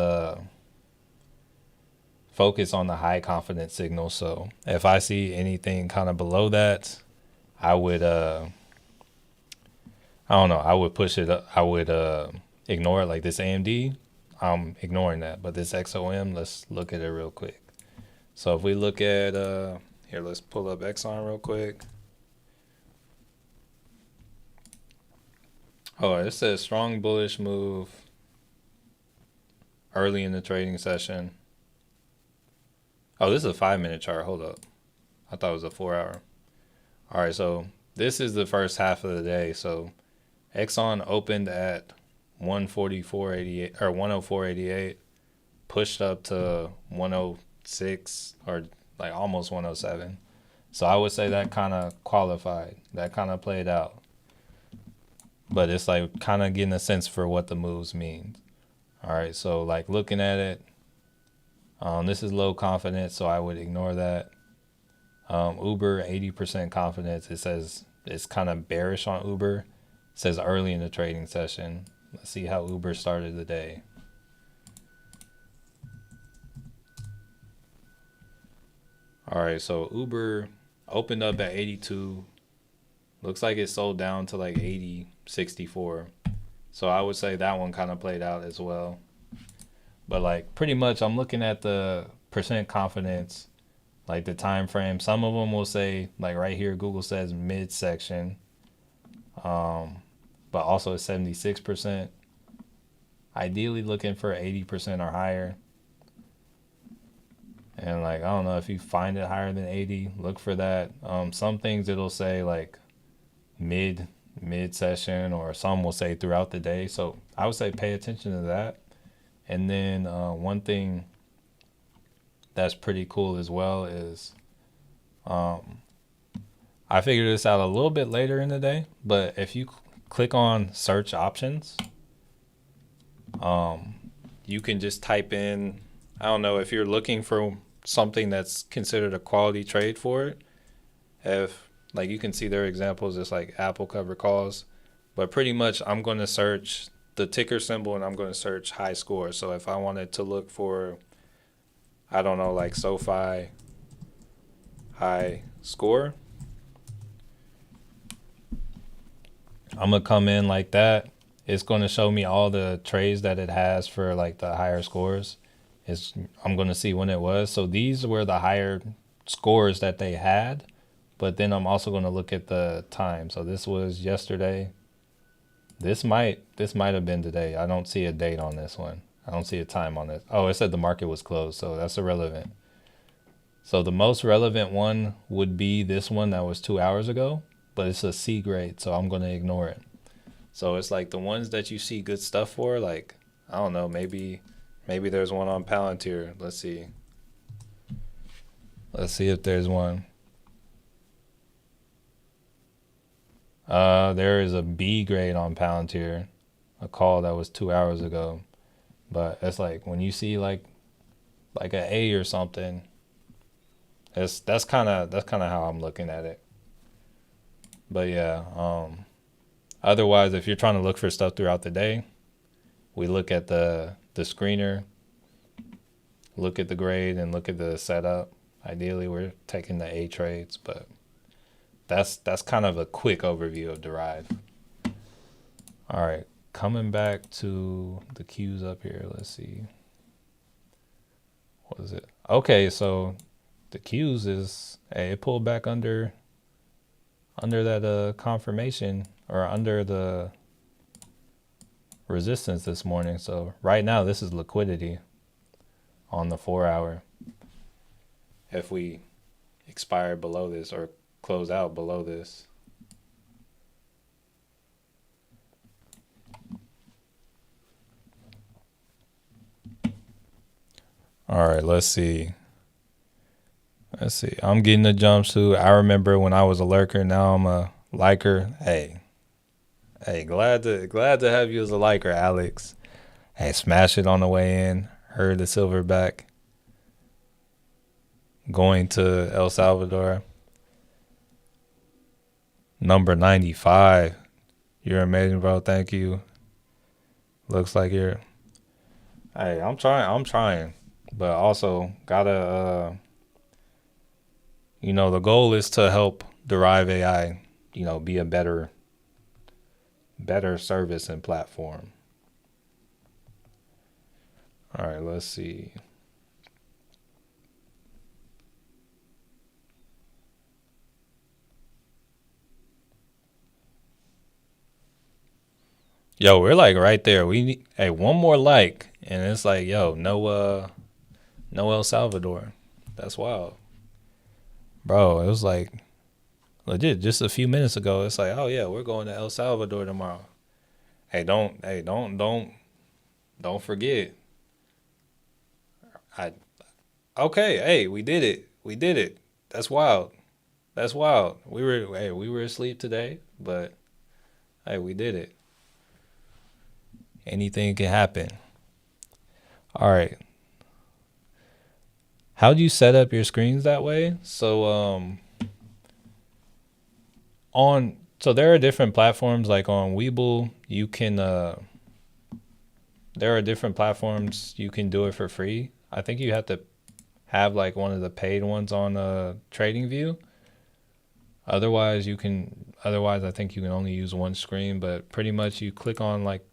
focus on the high confidence signal. So if I see anything kind of below that, I would I don't know, I would push it up. I would ignore it. Like this AMD, I'm ignoring that. But this XOM, let's look at it real quick. So if we look at here, let's pull up Exxon real quick. Oh, it says strong bullish move early in the trading session. Oh, this is a 5 minute chart. Hold up. I thought it was a 4 hour. All right, so this is the first half of the day. So Exxon opened at 144.88 or 104.88, pushed up to 106 or like almost 107. So I would say that kind of qualified. That kind of played out. But it's like kind of getting a sense for what the moves mean. All right, so like looking at it, this is low confidence, so I would ignore that. Uber, 80% confidence. It says it's kind of bearish on Uber. It says early in the trading session. Let's see how Uber started the day. All right, so Uber opened up at 82. Looks like it sold down to like 80.64. So I would say that one kind of played out as well. But like pretty much I'm looking at the percent confidence, like the time frame. Some of them will say like right here Google says midsection. But also it's 76%. Ideally looking for 80% or higher. And like I don't know if you find it higher than 80, look for that. Some things it'll say like mid session, or some will say throughout the day. So I would say pay attention to that. And then one thing that's pretty cool as well is I figured this out a little bit later in the day, but if you click on search options, you can just type in, I don't know, if you're looking for something that's considered a quality trade for it, if like you can see their examples, it's like Apple cover calls, but pretty much I'm going to search the ticker symbol and I'm going to search high score. So if I wanted to look for, I don't know, like SoFi high score, I'm going to come in like that. It's going to show me all the trades that it has for like the higher scores. I'm going to see when it was. So these were the higher scores that they had, but then I'm also going to look at the time. So this was yesterday. This might have been today. I don't see a date on this one. I don't see a time on this. Oh, it said the market was closed, so that's irrelevant. So the most relevant one would be this one that was 2 hours ago, but it's a C grade, so I'm going to ignore it. So it's like the ones that you see good stuff for, like, I don't know, maybe there's one on Palantir. Let's see. Let's see if there's one. There is a B grade on Palantir, a call that was 2 hours ago. But it's like when you see like an A or something, that's kind of how I'm looking at it. But yeah, otherwise, if you're trying to look for stuff throughout the day, we look at the screener, look at the grade, and look at the setup. Ideally, we're taking the A trades, but that's kind of a quick overview of Derive. All right, coming back to the Qs up here. Let's see. What is it? Okay, so the Qs is, hey, it pulled back under that confirmation or under the resistance this morning. So right now this is liquidity on the 4 hour. If we expire below this or close out below this. All right, let's see. Let's see. I'm getting a jumpsuit. I remember when I was a lurker. Now I'm a liker. Hey, glad to have you as a liker, Alex. Hey, smash it on the way in. Heard the silverback going to El Salvador. Number 95. You're amazing, bro. Thank you. Looks like you're. Hey, I'm trying. But also gotta the goal is to help Derive AI, be a better service and platform. All right, let's see. Yo, we're like right there. We need one more like, and it's like, yo, no El Salvador. That's wild, bro. It was like legit just a few minutes ago. It's like, oh yeah, we're going to El Salvador tomorrow. Don't forget. I Okay. Hey, we did it. We did it. That's wild. That's wild. We were asleep today, but hey, we did it. Anything can happen. All right. How do you set up your screens that way? So there are different platforms like on Webull, you can there are different platforms you can do it for free. I think you have to have like one of the paid ones on TradingView. Otherwise I think you can only use one screen, but pretty much you click on like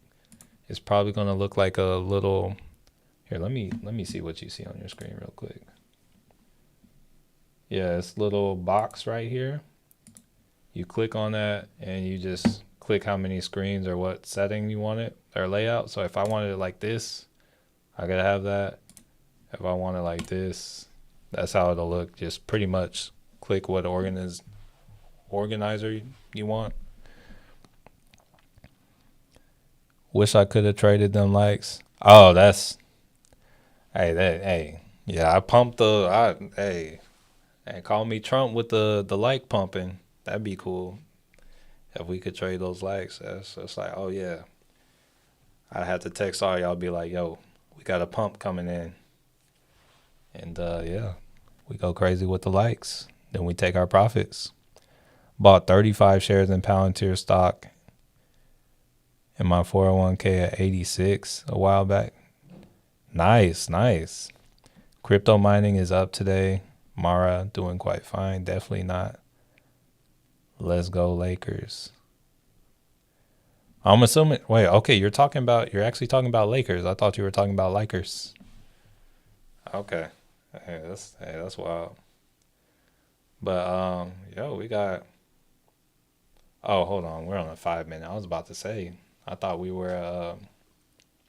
it's probably going to look like a little. Here, let me see what you see on your screen real quick. Yeah, it's little box right here. You click on that and you just click how many screens or what setting you want it or layout. So if I wanted it like this, I gotta have that. If I want it like this, that's how it'll look. Just pretty much click what organizer you want. Wish I could have traded them likes. Oh, yeah, I pumped hey, call me Trump with the like pumping. That'd be cool if we could trade those likes. That's like, oh yeah. I had to text all y'all, be like, yo, we got a pump coming in, and yeah, we go crazy with the likes. Then we take our profits. Bought 35 shares in Palantir stock in my 401k at 86 a while back. Nice. Crypto mining is up today. Mara doing quite fine. Definitely not. Let's go Lakers. I'm assuming. Wait, okay. You're actually talking about Lakers. I thought you were talking about Lakers. Okay. That's wild. But yo, we got. Oh, hold on. We're on a 5 minute. I was about to say. I thought we were.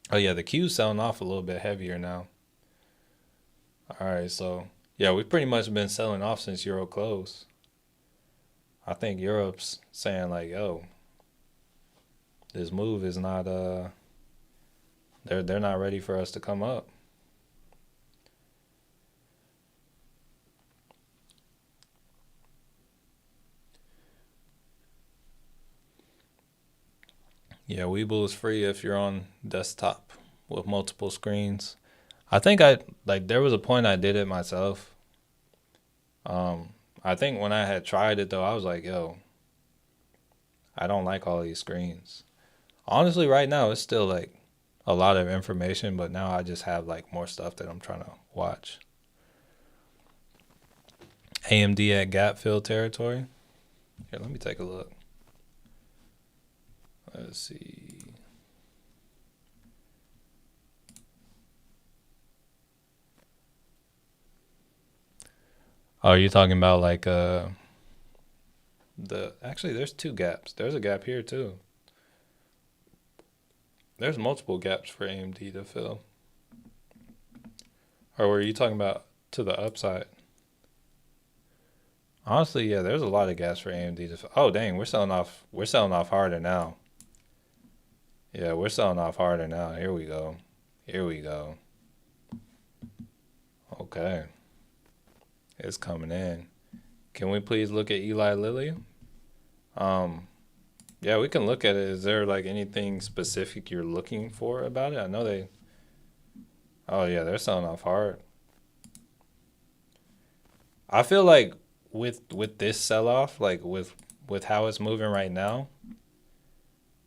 Oh yeah, the Q's selling off a little bit heavier now. All right, so Yeah, we've pretty much been selling off since Euro closed. I think Europe's saying like, "Yo, this move is not they're not ready for us to come up." Yeah, Weeble is free if you're on desktop with multiple screens. I think I like there was a point I did it myself. Um, I think when I had tried it though, I was like, "Yo, I don't like all these screens." Honestly, right now it's still like a lot of information, but now I just have like more stuff that I'm trying to watch. AMD at gap fill territory. Here, let me take a look. Let's see. Oh, you're talking about like the actually there's two gaps. There's a gap here too. There's multiple gaps for AMD to fill. Or were you talking about to the upside? Honestly, yeah, there's a lot of gaps for AMD to fill. Oh dang, we're selling off harder now. Yeah, we're selling off harder now. Here we go. Here we go. Okay. It's coming in. Can we please look at Eli Lilly? Um, yeah, we can look at it. Is there like anything specific you're looking for about it? I know they. Oh yeah, they're selling off hard. I feel like with this sell off, like with how it's moving right now,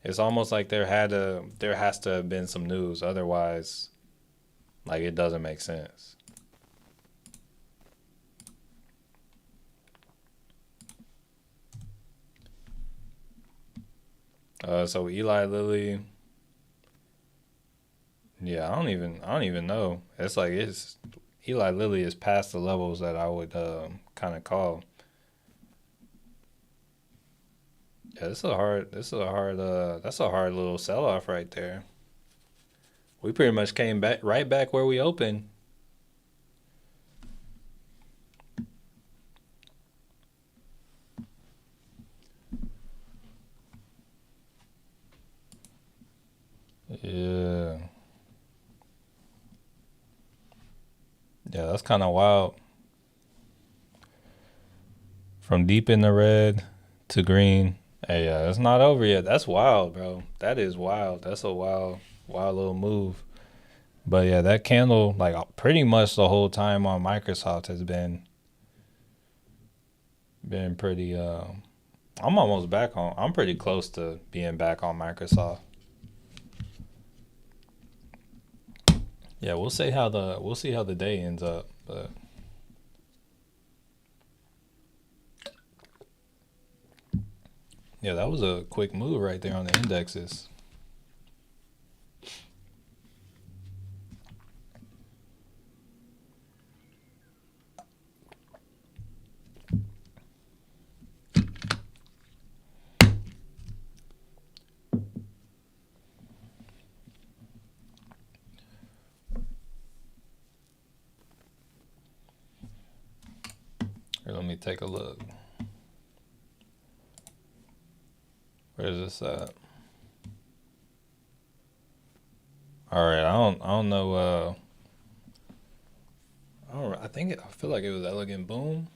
it's almost like there has to have been some news. Otherwise, like it doesn't make sense. So Eli Lilly, yeah, I don't even know. It's like it's Eli Lilly is past the levels that I would kind of call. Yeah, this is a hard that's a hard little sell off right there. We pretty much came back right back where we opened. Yeah. Yeah, that's kind of wild. From deep in the red to green. Hey, yeah, it's not over yet. That's wild, bro. That is wild. That's a wild little move. But yeah, that candle, like pretty much the whole time on Microsoft has been pretty. I'm almost back on. I'm pretty close to being back on Microsoft. Yeah, we'll see how the day ends up. But yeah, that was a quick move right there on the indexes. Here, let me take a look. Where's this at? All right, I don't know. I think I feel like it was Elegant Boom.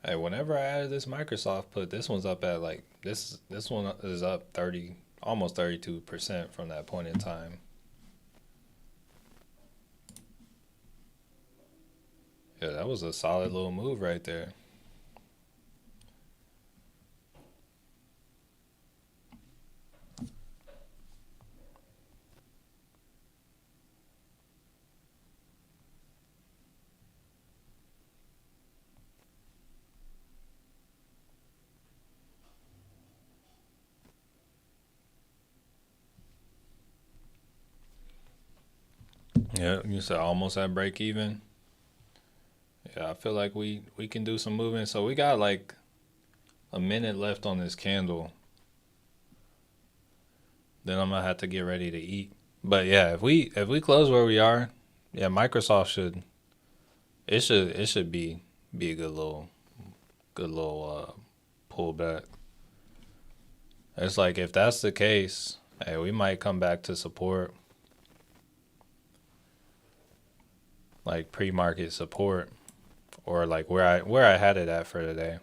Hey, whenever I added this Microsoft put, this one's up at like this one is up 30, almost 32% from that point in time. Yeah, that was a solid little move right there. Yeah, you said almost at break even. Yeah, I feel like we can do some movement. So we got like a minute left on this candle. Then I'm gonna have to get ready to eat. But yeah, if we close where we are, yeah, Microsoft should it should be a good little pullback. It's like if that's the case, hey, we might come back to support, like pre-market support, or like where I had it at for today.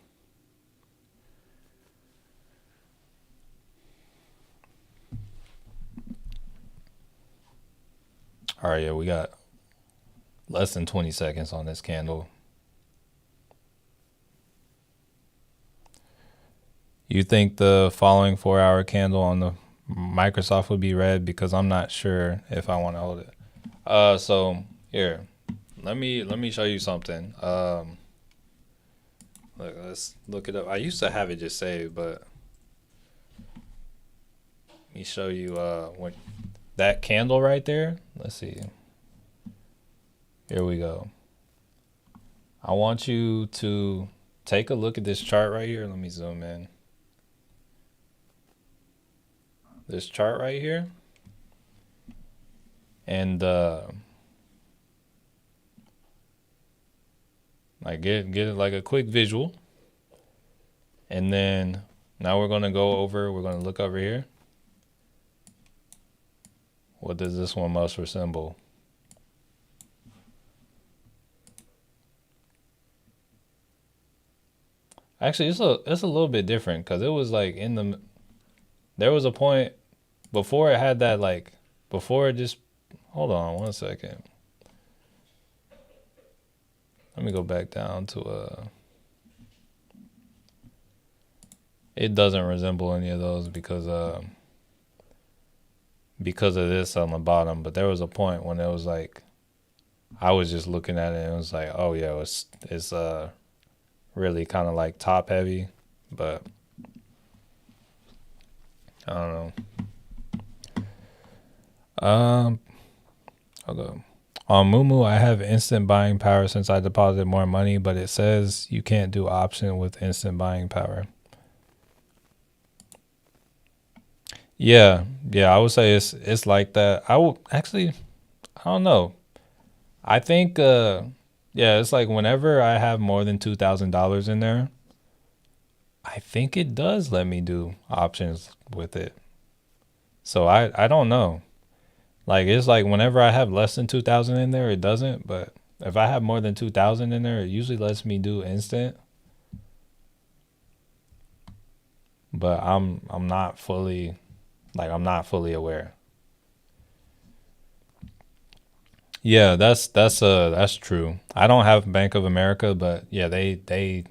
All right, yeah, we got less than 20 seconds on this candle. You think the following 4 hour candle on the Microsoft would be red? Because I'm not sure if I want to hold it. So here, let me show you something. Let's look it up. I used to have it just saved, but let me show you when that candle right there. Let's see. Here we go. I want you to take a look at this chart right here. Let me zoom in. This chart right here. And like get it like a quick visual. And then now we're gonna look over here. What does this one most resemble? Actually, it's a little bit different because it was like there was a point before it had that like before it just hold on 1 second. Let me go back down to it doesn't resemble any of those because of this on the bottom, but there was a point when it was like I was just looking at it and it was like, oh yeah, it's really kind of like top heavy, but I don't know. Okay. On Moomoo, I have instant buying power since I deposited more money, but it says you can't do option with instant buying power. Yeah, I would say it's like that. I will actually, I don't know. I think yeah, it's like whenever I have more than $2,000 in there, I think it does let me do options with it. So I don't know. Like it's like whenever I have less than 2,000 in there, it doesn't. But if I have more than 2,000 in there, it usually lets me do instant. But I'm not fully aware. Yeah, that's true. I don't have Bank of America, but yeah, they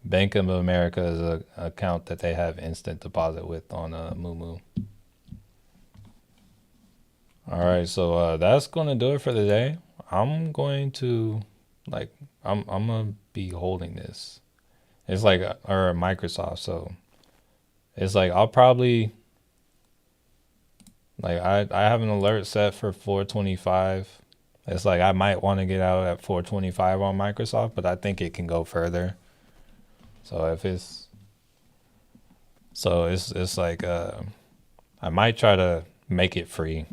Bank of America is a account that they have instant deposit with on Moomoo. All right, so that's gonna do it for the day. I'm going to like I'm gonna be holding this. It's like or Microsoft, so it's like I'll probably like I have an alert set for 425. It's like I might want to get out at 425 on Microsoft, but I think it can go further. So if it's like I might try to make it free.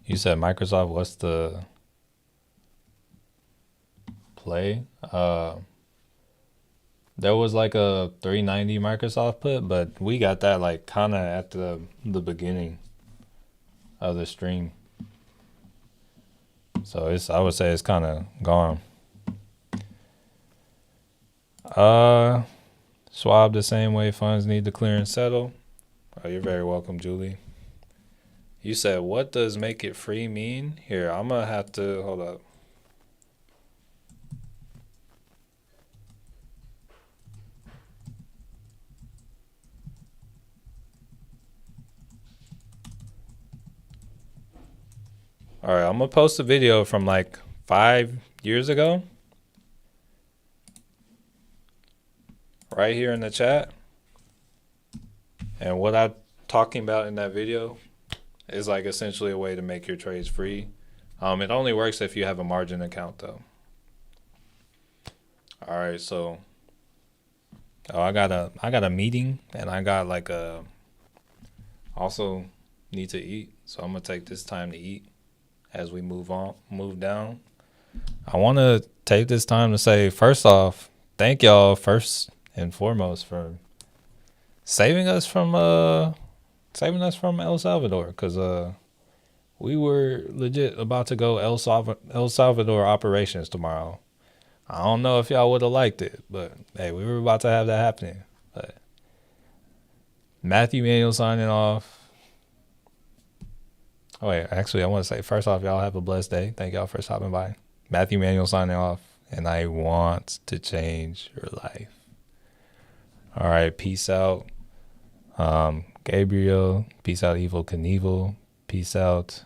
You said Microsoft, what's the play? There was like a 390 Microsoft put, but we got that like kind of at the beginning of the stream. So I would say it's kind of gone. Swab the same way funds need to clear and settle. Oh, you're very welcome, Julie. You said, what does make it free mean? Here, I'm gonna have to hold up. All right, I'm gonna post a video from like 5 years ago. Right here in the chat. And what I'm talking about in that video is like essentially a way to make your trades free. It only works if you have a margin account though. All right, so I got a meeting and I got like a also need to eat. So I'm gonna take this time to eat as we move down. I want to take this time to say, first off, thank y'all first and foremost for saving us from El Salvador, because we were legit about to go El Salvador operations tomorrow. I don't know if y'all would have liked it, but hey, we were about to have that happening. But Matthew Manuel signing off. Oh wait, actually, I want to say first off, y'all have a blessed day. Thank y'all for stopping by. Matthew Manuel signing off, and I want to change your life. All right, peace out, Gabriel. Peace out, Evil Knievel. Peace out,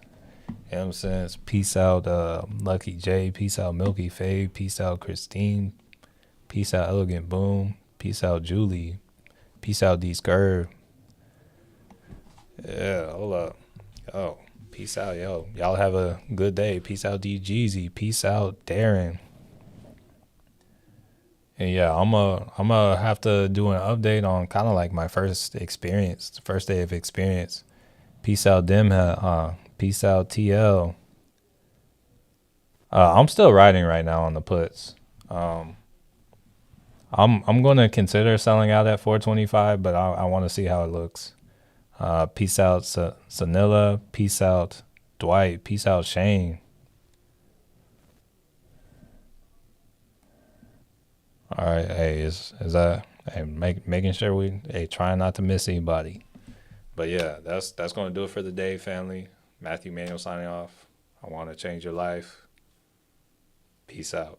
M Sense. Peace out, Lucky J. Peace out, Milky Fave. Peace out, Christine. Peace out, Elegant Boom. Peace out, Julie. Peace out, D Scurv. Yeah, hold up. Yo, peace out, yo. Y'all have a good day. Peace out, D Jeezy. Peace out, Darren. And yeah, I'm gonna have to do an update on kind of like my first experience, the first day of experience. Peace out, Demha. Peace out, TL. I'm still riding right now on the puts. I'm gonna consider selling out at 425, but I want to see how it looks. Peace out, Sanilla. Peace out, Dwight. Peace out, Shane. All right, hey, is that hey making sure we trying not to miss anybody. But yeah, that's gonna do it for the day, family. Matthew Manuel signing off. I want to change your life. Peace out.